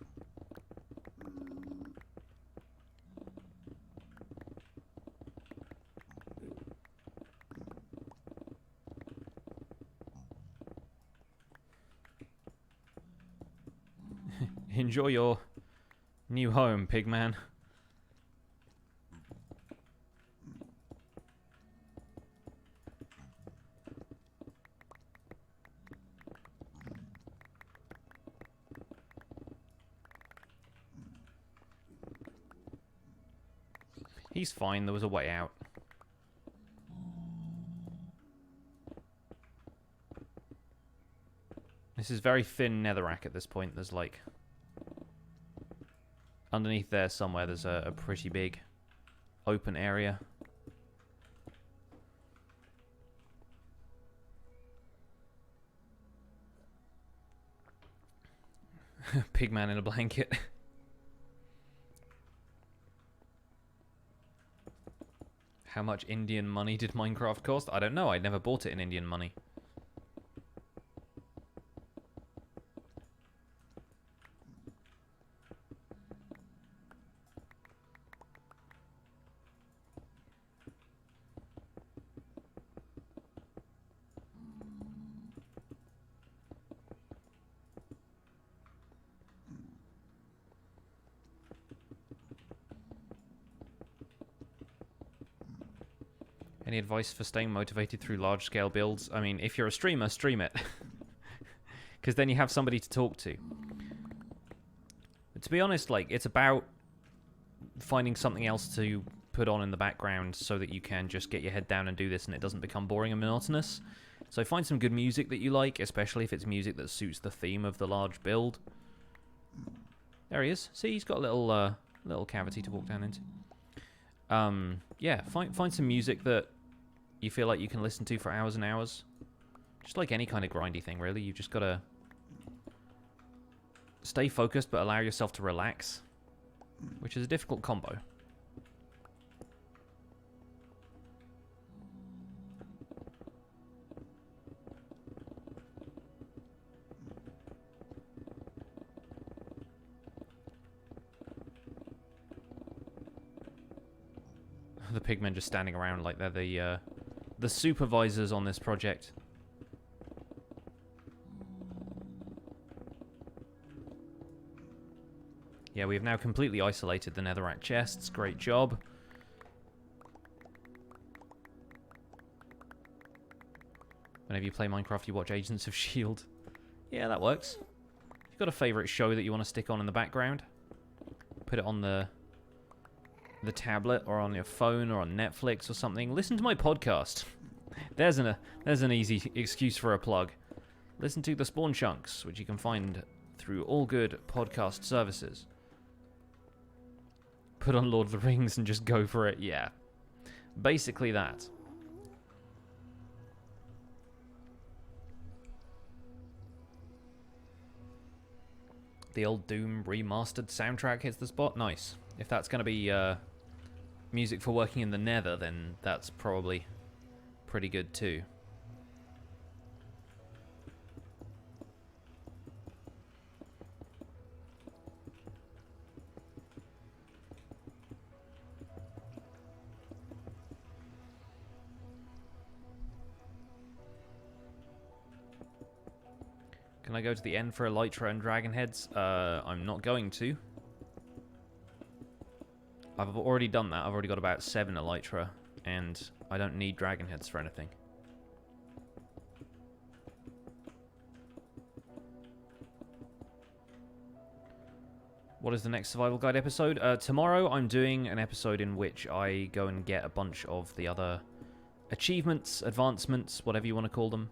Enjoy your new home, pigman. He's fine, there was a way out. This is very thin netherrack at this point. There's like... underneath there somewhere there's a pretty big open area. Pigman in a blanket. How much Indian money did Minecraft cost? I don't know. I never bought it in Indian money. Any advice for staying motivated through large-scale builds? I mean, if you're a streamer, stream it. Because then you have somebody to talk to. But to be honest, like, it's about finding something else to put on in the background so that you can just get your head down and do this and it doesn't become boring and monotonous. So find some good music that you like, especially if it's music that suits the theme of the large build. There he is. See, he's got a little cavity to walk down into. Yeah, find some music that you feel like you can listen to for hours and hours. Just like any kind of grindy thing, really. You've just got to stay focused but allow yourself to relax, which is a difficult combo. The pigmen just standing around like they're the supervisors on this project. Yeah, we have now completely isolated the netherrack chests. Great job. Whenever you play Minecraft, you watch Agents of S.H.I.E.L.D. Yeah, that works. If you've got a favourite show that you want to stick on in the background, put it on the tablet or on your phone or on Netflix or something. Listen to my podcast. There's an easy excuse for a plug. Listen to the Spawn Chunks, which you can find through all good podcast services. Put on Lord of the Rings and just go for it. Yeah. Basically that. The old Doom remastered soundtrack hits the spot. Nice. If that's going to be music for working in the Nether, then that's probably pretty good too. Can I go to the end for Elytra and Dragon Heads? I'm not going to. I've already done that. I've already got about 7 Elytra, and I don't need Dragon Heads for anything. What is the next survival guide episode? Tomorrow I'm doing an episode in which I go and get a bunch of the other achievements, advancements, whatever you want to call them,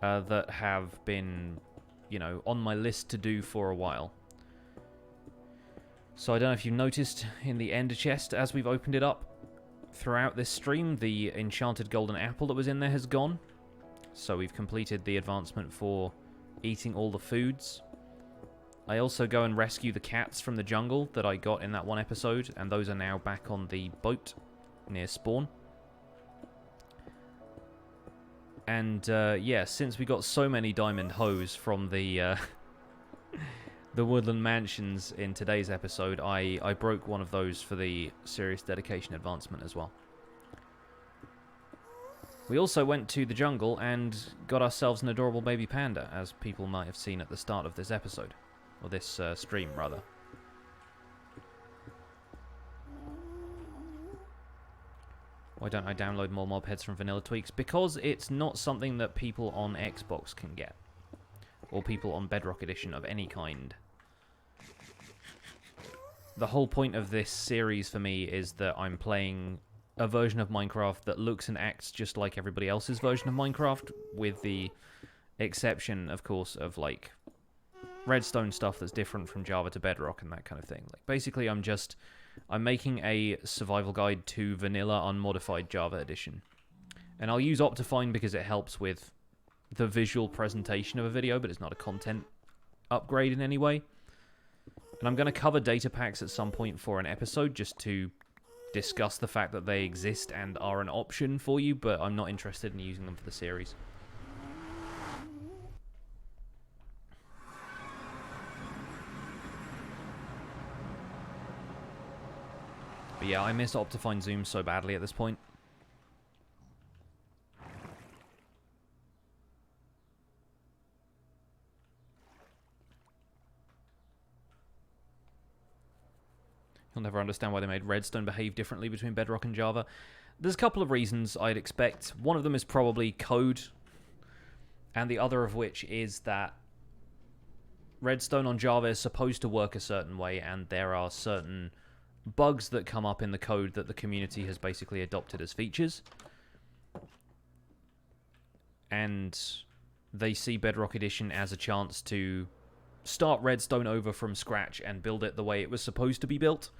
that have been, you know, on my list to do for a while. So I don't know if you've noticed in the ender chest as we've opened it up throughout this stream, the enchanted golden apple that was in there has gone. So we've completed the advancement for eating all the foods. I also go and rescue the cats from the jungle that I got in that one episode, and those are now back on the boat near spawn. And yeah, since we got so many diamond hoes from the the woodland mansions in today's episode, I broke one of those for the serious dedication advancement as well. We also went to the jungle and got ourselves an adorable baby panda, as people might have seen at the start of this episode. Or this stream, rather. Why don't I download more mob heads from Vanilla Tweaks? Because it's not something that people on Xbox can get. Or people on Bedrock Edition of any kind. The whole point of this series for me is that I'm playing a version of Minecraft that looks and acts just like everybody else's version of Minecraft, with the exception, of course, of like redstone stuff that's different from Java to Bedrock and that kind of thing. Like, basically, I'm making a survival guide to vanilla unmodified Java edition. And I'll use Optifine because it helps with the visual presentation of a video, but it's not a content upgrade in any way. And I'm going to cover data packs at some point for an episode, just to discuss the fact that they exist and are an option for you, but I'm not interested in using them for the series. But yeah, I miss Optifine Zoom so badly at this point. You'll never understand why they made Redstone behave differently between Bedrock and Java. There's a couple of reasons I'd expect. One of them is probably code, and the other of which is that Redstone on Java is supposed to work a certain way, and there are certain bugs that come up in the code that the community has basically adopted as features. And they see Bedrock Edition as a chance to start Redstone over from scratch and build it the way it was supposed to be built.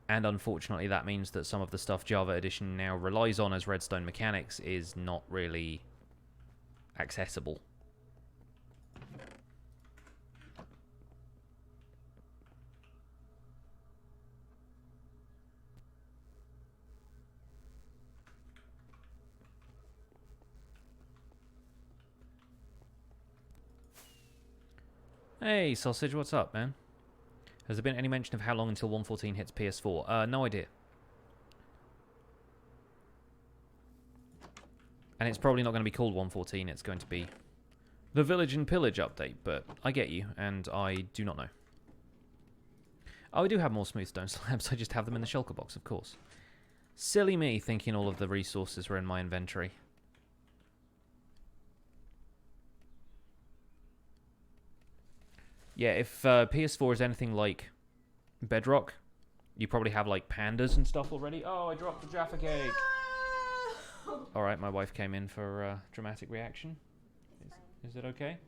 And unfortunately, that means that some of the stuff Java Edition now relies on as Redstone mechanics is not really accessible. Hey, Sausage, what's up, man? Has there been any mention of how long until 1.14 hits PS4? No idea. And it's probably not going to be called 1.14, it's going to be the Village and Pillage update, but I get you, and I do not know. Oh, I do have more smooth stone slabs, I just have them in the shulker box, of course. Silly me, thinking all of the resources were in my inventory. Yeah, if PS4 is anything like Bedrock, you probably have like pandas and stuff already. Oh, I dropped the Jaffa cake. No! Alright, my wife came in for dramatic reaction. Is it okay?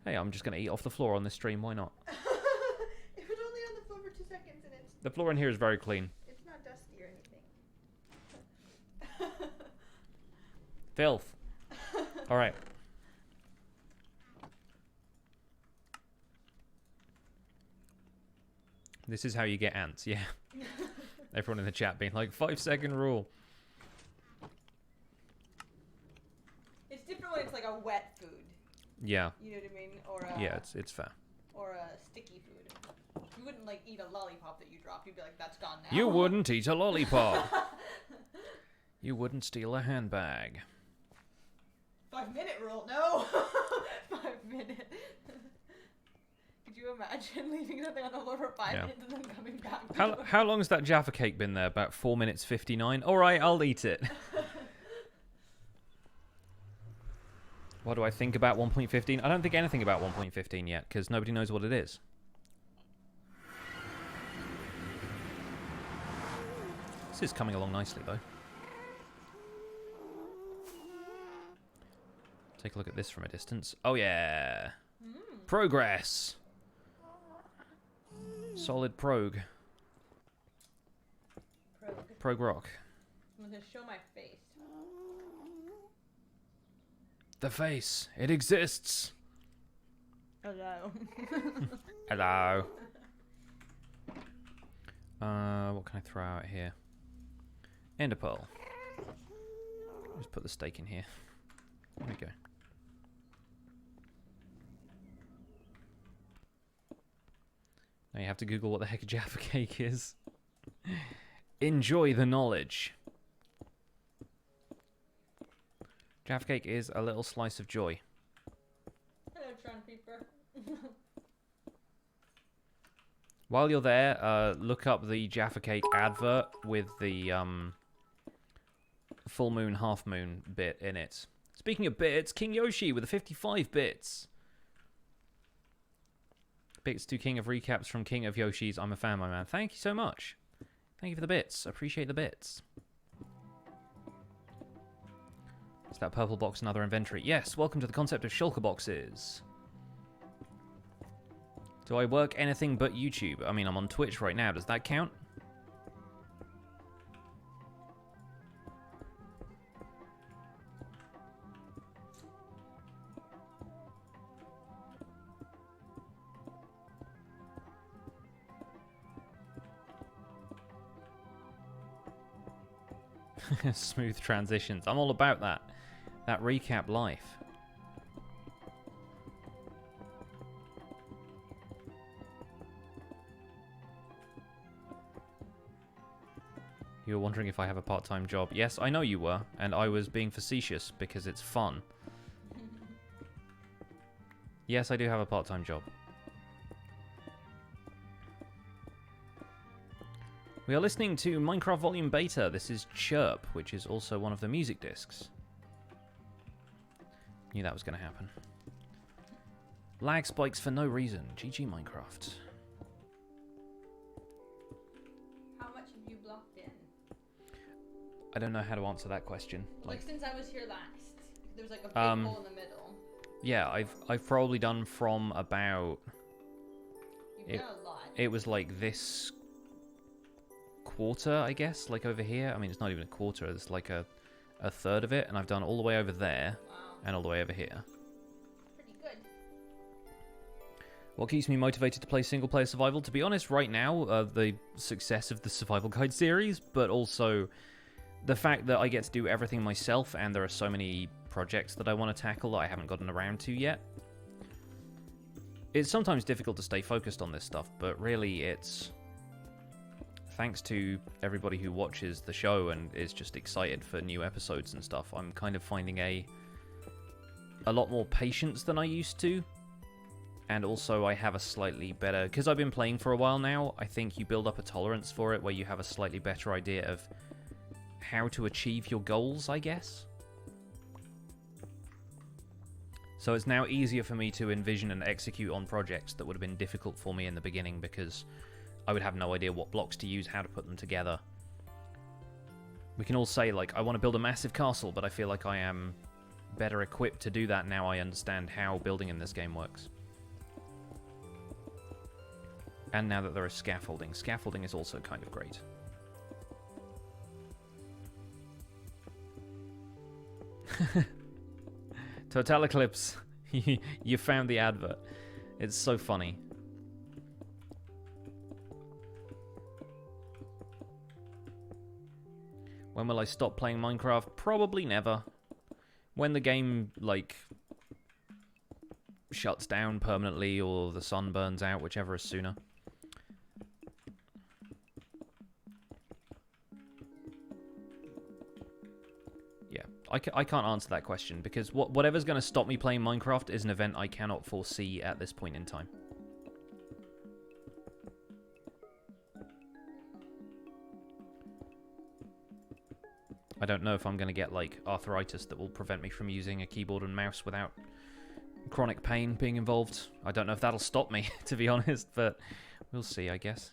Hey, I'm just going to eat off the floor on this stream, why not? It was only on the floor for 2 seconds and it's... The floor in here is very clean. It's not dusty or anything. Filth. Alright. This is how you get ants, yeah. Everyone in the chat being like, 5-second rule. It's different when it's like a wet food. Yeah. You know what I mean? Or a, Yeah, it's fair. Or a sticky food. You wouldn't like eat a lollipop that you drop. You'd be like, that's gone now. You wouldn't eat a lollipop. You wouldn't steal a handbag. 5-minute rule, no. 5 minutes. Could you imagine leaving something on the floor for 5 minutes and then coming back? How long has that Jaffa cake been there? About 4 minutes 59. All right, I'll eat it. What do I think about 1.15? I don't think anything about 1.15 yet, because nobody knows what it is. This is coming along nicely, though. Take a look at this from a distance. Oh, yeah. Progress. Solid prog. Prog rock. I'm going to show my face. The face. It exists. Hello. Hello. What can I throw out here? Ender pearl. Just put the steak in here. There we go. Now you have to Google what the heck a Jaffa cake is. Enjoy the knowledge. Jaffa cake is a little slice of joy. Hello, Tron Creeper. While you're there, look up the Jaffa cake advert with the full moon, half moon bit in it. Speaking of bits, King Yoshi with the 55 bits. Bits to King of Recaps from King of Yoshis. I'm a fan, my man. Thank you so much. Thank you for the bits. Appreciate the bits. Is that purple box another inventory? Yes, welcome to the concept of shulker boxes. Do I work anything but YouTube? I mean, I'm on Twitch right now. Does that count? Smooth transitions. I'm all about that. That recap life. You were wondering if I have a part-time job. Yes, I know you were, and I was being facetious because it's fun. Yes, I do have a part-time job. We are listening to Minecraft Volume Beta. This is Chirp, which is also one of the music discs. Knew that was going to happen. Lag spikes for no reason. GG Minecraft. How much have you blocked in? I don't know how to answer that question. Like since I was here last, there's like a big hole in the middle. Yeah, I've probably done from about. You've done a lot. It was like this quarter, I guess, like over here. I mean, it's not even a quarter. It's like a third of it, and I've done all the way over there, and all the way over here. Pretty good. What keeps me motivated to play single-player survival? To be honest, right now, the success of the Survival Guide series, but also the fact that I get to do everything myself, and there are so many projects that I want to tackle that I haven't gotten around to yet. It's sometimes difficult to stay focused on this stuff, but really it's thanks to everybody who watches the show and is just excited for new episodes and stuff. I'm kind of finding a lot more patience than I used to. And also I have a slightly better, because I've been playing for a while now, I think you build up a tolerance for it where you have a slightly better idea of how to achieve your goals, I guess. So it's now easier for me to envision and execute on projects that would have been difficult for me in the beginning because I would have no idea what blocks to use, how to put them together. We can all say, like, I want to build a massive castle, but I feel like I am better equipped to do that now I understand how building in this game works. And now that there is scaffolding. Scaffolding is also kind of great. Total Eclipse, you found the advert. It's so funny. When will I stop playing Minecraft? Probably never. When the game, like, shuts down permanently or the sun burns out, whichever is sooner. Yeah, I can't answer that question because whatever's going to stop me playing Minecraft is an event I cannot foresee at this point in time. I don't know if I'm going to get, like, arthritis that will prevent me from using a keyboard and mouse without chronic pain being involved. I don't know if that'll stop me, to be honest, but we'll see, I guess.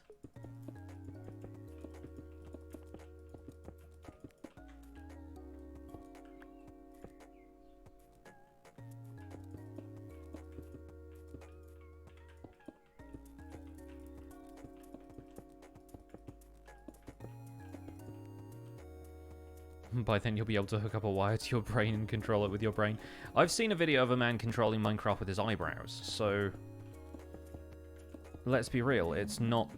By then you'll be able to hook up a wire to your brain and control it with your brain. I've seen a video of a man controlling Minecraft with his eyebrows, so let's be real, it's not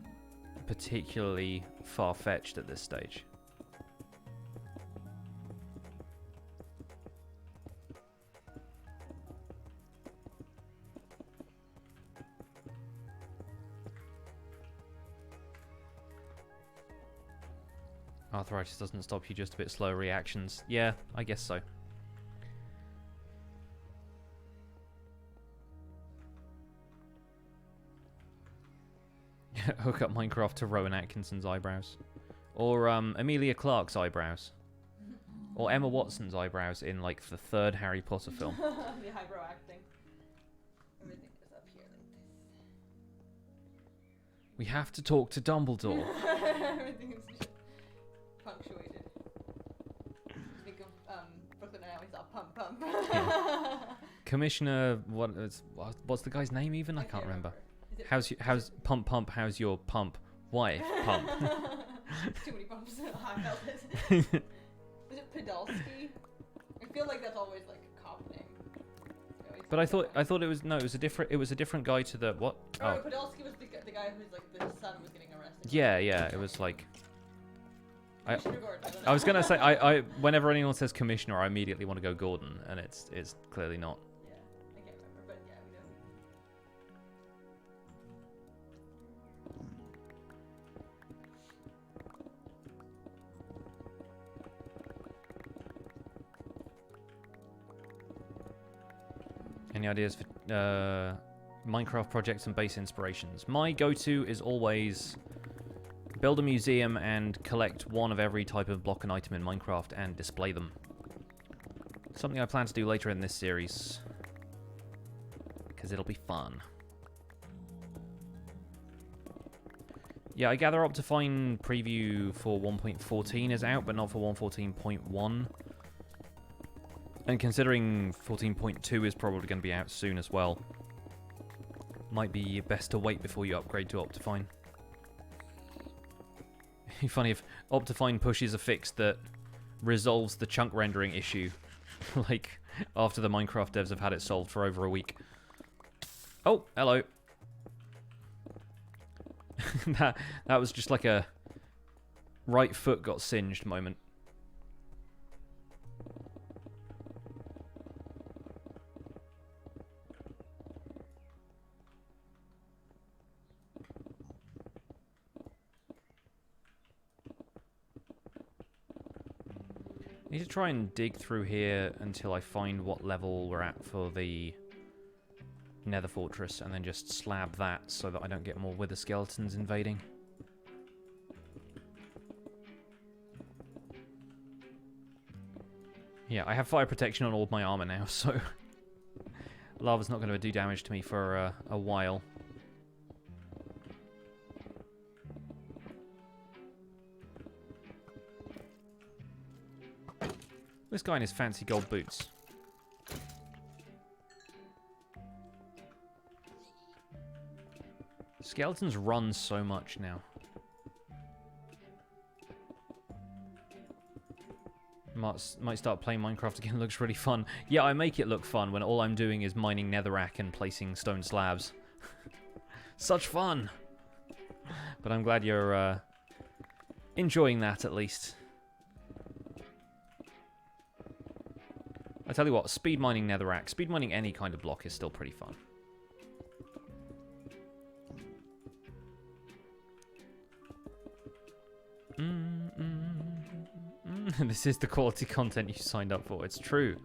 particularly far-fetched at this stage. Arthritis doesn't stop you, just a bit slow reactions. Yeah, I guess so. Hook up Minecraft to Rowan Atkinson's eyebrows. Or Emilia Clarke's eyebrows. Or Emma Watson's eyebrows in, like, the third Harry Potter film. The eyebrow acting. Everything is up here like this. We have to talk to Dumbledore. Everything is just punctuated. Speak of Brooklyn and I saw pump pump. Yeah. Commissioner, what's the guy's name even? I can't remember. How's pump pump? How's your pump wife pump? Too many pumps. I felt it. Is it Podolsky? I feel like that's always like a cop name. But I thought it was it was a different guy to the what? Oh, Podolsky was the guy who's like the son was getting arrested. Yeah, it was like Commissioner Gordon. I don't know. I was gonna say I whenever anyone says commissioner, I immediately want to go Gordon, and it's clearly not. Yeah, I can't remember, but yeah, we know. Any ideas for Minecraft projects and base inspirations? My go-to is always build a museum and collect one of every type of block and item in Minecraft and display them. Something I plan to do later in this series, because it'll be fun. Yeah, I gather Optifine preview for 1.14 is out, but not for 1.14.1. And considering 14.2 is probably going to be out soon as well, might be best to wait before you upgrade to Optifine. It'd be funny if Optifine pushes a fix that resolves the chunk rendering issue, like after the Minecraft devs have had it solved for over a week. Oh, hello. that was just like a right foot got singed moment. I need to try and dig through here until I find what level we're at for the Nether Fortress, and then just slab that so that I don't get more wither skeletons invading. Yeah, I have fire protection on all of my armor now, so lava's not going to do damage to me for a while. This guy in his fancy gold boots. Skeletons run so much now. Might start playing Minecraft again. It looks really fun. Yeah, I make it look fun when all I'm doing is mining netherrack and placing stone slabs. Such fun! But I'm glad you're enjoying that at least. I tell you what, speed mining netherrack, speed mining any kind of block is still pretty fun. This is the quality content you signed up for. It's true.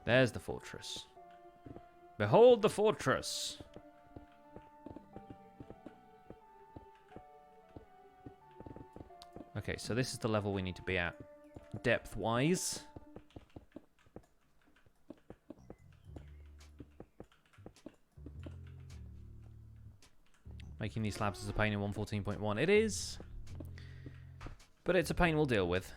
There's the fortress. Behold the fortress. Okay, so this is the level we need to be at, depth-wise. Making these slabs is a pain in 1.14.1. It is, but it's a pain we'll deal with.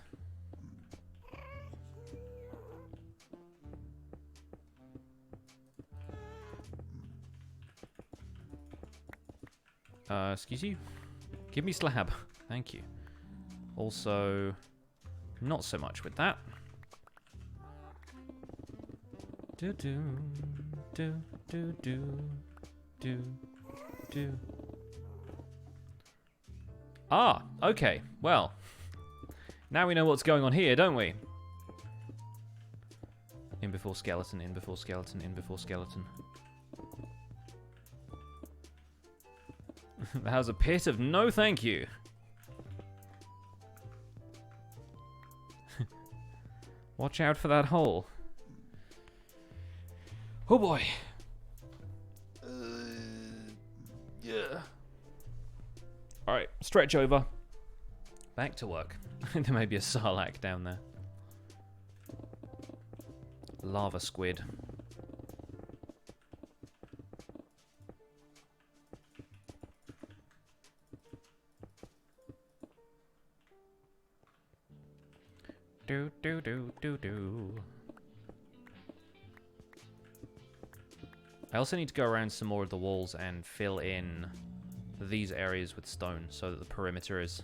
Excuse you? Give me slab. Thank you. Also, not so much with that. Do do do do do do do. Ah, okay. Well, now we know what's going on here, don't we? In before skeleton, in before skeleton, in before skeleton. That was a pit of no thank you. Watch out for that hole. Oh boy. Yeah. Alright, stretch over. Back to work. There may be a sarlacc down there. Lava squid. Do do do do do. I also need to go around some more of the walls and fill in these areas with stone so that the perimeter is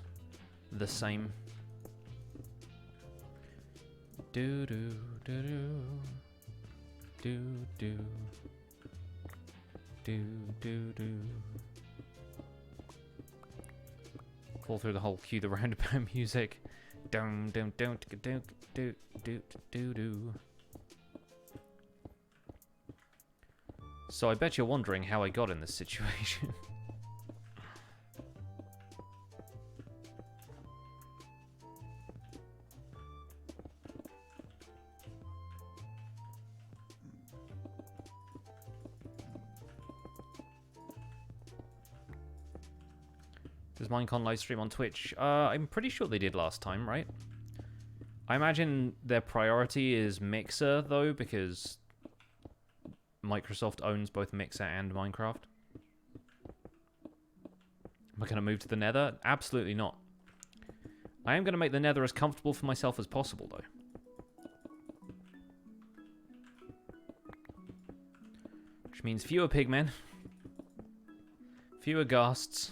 the same. Do do do do do do do do do. Fall through the hole, cue the roundabout music. Dum dum dum dum do do do do. So I bet you're wondering how I got in this situation. Does Minecon live stream on Twitch? I'm pretty sure they did last time, right? I imagine their priority is Mixer, though, because Microsoft owns both Mixer and Minecraft. Am I going to move to the Nether? Absolutely not. I am going to make the Nether as comfortable for myself as possible, though. Which means fewer pigmen, fewer ghasts,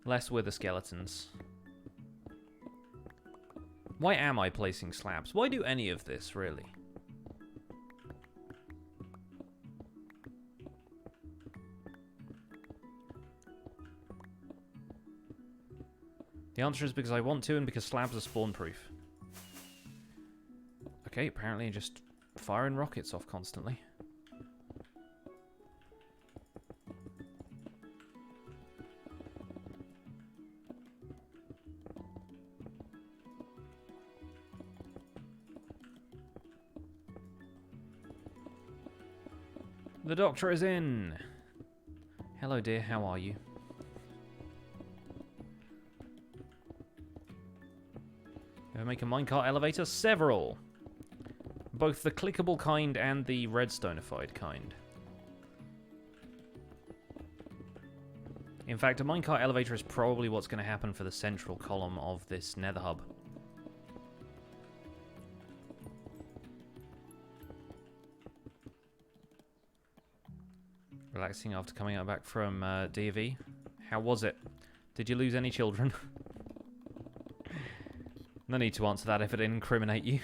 less wither skeletons. Why am I placing slabs? Why do any of this, really? The answer is because I want to and because slabs are spawn-proof. Okay, apparently just firing rockets off constantly. The doctor is in! Hello dear, how are you? Ever make a minecart elevator? Several! Both the clickable kind and the redstone-ified kind. In fact, a minecart elevator is probably what's going to happen for the central column of this Nether Hub. Relaxing after coming out back from D.V. How was it? Did you lose any children? No need to answer that if it didn't incriminate you.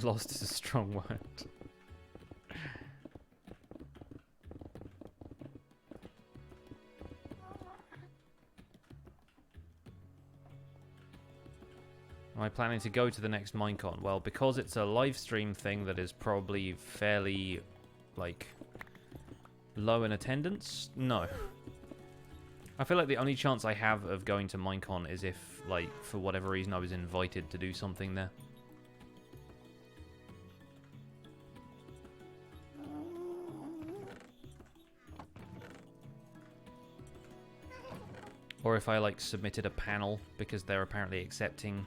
Lost is a strong word. Am I planning to go to the next Minecon? Well, because it's a live stream thing that is probably fairly, like, low in attendance, no. I feel like the only chance I have of going to Minecon is if, like, for whatever reason I was invited to do something there. Or if I, like, submitted a panel, because they're apparently accepting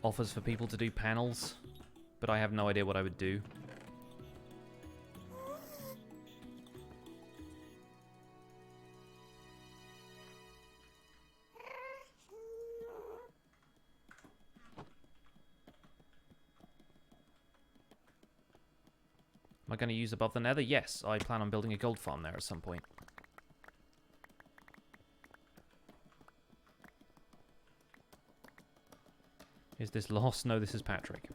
offers for people to do panels, but I have no idea what I would do. Am I going to use above the Nether? Yes, I plan on building a gold farm there at some point. Is this Lost? No, this is Patrick.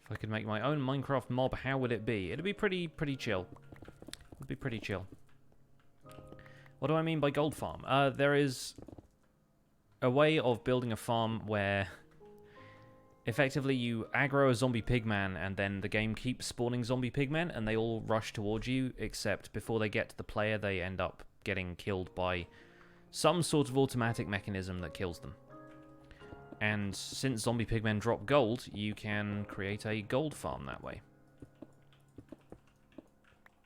If I could make my own Minecraft mob, how would it be? It'd be pretty chill. It'd be pretty chill. What do I mean by gold farm? There is a way of building a farm where effectively you aggro a zombie pigman and then the game keeps spawning zombie pigmen and they all rush towards you, except before they get to the player they end up getting killed by some sort of automatic mechanism that kills them. And since zombie pigmen drop gold, you can create a gold farm that way.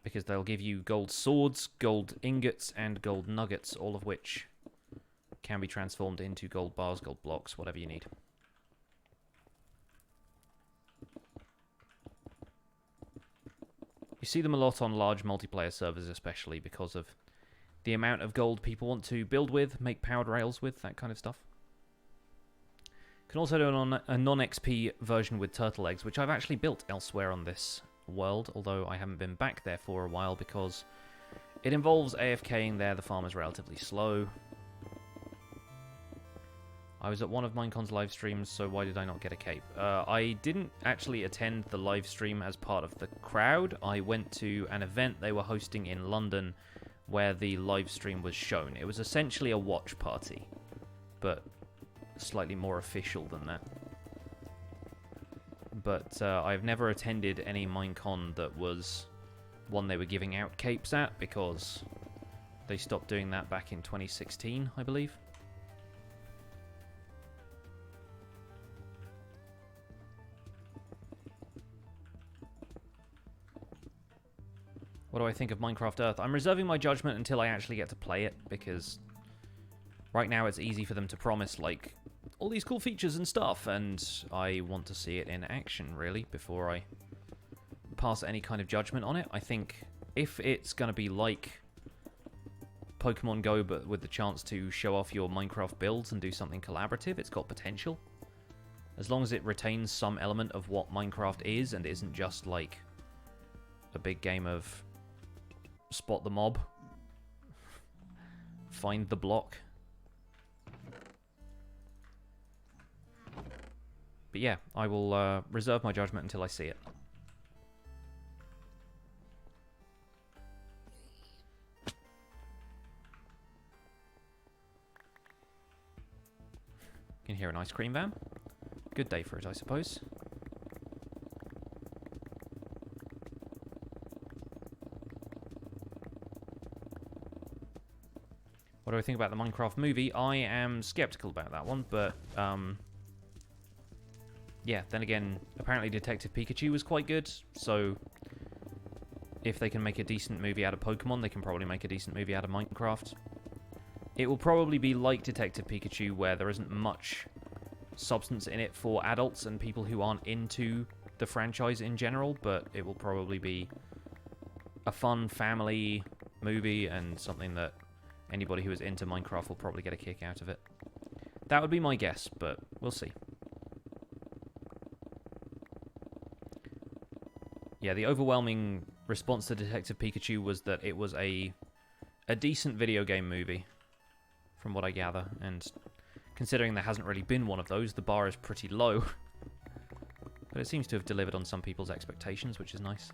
Because they'll give you gold swords, gold ingots, and gold nuggets, all of which can be transformed into gold bars, gold blocks, whatever you need. You see them a lot on large multiplayer servers, especially because of the amount of gold people want to build with, make powered rails with, that kind of stuff. Can also do a non-XP version with turtle eggs, which I've actually built elsewhere on this world, although I haven't been back there for a while because it involves AFKing there, the farm is relatively slow. I was at one of Minecon's live streams, so why did I not get a cape? I didn't actually attend the live stream as part of the crowd. I went to an event they were hosting in London where the live stream was shown. It was essentially a watch party, but slightly more official than that. But I've never attended any Minecon that was one they were giving out capes at, because they stopped doing that back in 2016, I believe. What do I think of Minecraft Earth? I'm reserving my judgment until I actually get to play it, because right now it's easy for them to promise, like, all these cool features and stuff, and I want to see it in action, really, before I pass any kind of judgment on it. I think if it's going to be like Pokemon Go, but with the chance to show off your Minecraft builds and do something collaborative, it's got potential. As long as it retains some element of what Minecraft is, and isn't just, like, a big game of spot the mob, find the block. But yeah, I will reserve my judgment until I see it. Can hear an ice cream van. Good day for it, I suppose. What do I think about the Minecraft movie? I am skeptical about that one, but yeah, then again, apparently Detective Pikachu was quite good, so if they can make a decent movie out of Pokemon, they can probably make a decent movie out of Minecraft. It will probably be like Detective Pikachu, where there isn't much substance in it for adults and people who aren't into the franchise in general, but it will probably be a fun family movie and something that anybody who is into Minecraft will probably get a kick out of it. That would be my guess, but we'll see. Yeah, the overwhelming response to Detective Pikachu was that it was a decent video game movie, from what I gather, and considering there hasn't really been one of those, the bar is pretty low. But it seems to have delivered on some people's expectations, which is nice.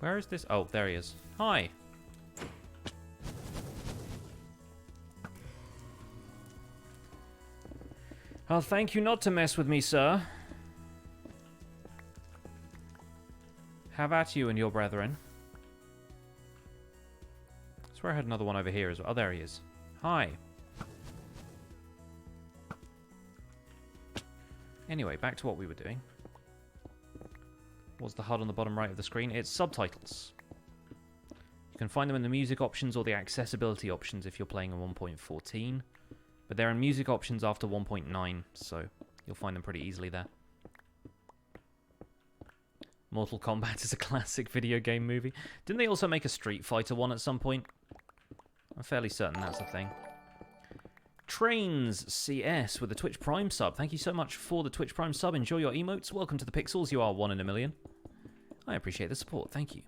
Where is this? Oh, there he is. Hi. I'll thank you not to mess with me, sir. Have at you and your brethren. I swear I had another one over here as well. Oh, there he is. Hi. Anyway, back to what we were doing. What's the HUD on the bottom right of the screen? It's subtitles. You can find them in the music options or the accessibility options if you're playing in 1.14. But they're in music options after 1.9, so you'll find them pretty easily there. Mortal Kombat is a classic video game movie. Didn't they also make a Street Fighter one at some point? I'm fairly certain that's a thing. Trains CS with a Twitch Prime sub. Thank you so much for the Twitch Prime sub. Enjoy your emotes. Welcome to the Pixels. You are 1 in a million. I appreciate the support. Thank you.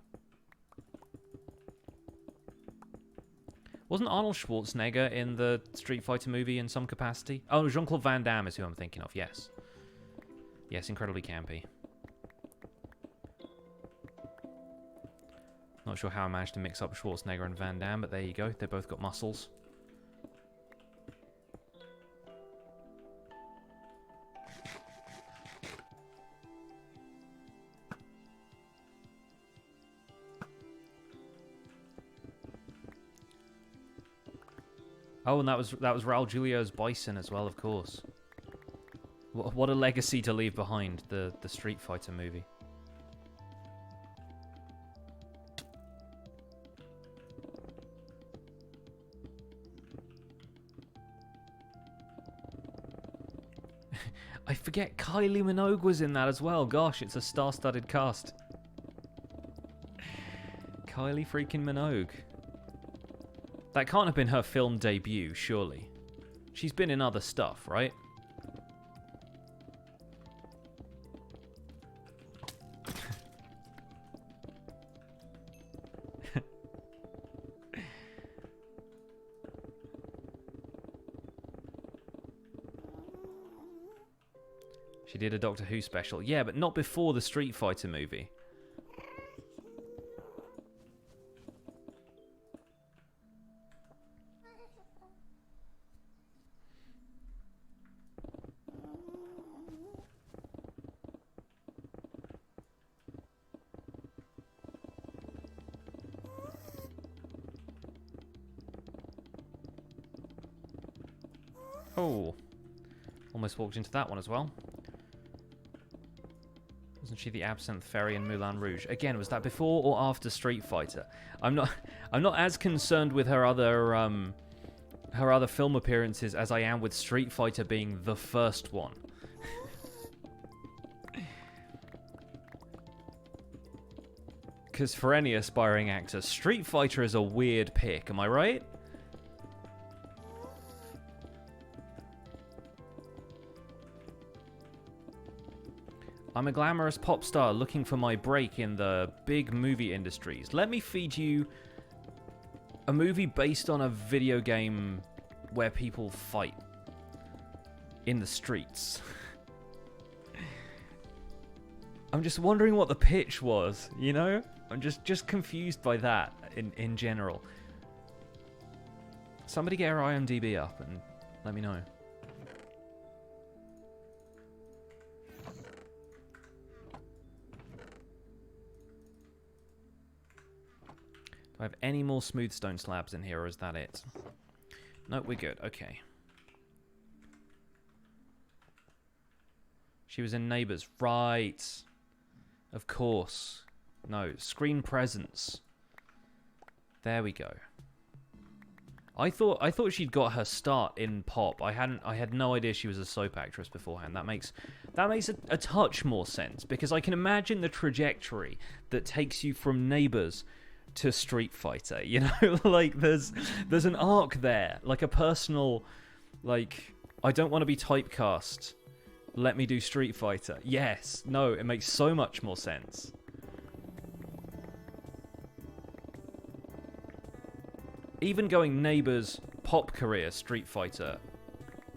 Wasn't Arnold Schwarzenegger in the Street Fighter movie in some capacity? Oh, Jean-Claude Van Damme is who I'm thinking of. Yes. Yes, incredibly campy. Not sure how I managed to mix up Schwarzenegger and Van Damme, but there you go. They both got muscles. Oh, and that was Raul Julia's Bison as well, of course. What a legacy to leave behind, the Street Fighter movie. I forget Kylie Minogue was in that as well. Gosh, it's a star-studded cast. Kylie freaking Minogue. That can't have been her film debut, surely. She's been in other stuff, right? She did a Doctor Who special. Yeah, but not before the Street Fighter movie. Oh, almost walked into that one as well. Wasn't she the Absinthe Fairy in Moulin Rouge? Again, was that before or after Street Fighter? I'm not as concerned with her other film appearances as I am with Street Fighter being the first one. Because for any aspiring actor, Street Fighter is a weird pick, am I right? I'm a glamorous pop star looking for my break in the big movie industries. Let me feed you a movie based on a video game where people fight in the streets. I'm just wondering what the pitch was, you know? I'm just confused by that in general. Somebody get her IMDb up and let me know. Do I have any more smooth stone slabs in here, or is that it? No, we're good. Okay. She was in Neighbours. Right. Of course. No, screen presence. There we go. I thought she'd got her start in pop. I had no idea she was a soap actress beforehand. That makes a touch more sense, because I can imagine the trajectory that takes you from Neighbours to Street Fighter, you know? Like, there's an arc there, like a personal, like, I don't want to be typecast, let me do Street Fighter. Yes, no, it makes so much more sense. Even going Neighbours, pop career, Street Fighter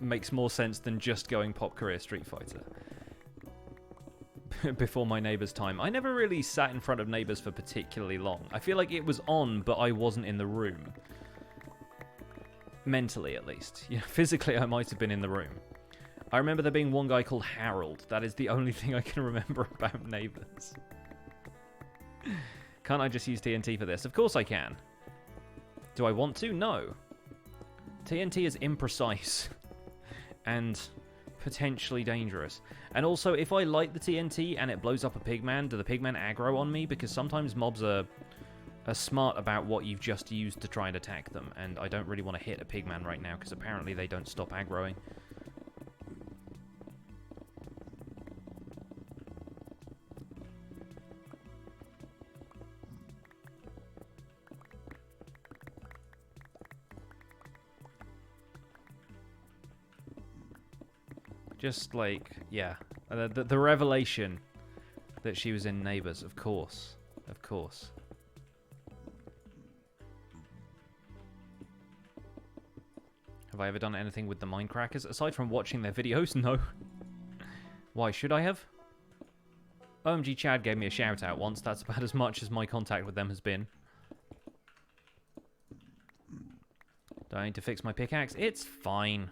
makes more sense than just going pop career, Street Fighter. Before my Neighbours time. I never really sat in front of Neighbours for particularly long. I feel like it was on, but I wasn't in the room. Mentally, at least. Yeah, physically, I might have been in the room. I remember there being one guy called Harold. That is the only thing I can remember about Neighbours. Can't I just use TNT for this? Of course I can. Do I want to? No. TNT is imprecise. And potentially dangerous. And also, if I light the TNT and it blows up a pigman, do the pigmen aggro on me? Because sometimes mobs are smart about what you've just used to try and attack them, and I don't really want to hit a pigman right now, because apparently they don't stop aggroing. Just like, yeah, the revelation that she was in Neighbours, of course, of course. Have I ever done anything with the Minecrackers? Aside from watching their videos, no. Why, should I have? OMG Chad gave me a shout out once, that's about as much as my contact with them has been. Do I need to fix my pickaxe? It's fine.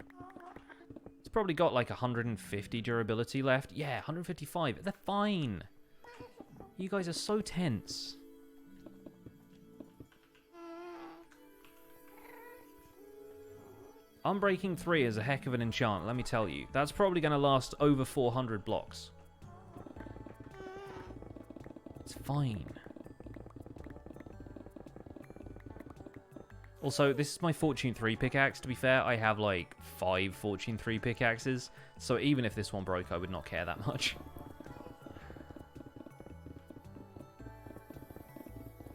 Probably got like 150 durability left. Yeah, 155. They're fine. You guys are so tense. Unbreaking 3 is a heck of an enchant, let me tell you. That's probably going to last over 400 blocks. It's fine. Also, this is my Fortune 3 pickaxe, to be fair. I have, like, 5 Fortune 3 pickaxes. So even if this one broke, I would not care that much.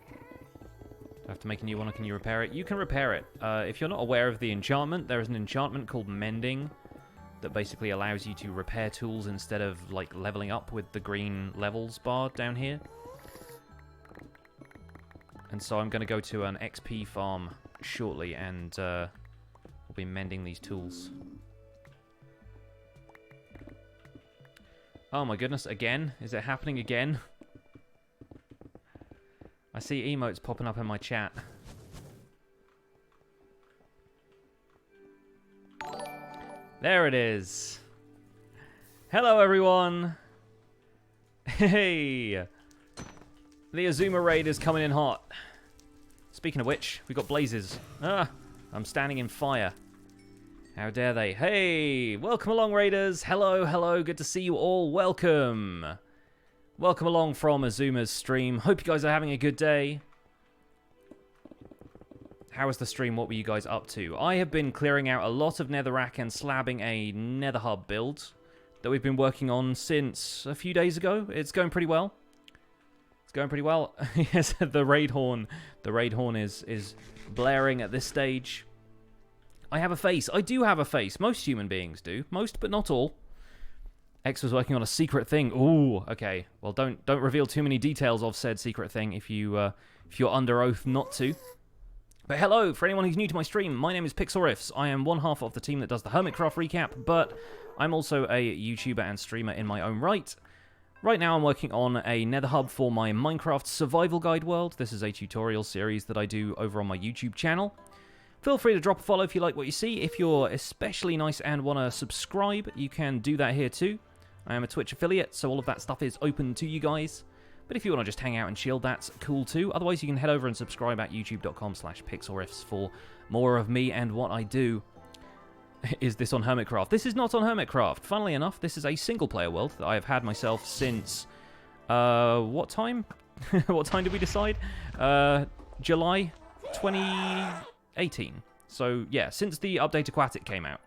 Do I have to make a new one, or can you repair it? You can repair it. If you're not aware of the enchantment, there is an enchantment called Mending that basically allows you to repair tools instead of, like, leveling up with the green levels bar down here. And so I'm going to go to an XP farm shortly, and we'll be mending these tools. Oh my goodness, again? Is it happening again? I see emotes popping up in my chat. There it is. Hello everyone. Hey. The Azuma raid is coming in hot. Speaking of which, we got blazes. Ah, I'm standing in fire. How dare they? Hey, welcome along, raiders. Hello, hello. Good to see you all. Welcome. Welcome along from Azuma's stream. Hope you guys are having a good day. How was the stream? What were you guys up to? I have been clearing out a lot of netherrack and slabbing a Nether Hub build that we've been working on since a few days ago. It's going pretty well. It's going pretty well. Yes, the raid horn. The raid horn is blaring at this stage. I have a face. I do have a face. Most human beings do. Most, but not all. X was working on a secret thing. Ooh, okay. Well, don't reveal too many details of said secret thing if you're under oath not to. But hello, for anyone who's new to my stream, my name is Pixelriffs. I am one half of the team that does the Hermitcraft recap, but I'm also a YouTuber and streamer in my own right. Right now I'm working on a Nether Hub for my Minecraft Survival Guide world. This is a tutorial series that I do over on my YouTube channel. Feel free to drop a follow if you like what you see. If you're especially nice and want to subscribe, you can do that here too. I am a Twitch affiliate, so all of that stuff is open to you guys. But if you want to just hang out and chill, that's cool too. Otherwise, you can head over and subscribe at youtube.com/pixelriffs for more of me and what I do. Is this on Hermitcraft? This is not on Hermitcraft. Funnily enough, this is a single-player world that I have had myself since... what time? What time did we decide? July 2018. So, yeah, since the update Aquatic came out,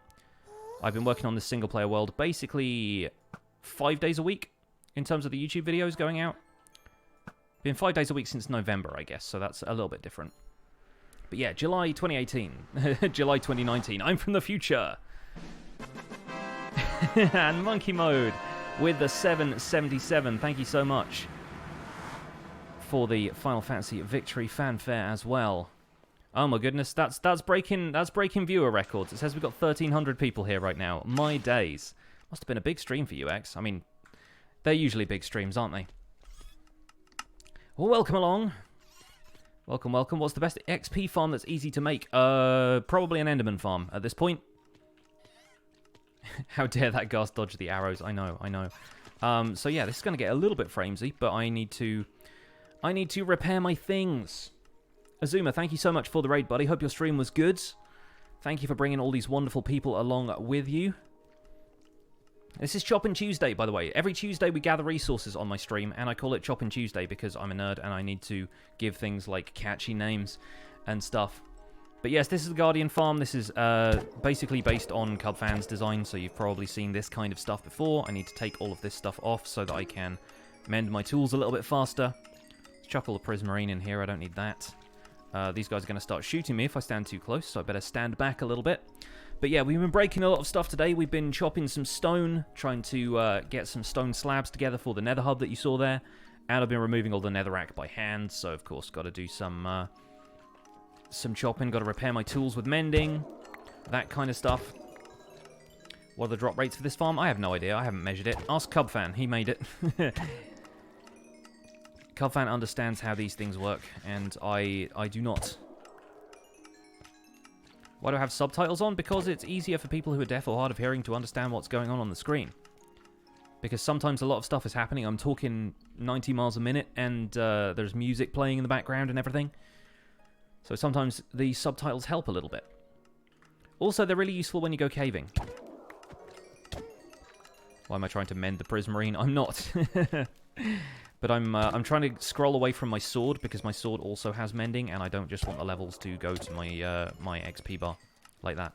I've been working on this single-player world basically 5 days a week in terms of the YouTube videos going out. Been 5 days a week since November, I guess, so that's a little bit different. But yeah, July 2018. July 2019. I'm from the future. And Monkey Mode with the 777. Thank you so much for the Final Fantasy Victory fanfare as well. Oh my goodness, that's breaking viewer records. It says we've got 1,300 people here right now. My days. Must have been a big stream for you, X. I mean, they're usually big streams, aren't they? Well, welcome along. Welcome, welcome. What's the best XP farm that's easy to make? Probably an Enderman farm at this point. How dare that ghast dodge the arrows? I know, I know. So yeah, this is going to get a little bit framesy, but I need to repair my things. Azuma, thank you so much for the raid, buddy. Hope your stream was good. Thank you for bringing all these wonderful people along with you. This is Choppin Tuesday, by the way. Every Tuesday we gather resources on my stream, and I call it Choppin Tuesday because I'm a nerd and I need to give things like catchy names and stuff. But yes, this is the Guardian Farm. This is basically based on Cubfan's design, so you've probably seen this kind of stuff before. I need to take all of this stuff off so that I can mend my tools a little bit faster. Let's chuck all the prismarine in here. I don't need that. These guys are going to start shooting me if I stand too close, so I better stand back a little bit. But yeah, we've been breaking a lot of stuff today. We've been chopping some stone, trying to get some stone slabs together for the Nether Hub that you saw there. And I've been removing all the netherrack by hand, so of course got to do some chopping. Got to repair my tools with mending, that kind of stuff. What are the drop rates for this farm? I have no idea. I haven't measured it. Ask Cubfan. He made it. Cubfan understands how these things work, and I do not. Why do I have subtitles on? Because it's easier for people who are deaf or hard of hearing to understand what's going on the screen. Because sometimes a lot of stuff is happening. I'm talking 90 miles a minute, and there's music playing in the background and everything. So sometimes the subtitles help a little bit. Also, they're really useful when you go caving. Why am I trying to mend the prismarine? I'm not. But I'm trying to scroll away from my sword because my sword also has mending, and I don't just want the levels to go to my my XP bar like that.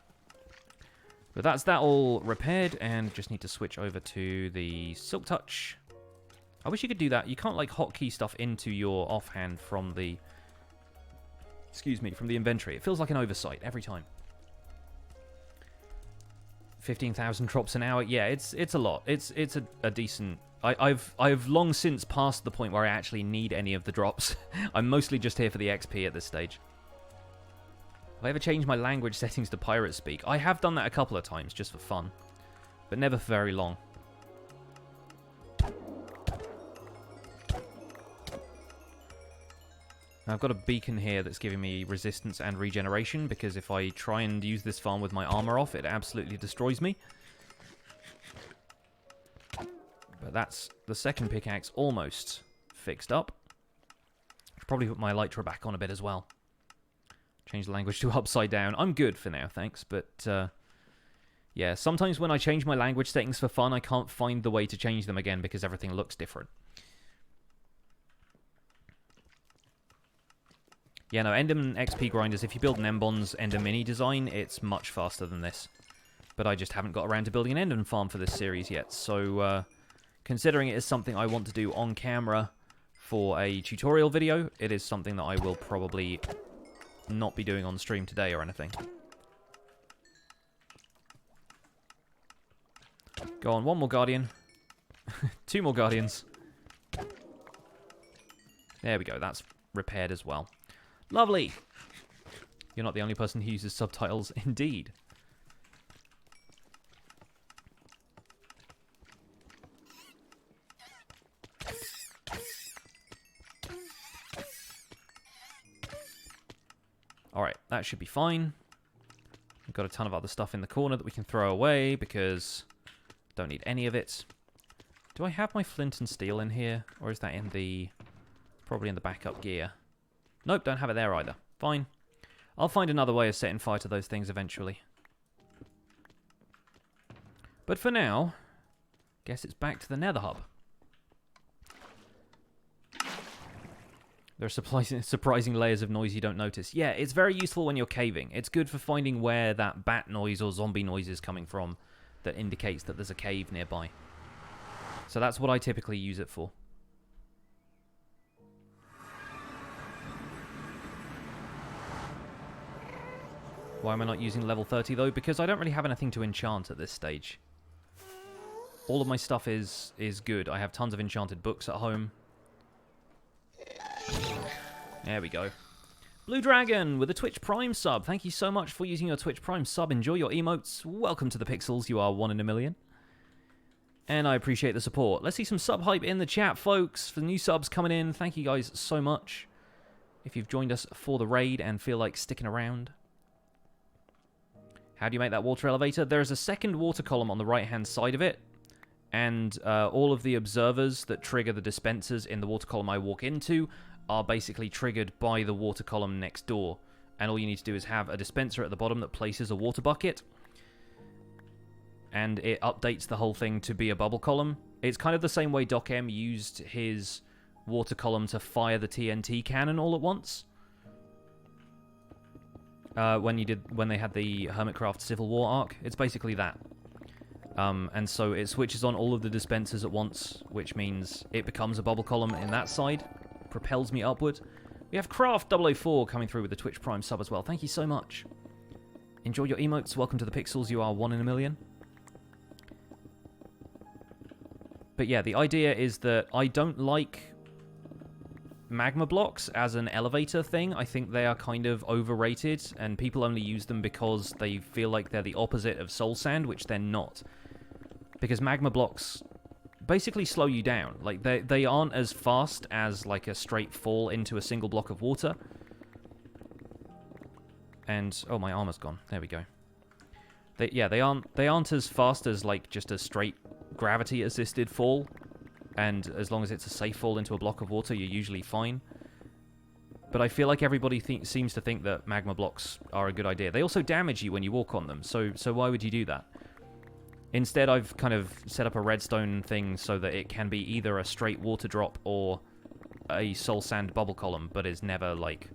But that's that all repaired, and just need to switch over to the Silk Touch. I wish you could do that. You can't like hotkey stuff into your offhand from the, excuse me, from the inventory. It feels like an oversight every time. 15,000 drops an hour. Yeah, it's a lot. It's a decent. I've long since passed the point where I actually need any of the drops. I'm mostly just here for the XP at this stage. Have I ever changed my language settings to pirate speak? I have done that a couple of times just for fun, but never for very long. Now I've got a beacon here that's giving me resistance and regeneration, because if I try and use this farm with my armor off, it absolutely destroys me. But that's the second pickaxe almost fixed up. Should probably put my elytra back on a bit as well. Change the language to upside down. I'm good for now, thanks. But, yeah, sometimes when I change my language settings for fun, I can't find the way to change them again because everything looks different. Yeah, no, Enderman XP grinders, if you build an Embon's Ender Mini design, it's much faster than this. But I just haven't got around to building an Enderman farm for this series yet, so, considering it is something I want to do on camera for a tutorial video, it is something that I will probably not be doing on stream today or anything. Go on, one more Guardian. 2 more Guardians. There we go, that's repaired as well. Lovely! You're not the only person who uses subtitles, indeed. Alright, that should be fine. We've got a ton of other stuff in the corner that we can throw away because don't need any of it. Do I have my flint and steel in here? Or is that in the... probably in the backup gear? Nope, don't have it there either. Fine. I'll find another way of setting fire to those things eventually. But for now, guess it's back to the Nether Hub. There are surprising layers of noise you don't notice. Yeah, it's very useful when you're caving. It's good for finding where that bat noise or zombie noise is coming from that indicates that there's a cave nearby. So that's what I typically use it for. Why am I not using level 30 though? Because I don't really have anything to enchant at this stage. All of my stuff is good. I have tons of enchanted books at home. There we go. Blue Dragon with a Twitch Prime sub. Thank you so much for using your Twitch Prime sub. Enjoy your emotes. Welcome to the Pixels. You are 1 in a million. And I appreciate the support. Let's see some sub hype in the chat, folks. For the new subs coming in, thank you guys so much. If you've joined us for the raid and feel like sticking around. How do you make that water elevator? There is a second water column on the right-hand side of it. And all of the observers that trigger the dispensers in the water column I walk into are basically triggered by the water column next door. And all you need to do is have a dispenser at the bottom that places a water bucket. And it updates the whole thing to be a bubble column. It's kind of the same way Doc M used his water column to fire the TNT cannon all at once. When they had the Hermitcraft Civil War arc. It's basically that. And so it switches on all of the dispensers at once, which means it becomes a bubble column in that side. Propels me upward. We have Craft004 coming through with the Twitch Prime sub as well. Thank you so much. Enjoy your emotes. Welcome to the Pixels. You are 1 in a million. But yeah, the idea is that I don't like magma blocks as an elevator thing. I think they are kind of overrated, and people only use them because they feel like they're the opposite of soul sand, which they're not. Because magma blocks basically slow you down. Like, they aren't as fast as, like, a straight fall into a single block of water. And, oh, my armor's gone. There we go. They aren't as fast as, like, just a straight gravity-assisted fall. And as long as it's a safe fall into a block of water, you're usually fine. But I feel like everybody seems to think that magma blocks are a good idea. They also damage you when you walk on them, so why would you do that? Instead, I've kind of set up a redstone thing so that it can be either a straight water drop or a soul sand bubble column, but is never, like...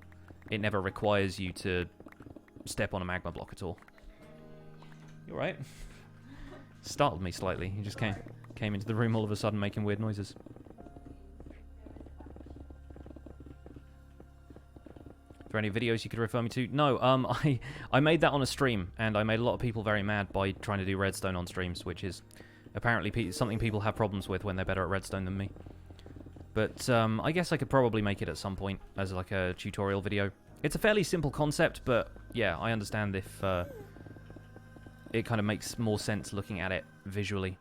It never requires you to step on a magma block at all. You alright? Startled me slightly. He just came into the room all of a sudden making weird noises. Are there any videos you could refer me to? No, I made that on a stream, and I made a lot of people very mad by trying to do redstone on streams, which is apparently something people have problems with when they're better at redstone than me. But I guess I could probably make it at some point as like a tutorial video. It's a fairly simple concept, but yeah, I understand if it kind of makes more sense looking at it visually.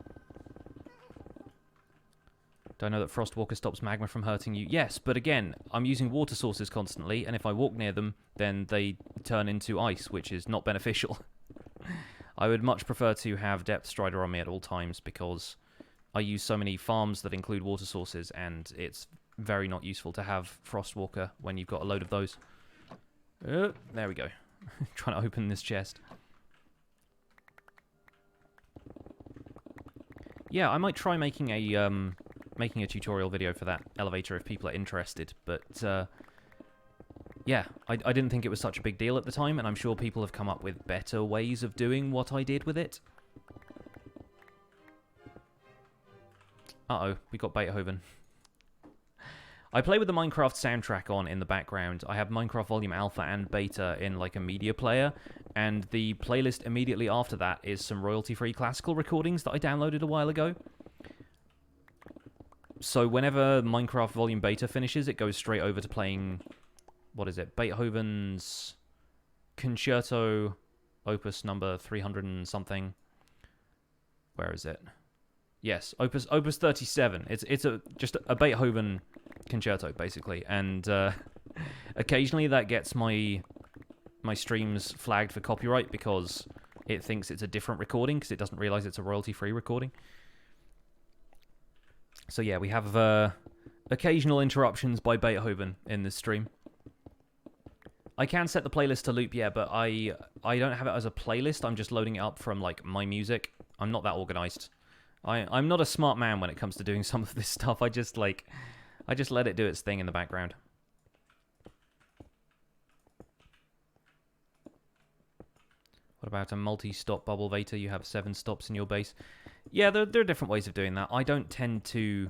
Do I know that Frostwalker stops magma from hurting you? Yes, but again, I'm using water sources constantly, and if I walk near them, then they turn into ice, which is not beneficial. I would much prefer to have Depth Strider on me at all times, because I use so many farms that include water sources, and it's very not useful to have Frostwalker when you've got a load of those. There we go. Trying to open this chest. Yeah, I might try making a tutorial video for that elevator if people are interested, but yeah, I didn't think it was such a big deal at the time, and I'm sure people have come up with better ways of doing what I did with it. Uh-oh, we got Beethoven. I play with the Minecraft soundtrack on in the background. I have Minecraft Volume Alpha and Beta in like a media player, and the playlist immediately after that is some royalty-free classical recordings that I downloaded a while ago. So whenever Minecraft Volume Beta finishes, it goes straight over to playing, what is it, Beethoven's Concerto Opus number 300 and something. Where is it? Yes, Opus 37. It's just a Beethoven concerto, basically, and occasionally that gets my streams flagged for copyright because it thinks it's a different recording because it doesn't realize it's a royalty-free recording. So yeah, we have occasional interruptions by Beethoven in this stream. I can set the playlist to loop, yeah, but I don't have it as a playlist. I'm just loading it up from like my music. I'm not that organized. I'm not a smart man when it comes to doing some of this stuff. I just let it do its thing in the background. What about a multi-stop bubble vator? You have 7 stops in your base. Yeah, there are different ways of doing that. I don't tend to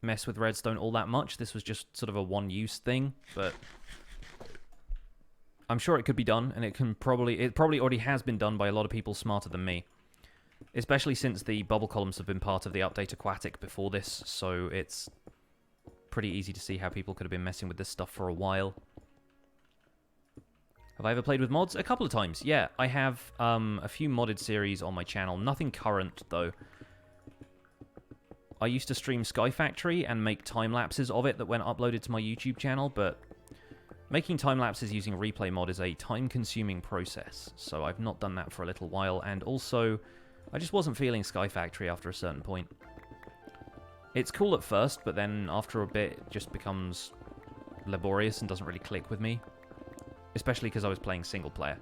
mess with redstone all that much. This was just sort of a one-use thing, but I'm sure it could be done, and it probably already has been done by a lot of people smarter than me. Especially since the bubble columns have been part of the update Aquatic before this, so it's pretty easy to see how people could have been messing with this stuff for a while. Have I ever played with mods? A couple of times, yeah. I have a few modded series on my channel. Nothing current, though. I used to stream Sky Factory and make time-lapses of it that went uploaded to my YouTube channel, but making time-lapses using a replay mod is a time-consuming process, so I've not done that for a little while, and also I just wasn't feeling Sky Factory after a certain point. It's cool at first, but then after a bit it just becomes laborious and doesn't really click with me. Especially because I was playing single player.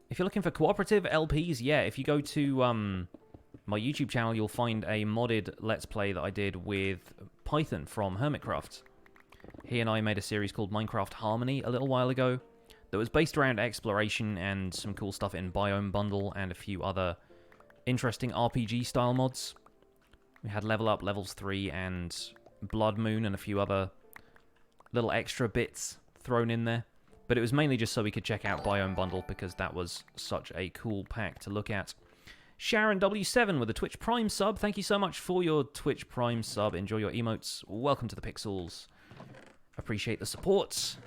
If you're looking for cooperative LPs, yeah, if you go to my YouTube channel, you'll find a modded Let's Play that I did with Python from Hermitcraft. He and I made a series called Minecraft Harmony a little while ago that was based around exploration and some cool stuff in Biome Bundle and a few other interesting RPG-style mods. We had Level Up, Levels 3, and Blood Moon, and a few other little extra bits thrown in there. But it was mainly just so we could check out Biome Bundle, because that was such a cool pack to look at. Sharon W7 with a Twitch Prime sub. Thank you so much for your Twitch Prime sub. Enjoy your emotes. Welcome to the Pixels. Appreciate the support.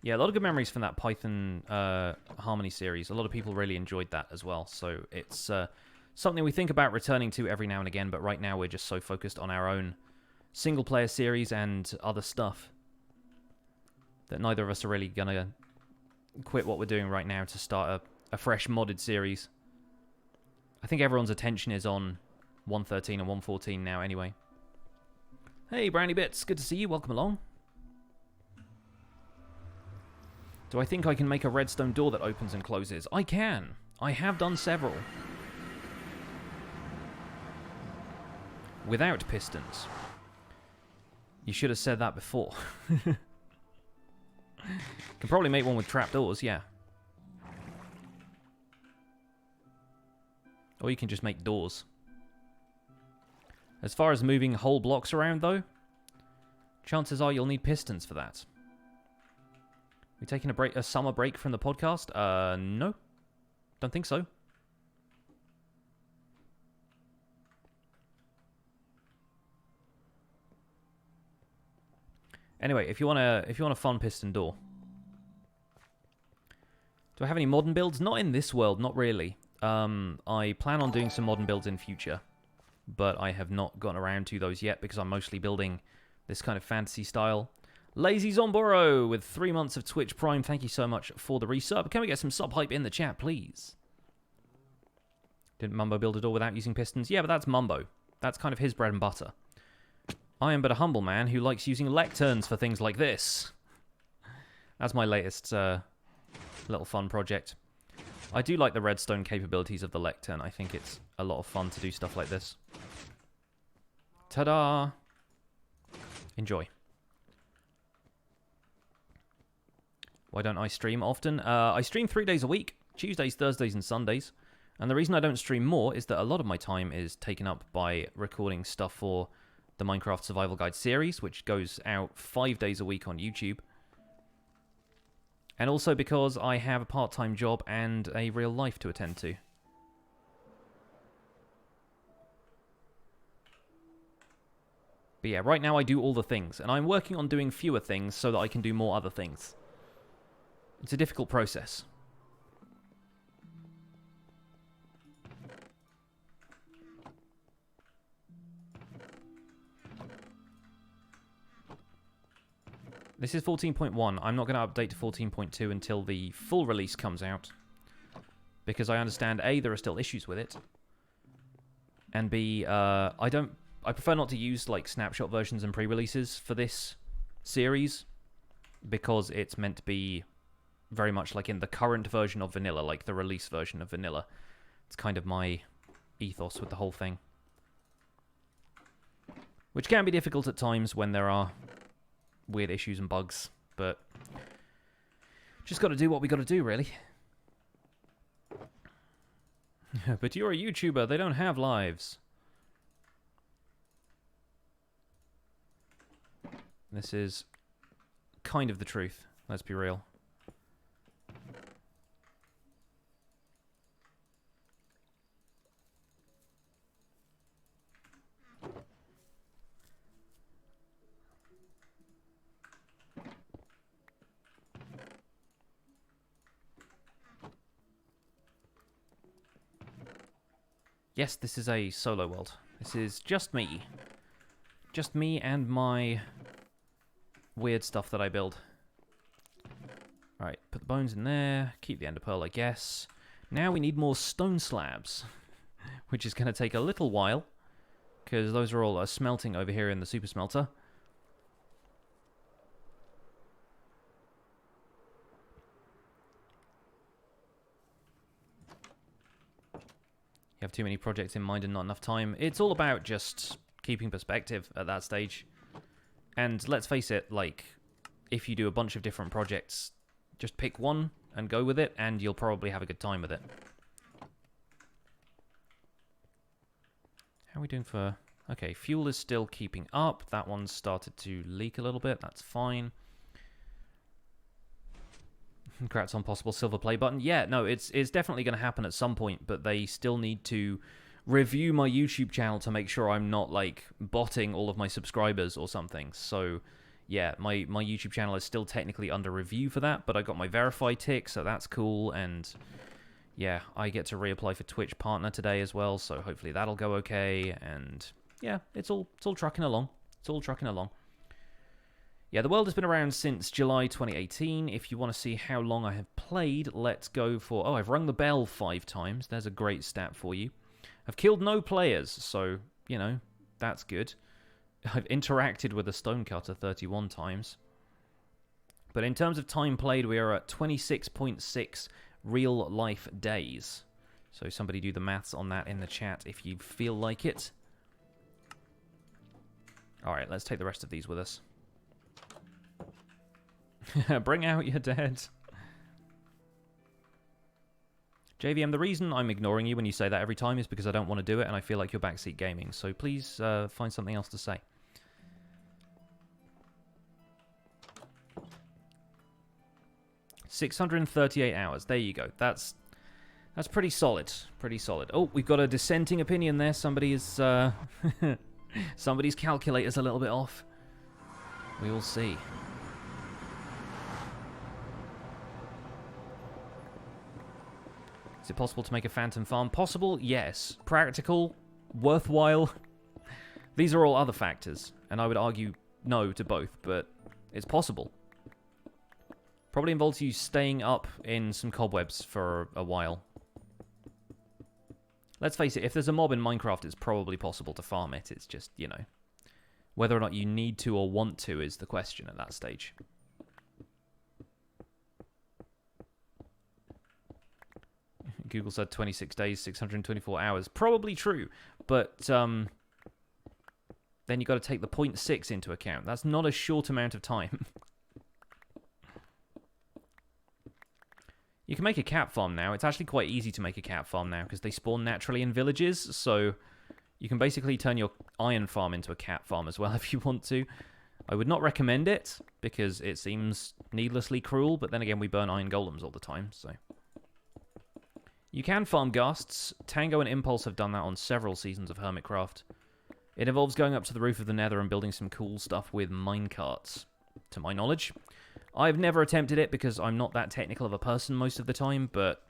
Yeah, a lot of good memories from that Python Harmony series. A lot of people really enjoyed that as well. So it's something we think about returning to every now and again, but right now we're just so focused on our own single-player series and other stuff that neither of us are really going to quit what we're doing right now to start a fresh modded series. I think everyone's attention is on 1.13 and 1.14 now anyway. Hey, Brownie Bits, good to see you. Welcome along. Do I think I can make a redstone door that opens and closes? I can. I have done several. Without pistons. You should have said that before. Can probably make one with trapdoors, yeah. Or you can just make doors. As far as moving whole blocks around, though, chances are you'll need pistons for that. We taking a summer break from the podcast? No. Don't think so. Anyway, if you want a fun piston door. Do I have any modern builds? Not in this world, not really. I plan on doing some modern builds in future, but I have not gotten around to those yet because I'm mostly building this kind of fantasy style. Lazy Zomboro with 3 months of Twitch Prime. Thank you so much for the resub. Can we get some sub hype in the chat, please? Didn't Mumbo build a door without using pistons? Yeah, but that's Mumbo. That's kind of his bread and butter. I am but a humble man who likes using lecterns for things like this. That's my latest little fun project. I do like the redstone capabilities of the lectern. I think it's a lot of fun to do stuff like this. Ta-da! Enjoy. Why don't I stream often? I stream 3 days a week. Tuesdays, Thursdays, and Sundays. And the reason I don't stream more is that a lot of my time is taken up by recording stuff for the Minecraft Survival Guide series, which goes out 5 days a week on YouTube. And also because I have a part-time job and a real life to attend to. But yeah, right now I do all the things, and I'm working on doing fewer things so that I can do more other things. It's a difficult process. This is 14.1. I'm not going to update to 14.2 until the full release comes out. Because I understand, A, there are still issues with it. And B, I prefer not to use like snapshot versions and pre-releases for this series. Because it's meant to be very much like in the current version of vanilla, like the release version of vanilla. It's kind of my ethos with the whole thing. Which can be difficult at times when there are weird issues and bugs, but just got to do what we got to do, really. But you're a YouTuber, they don't have lives. This is kind of the truth, let's be real. Yes, this is a solo world. This is just me. Just me and my weird stuff that I build. Alright, put the bones in there. Keep the ender pearl, I guess. Now we need more stone slabs. Which is going to take a little while. Because those are all smelting over here in the super smelter. You have too many projects in mind and not enough time. It's all about just keeping perspective at that stage. And let's face it, like, if you do a bunch of different projects, just pick one and go with it, and you'll probably have a good time with it. How are we doing for... Okay, fuel is still keeping up. That one's started to leak a little bit. That's fine. Congrats on possible silver play button. Yeah, no, it's definitely going to happen at some point, but they still need to review my YouTube channel to make sure I'm not, like, botting all of my subscribers or something. So, yeah, my YouTube channel is still technically under review for that, but I got my verify tick, so that's cool, and yeah, I get to reapply for Twitch Partner today as well, so hopefully that'll go okay, and yeah, it's all trucking along. It's all trucking along. Yeah, the world has been around since July 2018. If you want to see how long I have played, let's go for... Oh, I've rung the bell 5 times. There's a great stat for you. I've killed no players, so, you know, that's good. I've interacted with a stonecutter 31 times. But in terms of time played, we are at 26.6 real-life days. So somebody do the maths on that in the chat if you feel like it. Alright, let's take the rest of these with us. Bring out your dead. JVM, the reason I'm ignoring you when you say that every time is because I don't want to do it and I feel like you're backseat gaming. So please find something else to say. $638 hours. There you go. That's pretty solid. Pretty solid. Oh, we've got a dissenting opinion there. Somebody is somebody's calculator's a little bit off. We will see. Is it possible to make a phantom farm? Possible? Yes. Practical? Worthwhile? These are all other factors, and I would argue no to both, but it's possible. Probably involves you staying up in some cobwebs for a while. Let's face it, if there's a mob in Minecraft, it's probably possible to farm it. It's just, you know, whether or not you need to or want to is the question at that stage. Google said 26 days, 624 hours. Probably true, but then you've got to take the 0.6 into account. That's not a short amount of time. You can make a cat farm now. It's actually quite easy to make a cat farm now because they spawn naturally in villages, so you can basically turn your iron farm into a cat farm as well if you want to. I would not recommend it because it seems needlessly cruel, but then again we burn iron golems all the time, so... You can farm ghasts. Tango and Impulse have done that on several seasons of Hermitcraft. It involves going up to the roof of the Nether and building some cool stuff with minecarts, to my knowledge. I've never attempted it because I'm not that technical of a person most of the time, but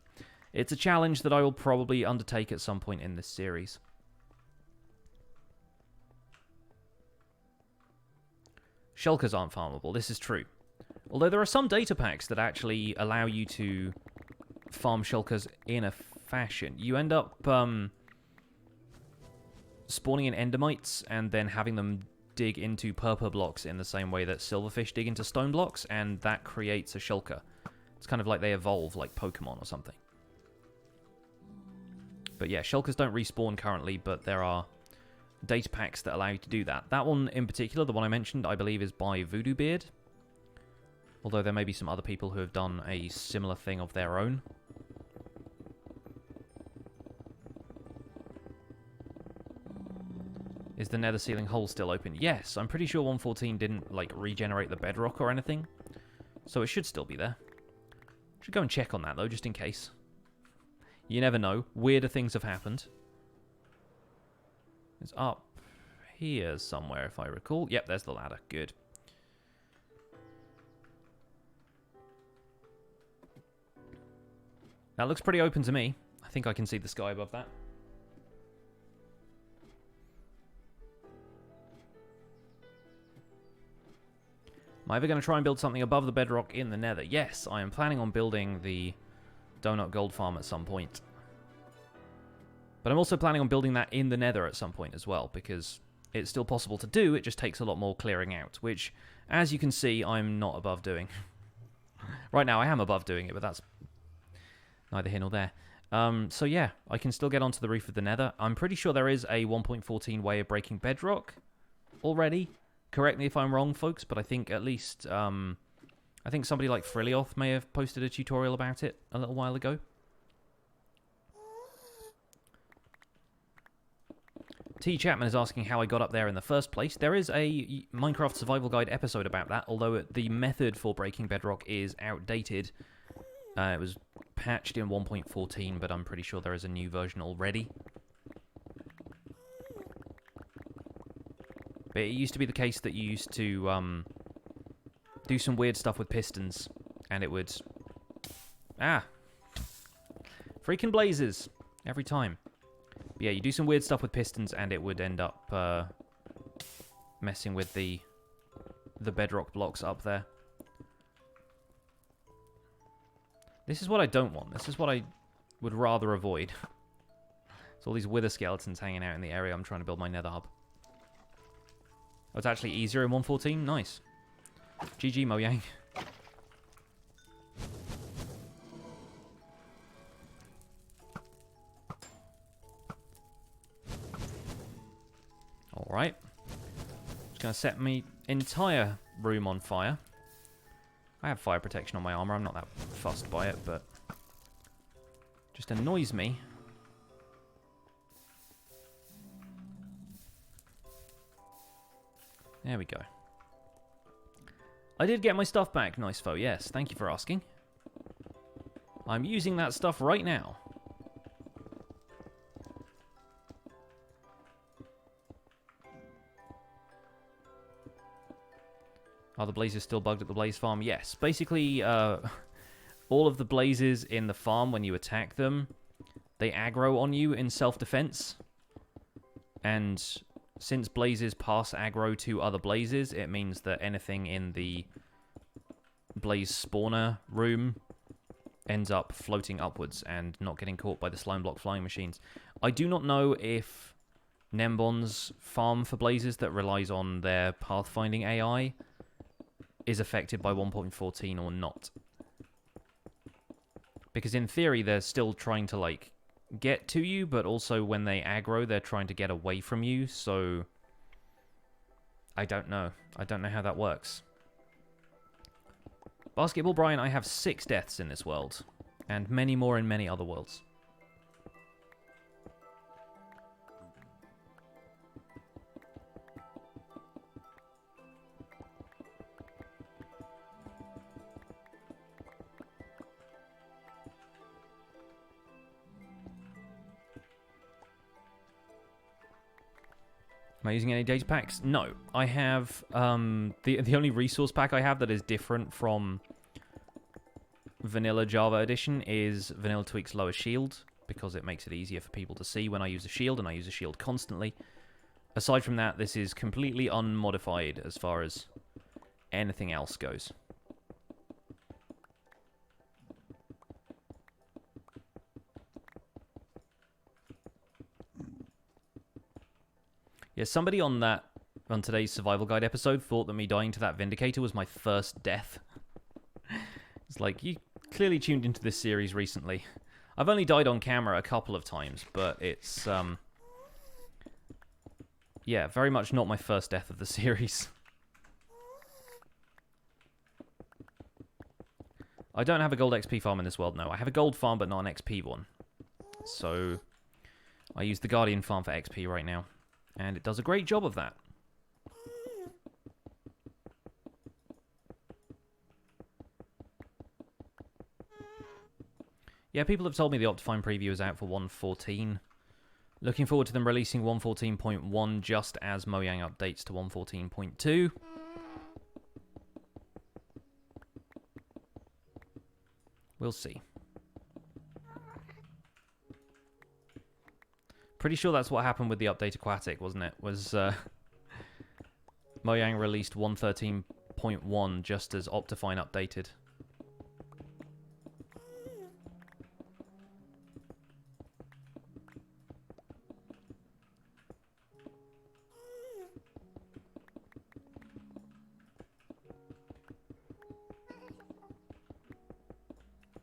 it's a challenge that I will probably undertake at some point in this series. Shulkers aren't farmable, this is true. Although there are some data packs that actually allow you to farm shulkers in a fashion. You end up spawning in endermites and then having them dig into purple blocks in the same way that silverfish dig into stone blocks, and that creates a shulker. It's kind of like they evolve like Pokemon or something. But yeah, shulkers don't respawn currently, but there are data packs that allow you to do that. That one in particular, the one I mentioned, I believe is by Voodoo Beard. Although there may be some other people who have done a similar thing of their own. Is the nether ceiling hole still open? Yes, I'm pretty sure 1.14 didn't, like, regenerate the bedrock or anything. So it should still be there. Should go and check on that, though, just in case. You never know. Weirder things have happened. It's up here somewhere, if I recall. Yep, there's the ladder. Good. That looks pretty open to me. I think I can see the sky above that. Am I ever going to try and build something above the bedrock in the nether? Yes, I am planning on building the donut gold farm at some point. But I'm also planning on building that in the nether at some point as well, because it's still possible to do, it just takes a lot more clearing out, which, as you can see, I'm not above doing. Right now I am above doing it, but that's neither here nor there. So yeah, I can still get onto the roof of the nether. I'm pretty sure there is a 1.14 way of breaking bedrock already. Correct me if I'm wrong, folks, but I think at least, I think somebody like Frilioth may have posted a tutorial about it a little while ago. T. Chapman is asking how I got up there in the first place. There is a Minecraft Survival Guide episode about that, although the method for breaking bedrock is outdated. It was patched in 1.14, but I'm pretty sure there is a new version already. But it used to be the case that you used to do some weird stuff with pistons, and it would... Ah! Freaking blazes! Every time. But yeah, you do some weird stuff with pistons, and it would end up messing with the bedrock blocks up there. This is what I don't want. This is what I would rather avoid. It's all these wither skeletons hanging out in the area I'm trying to build my nether hub. Oh, it's actually easier in 1.14? Nice. GG, Mojang. Alright. Just going to set me entire room on fire. I have fire protection on my armor. I'm not that fussed by it, but just annoys me. There we go. I did get my stuff back, nice foe. Yes, thank you for asking. I'm using that stuff right now. Are the blazes still bugged at the blaze farm? Yes. Basically, all of the blazes in the farm, when you attack them, they aggro on you in self-defense. And since blazes pass aggro to other blazes, it means that anything in the blaze spawner room ends up floating upwards and not getting caught by the slime block flying machines. I do not know if Nembon's farm for blazes that relies on their pathfinding AI is affected by 1.14 or not. Because in theory, they're still trying to, like, get to you, but also when they aggro, they're trying to get away from you, so I don't know. I don't know how that works. Basketball Brian, I have 6 deaths in this world, and many more in many other worlds. Am I using any data packs? No. I have, the only resource pack I have that is different from Vanilla Java Edition is Vanilla Tweak's Lower Shield, because it makes it easier for people to see when I use a shield, and I use a shield constantly. Aside from that, this is completely unmodified as far as anything else goes. Yeah, somebody on today's survival guide episode thought that me dying to that Vindicator was my first death. It's like, you clearly tuned into this series recently. I've only died on camera a couple of times, but it's, yeah, very much not my first death of the series. I don't have a gold XP farm in this world, no. I have a gold farm, but not an XP one. So, I use the Guardian farm for XP right now. And it does a great job of that. Yeah, people have told me the Optifine preview is out for 1.14. Looking forward to them releasing 1.14.1 just as Mojang updates to 1.14.2. We'll see. Pretty sure that's what happened with the update Aquatic, wasn't it? Was Mojang released 1.13.1 just as Optifine updated.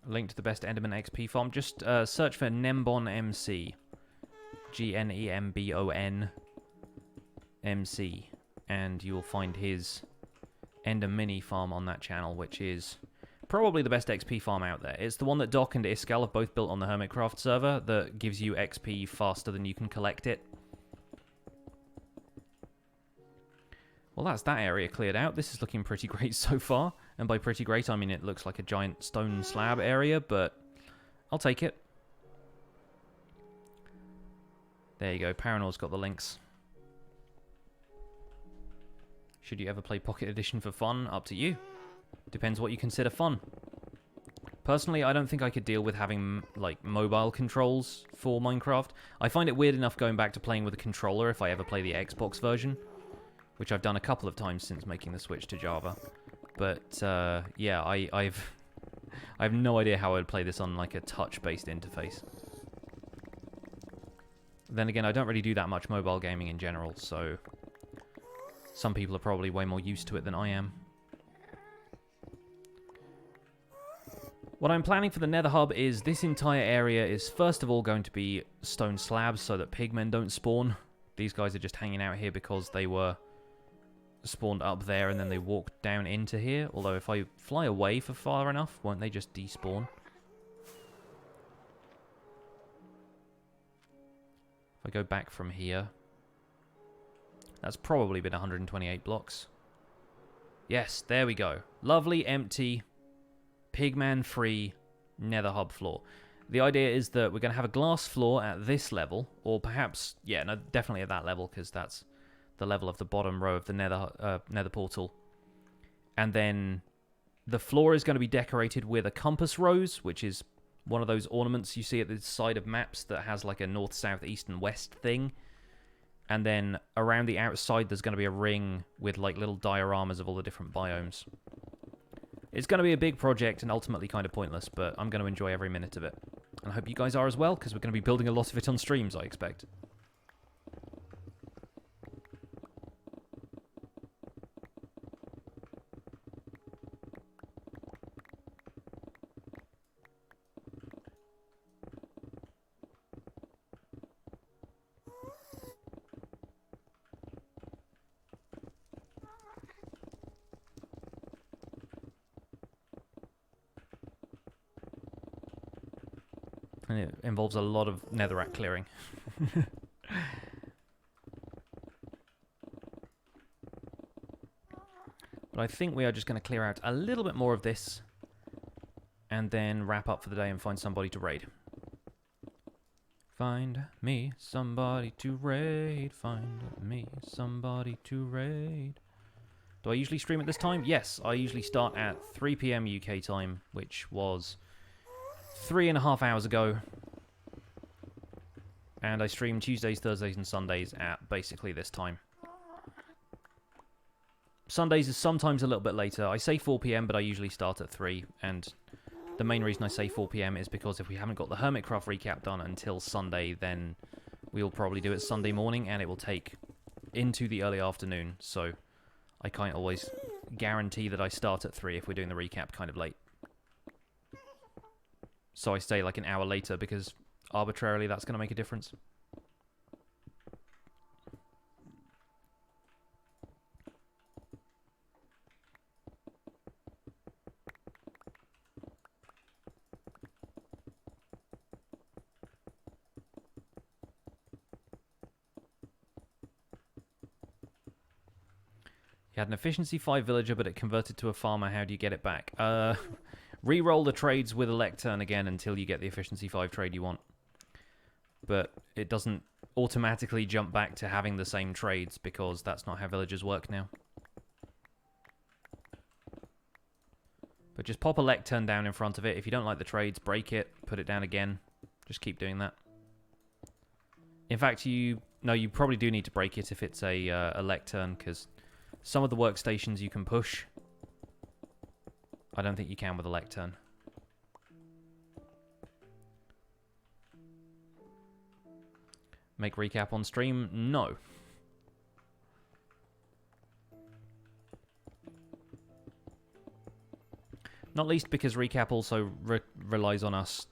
Link to the best Enderman XP farm. Just search for Nembon MC. Gnembon MC, and you'll find his Ender Mini farm on that channel, which is probably the best XP farm out there. It's the one that Doc and Iskal have both built on the Hermitcraft server that gives you XP faster than you can collect it. Well, that's that area cleared out. This is looking pretty great so far, and by pretty great I mean it looks like a giant stone slab area, but I'll take it. There you go, Paranor's got the links. Should you ever play Pocket Edition for fun? Up to you. Depends what you consider fun. Personally, I don't think I could deal with having, like, mobile controls for Minecraft. I find it weird enough going back to playing with a controller if I ever play the Xbox version, which I've done a couple of times since making the switch to Java. But, yeah, I have no idea how I would play this on, like, a touch-based interface. Then again, I don't really do that much mobile gaming in general, so Some people are probably way more used to it than I am. What I'm planning for the Nether Hub is this entire area is first of all going to be stone slabs so that pigmen don't spawn. These guys are just hanging out here because they were spawned up there and then they walked down into here. Although if I fly away for far enough, won't they just despawn? If I go back from here, that's probably been 128 blocks. Yes, there we go. Lovely, empty, pigman-free Nether Hub floor. The idea is that we're going to have a glass floor at this level, or perhaps, yeah, no, definitely at that level, because that's the level of the bottom row of the Nether portal. And then the floor is going to be decorated with a compass rose, which is one of those ornaments you see at the side of maps that has like a north, south, east, and west thing. And then around the outside, there's going to be a ring with like little dioramas of all the different biomes. It's going to be a big project and ultimately kind of pointless, but I'm going to enjoy every minute of it. And I hope you guys are as well, because we're going to be building a lot of it on streams, I expect. And it involves a lot of netherrack clearing. But I think we are just going to clear out a little bit more of this and then wrap up for the day and find somebody to raid. Find me somebody to raid. Find me somebody to raid. Do I usually stream at this time? Yes, I usually start at 3 PM UK time, which was 3.5 hours ago. And I stream Tuesdays, Thursdays, and Sundays at basically this time. Sundays is sometimes a little bit later. I say 4 PM, but I usually start at 3. And the main reason I say 4 PM is because if we haven't got the Hermitcraft recap done until Sunday, then we'll probably do it Sunday morning, and it will take into the early afternoon. So I can't always guarantee that I start at 3 if we're doing the recap kind of late. So I stay like an hour later because arbitrarily that's going to make a difference. You had an efficiency 5 villager, but it converted to a farmer. How do you get it back? Re-roll the trades with a lectern again until you get the efficiency 5 trade you want. But it doesn't automatically jump back to having the same trades because that's not how villagers work now. But just pop a lectern down in front of it. If you don't like the trades, break it, put it down again. Just keep doing that. In fact, you probably do need to break it if it's a lectern, because some of the workstations you can push. I don't think you can with a lectern. Make recap on stream? No. Not least because recap also relies on us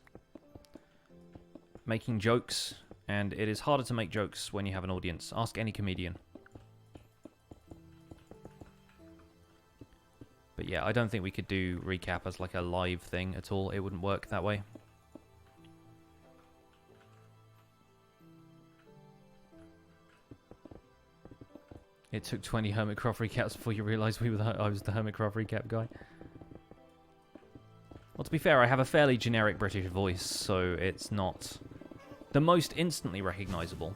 making jokes, and it is harder to make jokes when you have an audience. Ask any comedian. But yeah, I don't think we could do recap as like a live thing at all. It wouldn't work that way. It took 20 Hermitcraft recaps before you realised I was the Hermitcraft recap guy. Well, to be fair, I have a fairly generic British voice, so it's not the most instantly recognisable.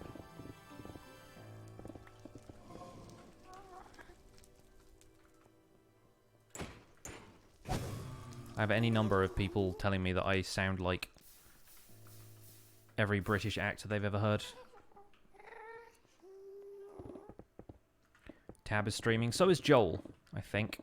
I have any number of people telling me that I sound like every British actor they've ever heard. Tab is streaming. So is Joel, I think.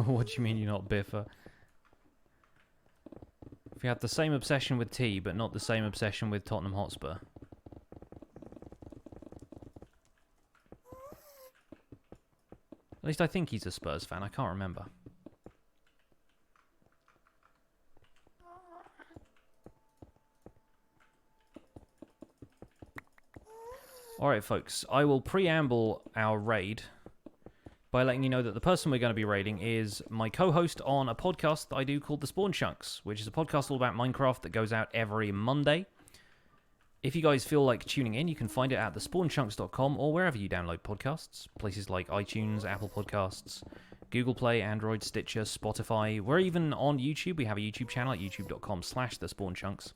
What do you mean you're not Biffa? If you had the same obsession with tea, but not the same obsession with Tottenham Hotspur. At least I think he's a Spurs fan. I can't remember. Alright, folks. I will preamble our raid by letting you know that the person we're going to be raiding is my co-host on a podcast that I do called The Spawn Chunks, which is a podcast all about Minecraft that goes out every Monday. If you guys feel like tuning in, you can find it at thespawnchunks.com or wherever you download podcasts. Places like iTunes, Apple Podcasts, Google Play, Android, Stitcher, Spotify. We're even on YouTube. We have a YouTube channel at youtube.com/thespawnchunks.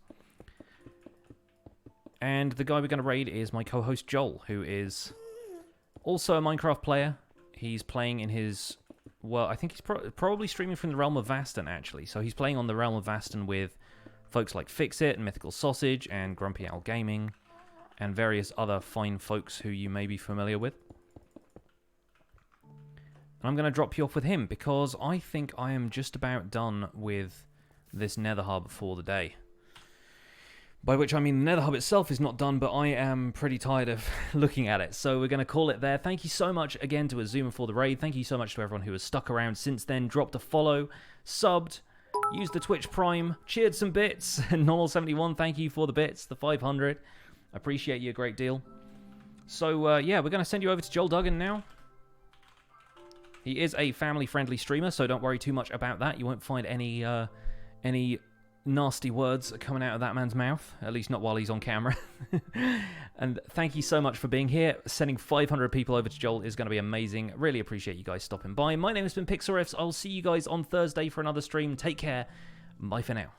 And the guy we're going to raid is my co-host Joel, who is also a Minecraft player. He's playing in his... Well, I think he's probably streaming from the Realm of Vaston, actually. So he's playing on the Realm of Vaston with folks like Fixit and Mythical Sausage and Grumpy Owl Gaming and various other fine folks who you may be familiar with. And I'm going to drop you off with him because I think I am just about done with this Nether Hub for the day. By which I mean the Nether Hub itself is not done, but I am pretty tired of looking at it. So we're going to call it there. Thank you so much again to Azuma for the raid. Thank you so much to everyone who has stuck around since then, dropped a follow, subbed, used the Twitch Prime, cheered some bits. Normal71, thank you for the bits, the 500. I appreciate you a great deal. So yeah, we're going to send you over to Joel Duggan now. He is a family-friendly streamer, so don't worry too much about that. You won't find any nasty words coming out of that man's mouth, at least not while he's on camera. And thank you so much for being here. Sending 500 people over to Joel is going to be amazing. Really appreciate you guys stopping by. My name has been Pixorifs. I'll see you guys on Thursday for another stream. Take care. Bye for now.